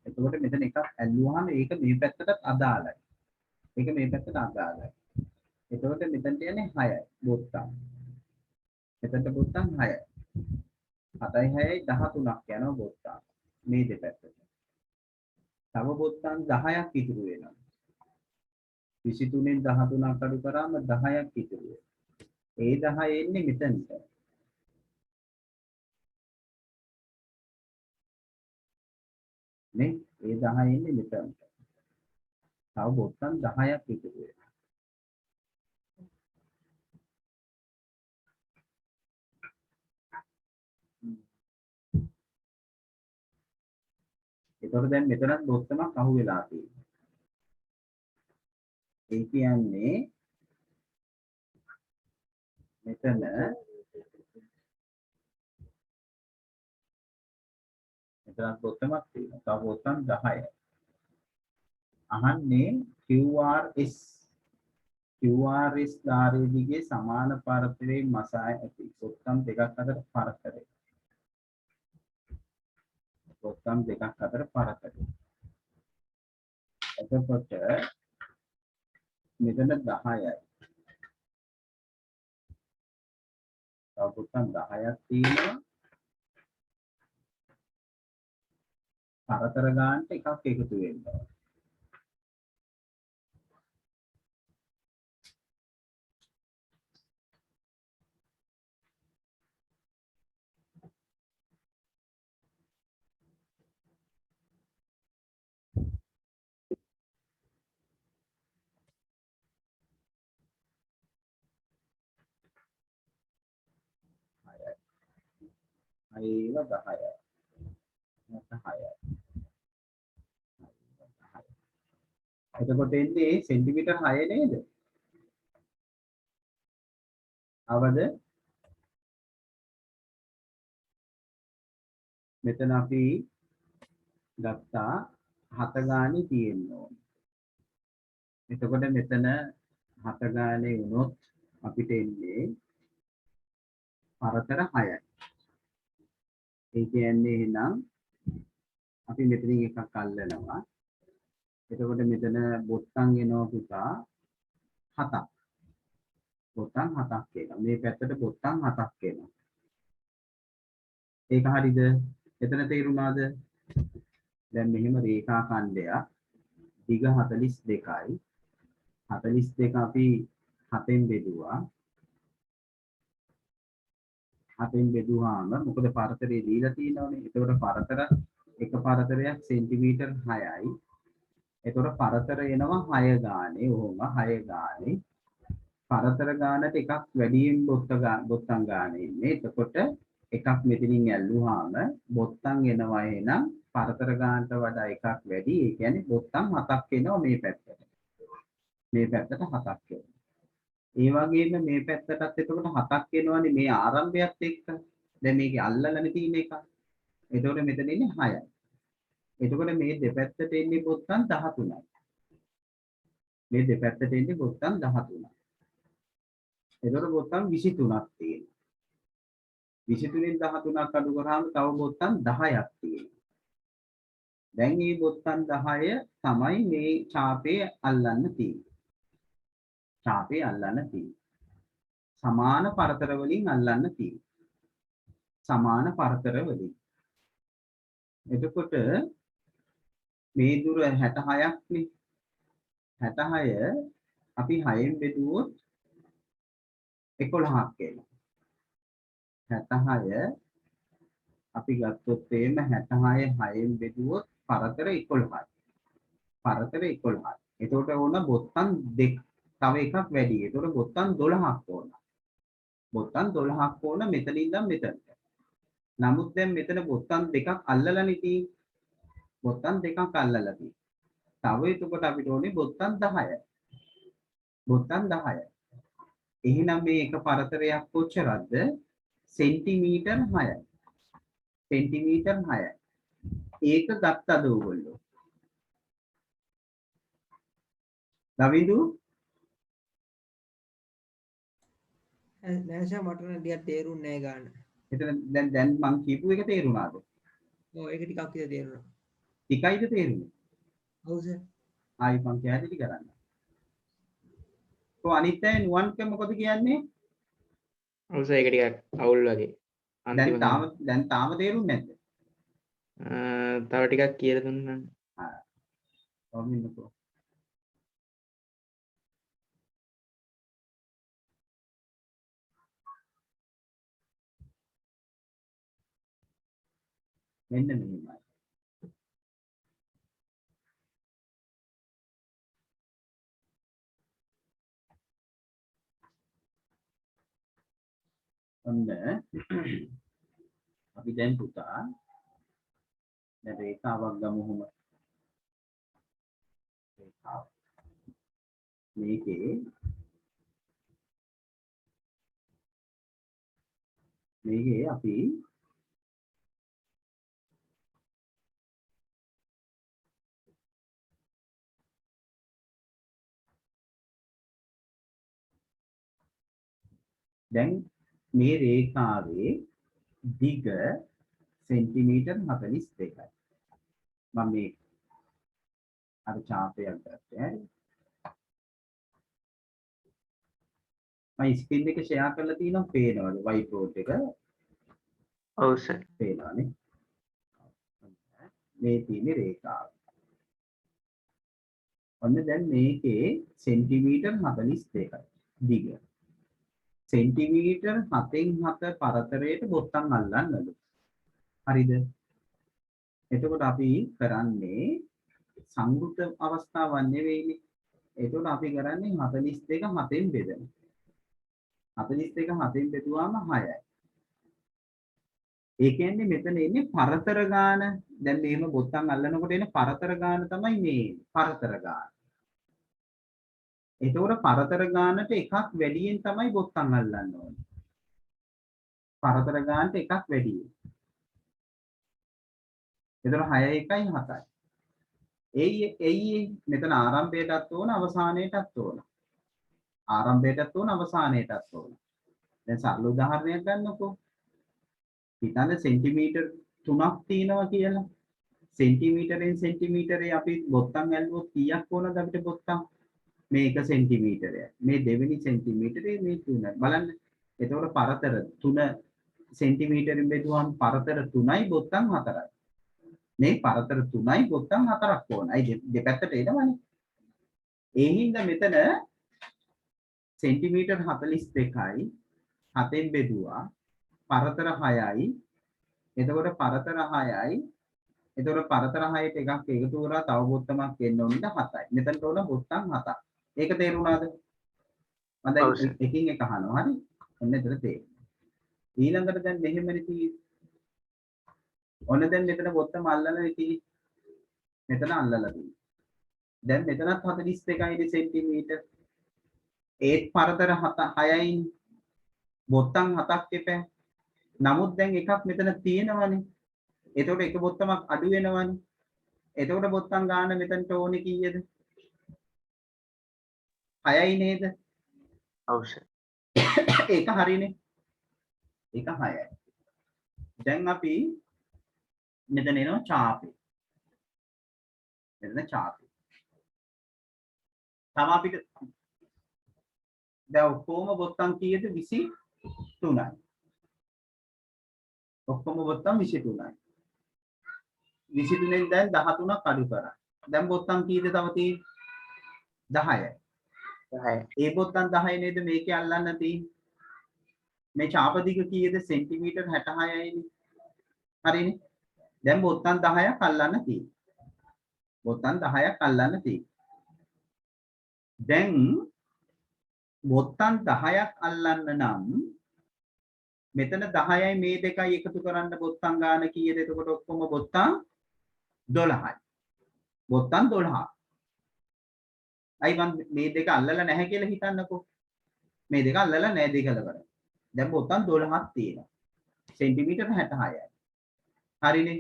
එතකොට මෙතන එකක් ඇල්ලුවාම ඒක මේ පැත්තට අදාළයි. ඒක මේ පැත්තට අදාළයි. එතකොට මෙතනට යන්නේ 6යි බොත්තම්. මෙතනට බොත්තම් 6යි. 7යි 6යි 13ක් යනවා බොත්තම්. මේ දෙපැත්තට. තව බොත්තම් 10ක් ඉතුරු වෙනවා. 23න් 13ක් අඩු කරාම 10ක් ඉතුරු වෙනවා. ඒ 10 එන්නේ මෙතනට. නේ ඒ 10 ඉන්නේ මෙතන. තව බොත්තම් 10ක් එකතු වෙනවා. ඒතකොට දැන් මෙතනත් බොත්තමක් අහු වෙලා තියෙනවා. ඒ කියන්නේ මෙතන මෙතනත් බොත්තමක් තියෙනවා. තව බොත්තම් 10යි. අහන්නේ QRS ධාරයේ දිගේ සමාන පරතරයේ මසා ඇති බොත්තම් දෙකක් අතර පරතරය. බොත්තම් දෙකක් අතර පරතරය. එතකොට මෙතන 10යි. තව බොත්තම් 10ක් තියෙනවා. පරතර ගන්නට එකක් එකතු වෙනවා. අයව 10යි. නැත්නම් 6යි. එතකොට එන්නේ සෙන්ටිමීටර් 6 නේද? අවද මෙතන අපි ගත්තා 7 ගානේ තියෙන්න ඕනේ. එතකොට මෙතන 7 ගානේ වුණොත් අපිට එන්නේ පරතර 6යි. ඒ කියන්නේ එහෙනම් අපි මෙතනින් එකක් අල්ලනවා. එතකොට මෙතන බොත්තම් එනවා පුතා 7ක්. බොත්තම් 7ක් එනවා. මේ පැත්තට බොත්තම් 7ක් එනවා. ඒක හරිද? එතන තේරුණාද? දැන් මෙහෙම රේඛා ඛණ්ඩයක් දිග 42යි. 42 අපි 7ෙන් බෙදුවා. 7ෙන් බෙදුවාම මොකද පරතරය දීලා තියෙනවනේ. එතකොට පරතර එක පරතරයක් සෙන්ටිමීටර් 6යි. එතකොට පරතර එනවා 6 ගානේ. ඔහොම 6 ගානේ. පරතර ගානට එකක් වැඩියෙන් බොත්තම් ගානේ ඉන්නේ. එතකොට එකක් මෙතනින් ඇල්ලුවාම බොත්තම් එනවා එහෙනම් පරතර ගානට වඩා එකක් වැඩි. ඒ කියන්නේ බොත්තම් 7ක් එනවා මේ පැත්තට. මේ පැත්තට 7ක් එනවා. ඒ වගේම මේ පැත්තටත් එතකොට 7ක් එනවනේ මේ ආරම්භයත් එක්ක. දැන් මේකේ අල්ලලානේ තියෙන එක. එතකොට මෙතන ඉන්නේ 6යි. එතකොට මේ දෙපැත්තට එන්නේ බොත්තම් 13යි. මේ දෙපැත්තට එන්නේ බොත්තම් 13යි. එතකොට බොත්තම් 23ක් තියෙනවා. 23න් 13ක් අඩු කරාම තව බොත්තම් 10ක් තියෙනවා. දැන් මේ බොත්තම් 10 තමයි මේ ඡාපේ අල්ලන්න තියෙන්නේ. ඡාපේ අල්ලන්න තියෙන්නේ. සමාන පරතර වලින් අල්ලන්න තියෙන්නේ. සමාන පරතර වලින්. එතකොට මේ දුර 66ක් නේ. 66 අපි 6ෙන් බෙදුවොත් 11ක් එනවා. 66 අපි ගත්තොත් එහෙම 66 6ෙන් බෙදුවොත් පරතර 11යි. පරතර 11යි. එතකොට ඕන බොත්තම් දෙක තව එකක් වැඩි. එතකොට බොත්තම් 12ක් ඕන. බොත්තම් 12ක් ඕන මෙතන ඉඳන් මෙතනට. නමුත් දැන් මෙතන බොත්තම් දෙකක් අල්ලලානේ තියෙන්නේ. බොත්තම් දෙකක් අල්ලලා තියෙන්නේ. තව එතකොට අපිට ඕනේ බොත්තම් 10යි. බොත්තම් 10යි. එහෙනම් මේ එක පරතරයක් කොච්චරද? සෙන්ටිමීටර් 6යි. සෙන්ටිමීටර් 6යි. ඒක ගත්තද ඔයගොල්ලෝ? දවිදු නැෂා මට නම් ටිකක් තේරුන්නේ නැහැ ගන්න. එතන දැන් මං කියපු එක තේරුණාද? ඔව් ඒක ටිකක් විතර තේරුණා. ටිකයිද තේරුනේ? ඔව් සර්. ආයි මං පැහැදිලි කරන්න. කො අනිත් අය නුවන්ක මොකද කියන්නේ? ඔව් සර් ඒක ටිකක් අවුල් වගේ. දැන් තාම තේරුන්නේ නැද්ද? තව ටිකක් කියලා දුන්නා. ඔමින්නකෝ. මෙන්න මෙහෙමයි. ඔන්න අපි දැන් පුතා දැන් රේඛාවක් ගමු හොම. රේඛාව. මේකේ අපි දැන් මේ රේඛාවේ දිග සෙන්ටිමීටර් 42යි. මම මේ අර ඡාපයක් ගත්තා. මම ස්ක්‍රීන් එක ෂෙයා කරලා තිනවා පේනවද white board එක? ඔව් සර්. පේනවානේ. මේ තියෙන රේඛාව. ඔන්න දැන් මේකේ සෙන්ටිමීටර් 42යි දිග. සෙන්ටිමීටර් 7න් 7 පරතරයට බොත්තම් අල්ලන්නලු. හරිද? එතකොට අපි කරන්නේ සංකෘත අවස්ථාවක් නෙවෙයිනේ. එතකොට අපි කරන්නේ 42 7න් බෙදනවා. 42 7න් බෙදුවාම 6යි. ඒ කියන්නේ මෙතන ඉන්නේ පරතර ගාන. දැන් මෙහෙම බොත්තම් අල්ලනකොට එන පරතර ගාන තමයි මේ පරතර ගාන. එතකොට පරතර ගානට එකක් වැඩියෙන් තමයි බොත්තම් අල්ලන්න ඕනේ. පරතර ගානට එකක් වැඩියෙන්. එතකොට 6 1යි 7යි. එයි මෙතන ආරම්භයටත් ඕන අවසානයටත් ඕන. ආරම්භයටත් ඕන අවසානයටත් ඕන. දැන් සරල උදාහරණයක් ගන්නකො. හිතන්න සෙන්ටිමීටර් 3ක් තියෙනවා කියලා. සෙන්ටිමීටරෙන් සෙන්ටිමීටරේ අපි බොත්තම් ඇල්ලුවොත් කීයක් ඕනද අපිට බොත්තම්? මේ 1 සෙන්ටිමීටරය. මේ දෙවෙනි සෙන්ටිමීටරේ මේ 3. බලන්න. එතකොට පරතර 3 සෙන්ටිමීටරින් බෙදුවම පරතර 3යි බොත්තම් 4යි. මේ පරතර 3යි බොත්තම් 4ක් ඕනයි. දෙපැත්තට එනවනේ. ඒ හින්දා මෙතන සෙන්ටිමීටර් 42යි 7න් බෙදුවා පරතර 6යි. එතකොට පරතර 6යි. එතකොට පරතර 6ට එකක් එකතු කරලා තව බොත්තමක් එන්න ඕනේ 7යි. මෙතනට ඕන බොත්තම් 7ක්. ඒක තේරුණාද? මම දැන් එකින් එක අහනවා. හරි? ඔන්න එතන තේරෙනවා. ඊළඟට දැන් මෙහෙමනේ තියෙන්නේ. ඔන්න දැන් මෙතන බොත්තම අල්ලලා ඉතින් මෙතන අල්ලලා තියෙනවා. දැන් මෙතනත් 42යි සෙන්ටිමීටර්. ඒත් පරතර 6යි බොත්තම් 7ක් එපෑ. නමුත් දැන් එකක් මෙතන තියෙනවනේ. එතකොට එක බොත්තමක් අඩු වෙනවනේ. එතකොට බොත්තම් ගාන මෙතනට ඕනේ කීයද? 6යි නේද? ඔව් සර්. ඒක හරිනේ. ඒක 6යි. දැන් අපි මෙතන එනවා ඡාපේ. මෙතන ඡාපේ. තම අපිට දැන් ඔක්කොම බොත්තම් කීයද? 23යි. ඔක්කොම බොත්තම් 23යි. 23න් දැන් 13ක් අඩු කරා. දැන් බොත්තම් කීයද තව තියෙන්නේ? 10යි. 10යි. ඒ බොත්තම් 10 නේද මේකේ අල්ලන්න තියෙන්නේ. මේ ඡාප දිග කීයද? සෙන්ටිමීටර් 66යිනේ. හරිනේ. දැන් බොත්තම් 10ක් අල්ලන්න තියෙන්නේ. බොත්තම් 10ක් අල්ලන්න තියෙන්නේ. දැන් බොත්තම් 10ක් අල්ලන්න නම් මෙතන 10යි මේ දෙකයි එකතු කරන්න බොත්තම් ගාන කීයද? එතකොට ඔක්කොම බොත්තම් 12යි. බොත්තම් 12. අයි මම මේ දෙක අල්ලලා නැහැ කියලා හිතන්නකෝ. මේ දෙක අල්ලලා නැහැ දෙකල කරා. දැන් බොත්තම් 12ක් තියෙනවා. සෙන්ටිමීටර් 66යි. හරිනේ.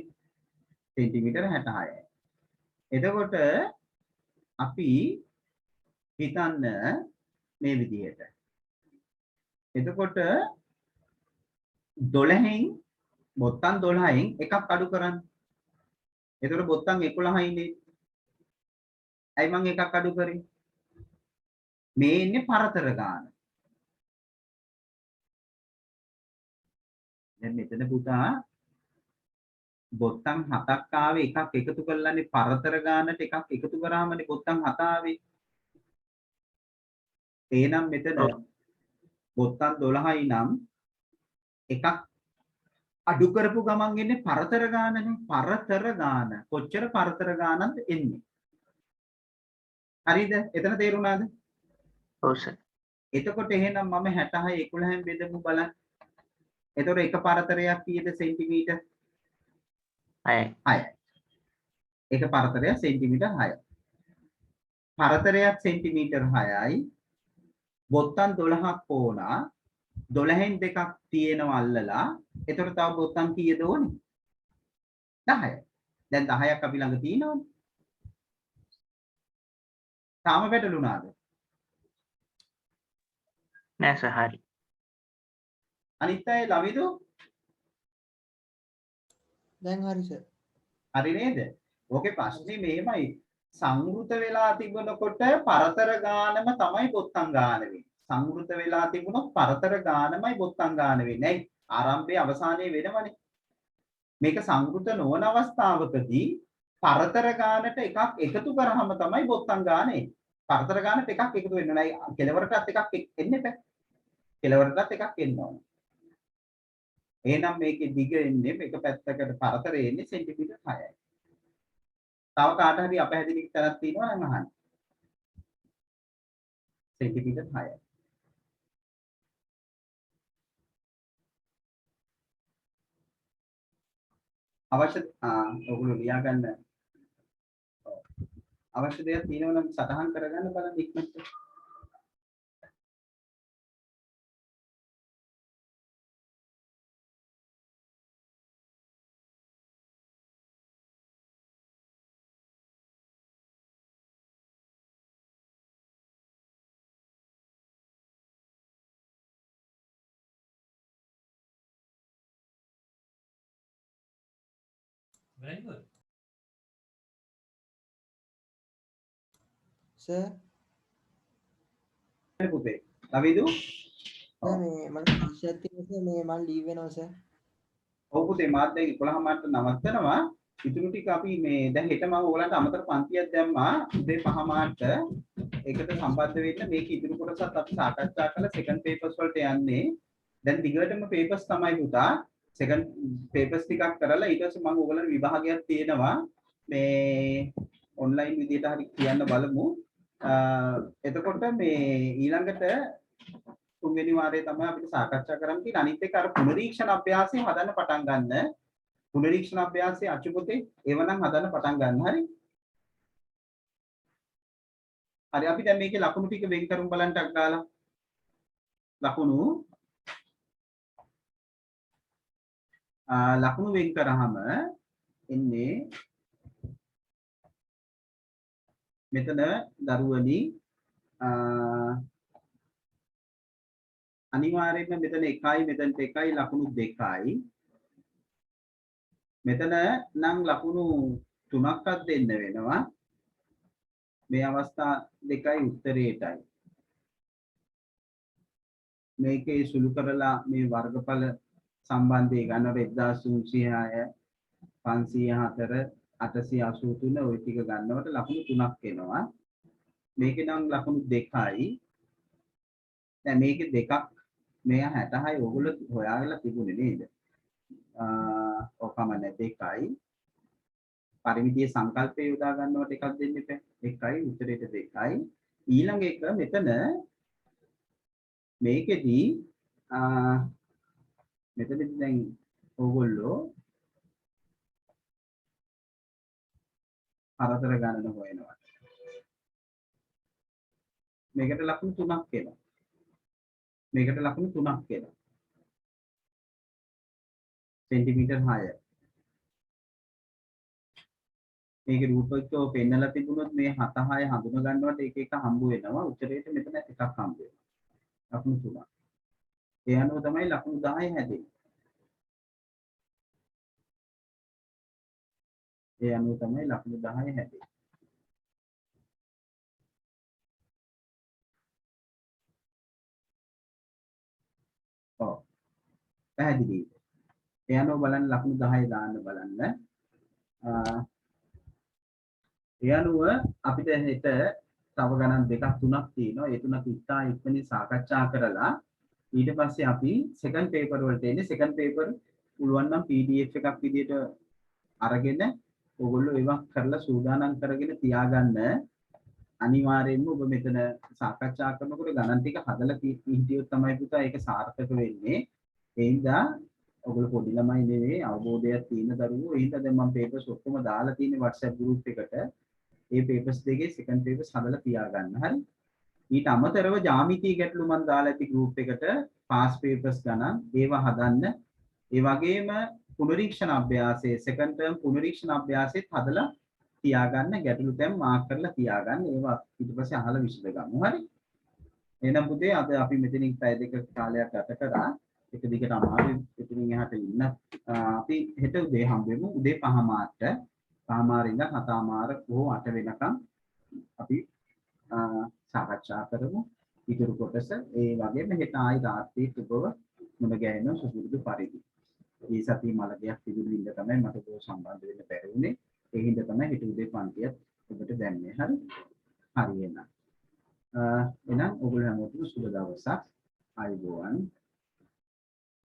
සෙන්ටිමීටර් 66යි. එතකොට අපි හිතන්න මේ විදිහට. එතකොට 12න් බොත්තම් 12න් එකක් අඩු කරන්න. එතකොට බොත්තම් 11යි නේ. ඇයි මම එකක් අඩු කරේ? මේ ඉන්නේ පරතර ගාන. දැන් මෙතන පුතා බොත්තම් 7ක් ආවේ එකක් එකතු කරලානේ පරතර ගානට එකක් එකතු කරාමනේ බොත්තම් 7 ආවේ. එහෙනම් මෙතන බොත්තම් 12යි නම් එකක් අඩු කරපු ගමන් එන්නේ පරතර ගානනේ. පරතර ගාන. කොච්චර පරතර ගානක්ද එන්නේ? හරිද? එතන තේරුණාද? ඔව් සර්. එතකොට එහෙනම් මම 66 11න් බෙදමු බලන්න. එතකොට එක පරතරයක් කීයද සෙන්ටිමීටර්? 6යි. 6යි. එක පරතරයක් සෙන්ටිමීටර් 6යි. පරතරයක් සෙන්ටිමීටර් 6යි. බොත්තම් 12ක් ඕනා. 12න් දෙකක් තියෙනවා අල්ලලා. එතකොට තව බොත්තම් කීයද ඕනේ? 10යි. දැන් 10ක් අපි ළඟ තියෙනවනේ. තාම වැටලුණාද? නෑ සර් හරි. අනිත් අය ලවිදු දැන් හරි සර්. හරි නේද? ඕකේ ප්‍රශ්නේ මෙහෙමයි. සංවෘත වෙලා තිබුණකොට පරතර ගානම තමයි බොත්තම් ගාන වෙන්නේ. සංවෘත වෙලා තිබුණොත් පරතර ගානමයි බොත්තම් ගාන වෙන්නේ. ඇයි? ආරම්භයේ අවසානයේ වෙනවනේ. මේක සංවෘත නොවන අවස්ථාවකදී පරතර ගානට එකක් එකතු කරාම තමයි බොත්තම් ගාන එන්නේ. පරතර ගානට එකක් එකතු වෙන්න නෑ. කෙලවරටත් එකක් එන්නේ නැහැ. කෙලවරටත් එකක් එන්න ඕනේ. එහෙනම් මේකේ දිග එන්නේ එක පැත්තකට පරතරය එන්නේ සෙන්ටිමීටර් 6යි. තව කාට හරි අපහැදිලි තැනක් තියෙනවා නම් අහන්න. සෙන්ටිමීටර් 6යි. අවශ්‍ය ඔයගොල්ලෝ ලියා ගන්න. අවශ්‍ය දෙයක් තියෙනවා නම් සටහන් කරගන්න බලන්න ඉක්මනට. සර් පුතේ. ලවිදු සර් මේ මට ප්‍රශ්නයක් තියෙනවා සර් මේ මම ලීව් වෙනවා සර්. ඔව් පුතේ මාත් දැන් 11 මාට නවත්තනවා. ඉතුරු ටික අපි මේ දැන් හෙට මම ඔයගලන්ට අමතර පන්තියක් දැම්මා. උදේ 5 මාට ඒකට සම්බන්ධ වෙන්න මේක ඉතුරු කොටසත් අපි සාකච්ඡා කරලා සෙකන්ඩ් පේපර්ස් වලට යන්නේ. දැන් දිගටම පේපර්ස් තමයි පුතා. සෙකන්ඩ් පේපර්ස් ටිකක් කරලා ඊට පස්සේ මම ඔයගලන්ට විභාගයක් තියෙනවා. මේ ඔන්ලයින් විදියට හරි කියන්න බලමු. එතකොට මේ ඊළඟට තුන්වෙනි වාරයේ තමයි අපිට සාකච්ඡා කරන්න තියෙන්නේ. අනිත් එක අර පුනරීක්ෂණ අභ්‍යාසය හදන්න පටන් ගන්න. පුනරීක්ෂණ අභ්‍යාසයේ අචුපතේ ඒවනම් හදන්න පටන් ගන්න. හරි. හරි අපි දැන් මේකේ ලකුණු ටික වෙන් කරමු බලන්න ටක් ගාලා. ලකුණු වෙන් කරාම එන්නේ මෙතන දරුවනි අනිවාර්යයෙන්ම මෙතන 1යි මෙතනට 1යි ලකුණු 2යි මෙතන නම් ලකුණු 3ක්වත් දෙන්න වෙනවා මේ අවස්ථා දෙකයි උත්තරේටයි මේකේ සුළු කරලා මේ වර්ගඵල සම්බන්ධය ගන්නකොට 1306 504 883 ওই ටික ගන්නකොට ලකුණු 3ක් එනවා මේකේ නම් ලකුණු 2යි දැන් මේකේ දෙකක් මේ 66 ඕගොල්ලෝ හොයාගෙන තිබුණේ නේද ඔකම නැත් 2යි පරිමිතියේ සංකල්පය යොදා ගන්නවට එකක් දෙන්න එපා 1යි උත්තරේට 2යි ඊළඟ එක මෙතන මේකෙදී මෙතනදී දැන් ඕගොල්ලෝ පරතර ගණන හොයනවා මේකට ලකුණු 3ක් එනවා මේකට ලකුණු 3ක් එනවා සෙන්ටිමීටර් 6 මේකේ රූපකව පෙන්නලා තිබුණොත් මේ 7 6 හඳුන ගන්නවට එක එක හම්බ වෙනවා උත්තරේට මෙතන එකක් හම්බ වෙනවා ලකුණු 3ක් ඒ අනුව තමයි ලකුණු 10 හැදෙන්නේ ඒ අනුව තමයි ලකුණු 10 හැදෙන්නේ ඔව් පැහැදිලි ඒ අනුව බලන්න ලකුණු 10 දාන්න බලන්න ඒ අනුව අපිට හෙට තව ගණන් දෙකක් තුනක් තියෙනවා ඒ තුනක් ඉස්සා ඉක්මනින් සාකච්ඡා කරලා ඊට පස්සේ අපි සෙකන්ඩ් පේපර් වලට එන්නේ සෙකන්ඩ් පේපර් පුළුවන් නම් PDF එකක් විදියට අරගෙන ඔයගොල්ලෝ ඒවා කරලා සූදානම් කරගෙන තියාගන්න අනිවාර්යයෙන්ම ඔබ මෙතන සාකච්ඡා කරනකොට ගණන් ටික හදලා හිටියොත් තමයි පුතා ඒක සාර්ථක වෙන්නේ ඒ හින්දා ඔයගොල්ලෝ පොඩි ළමයි නෙවෙයි අවබෝධයක් තියෙන දරුවෝ. ඒ හින්දා දැන් මම papers ඔක්කොම දාලා තියෙන WhatsApp group එකට. ඒ papers දෙකේ second papers හදලා තියාගන්න. හරි. ඊට අමතරව ජ්‍යාමිති ගැටලු මම දාලා ඇති group එකට past papers ගණන් ඒවා හදන්න. ඒ වගේම පුනරීක්ෂණ අභ්‍යාසයේ second term පුනරීක්ෂණ අභ්‍යාසෙත් හදලා තියාගන්න. ගැටලු තැන් මාක් කරලා තියාගන්න. ඒවා ඊට පස්සේ අහලා විසඳගමු. හරි. එහෙනම් පුතේ අද අපි මෙතනින් පැය දෙක කාලයක් ගත කරා. එක දිගට අමාරුයි එතනින් එහාට ඉන්න. අපි හෙට උදේ හම්බෙමු. උදේ 5:00ට 5:00 ඉඳන් 7:00 බොහෝ 8 වෙනකම් අපි සාකච්ඡා කරමු. ඉතුරු කොටස ඒ වගේම හෙට ආයි රාත්‍රියේ ඔබව මුණ ගැහෙන සුදුසු පරිදි. මේ සතිය මලකයක් තිබුණු ඉඳ තමයි මට ඔබ සම්බන්ධ වෙන්න බැරි වුණේ. ඒ හින්දා තමයි හෙට උදේ පන්තියත් ඔබට දැම්මේ. හරි. හරි එහෙනම්. එහෙනම් ඔයගොල්ලෝ හැමෝටම සුබ දවසක්. ආයුබෝවන්.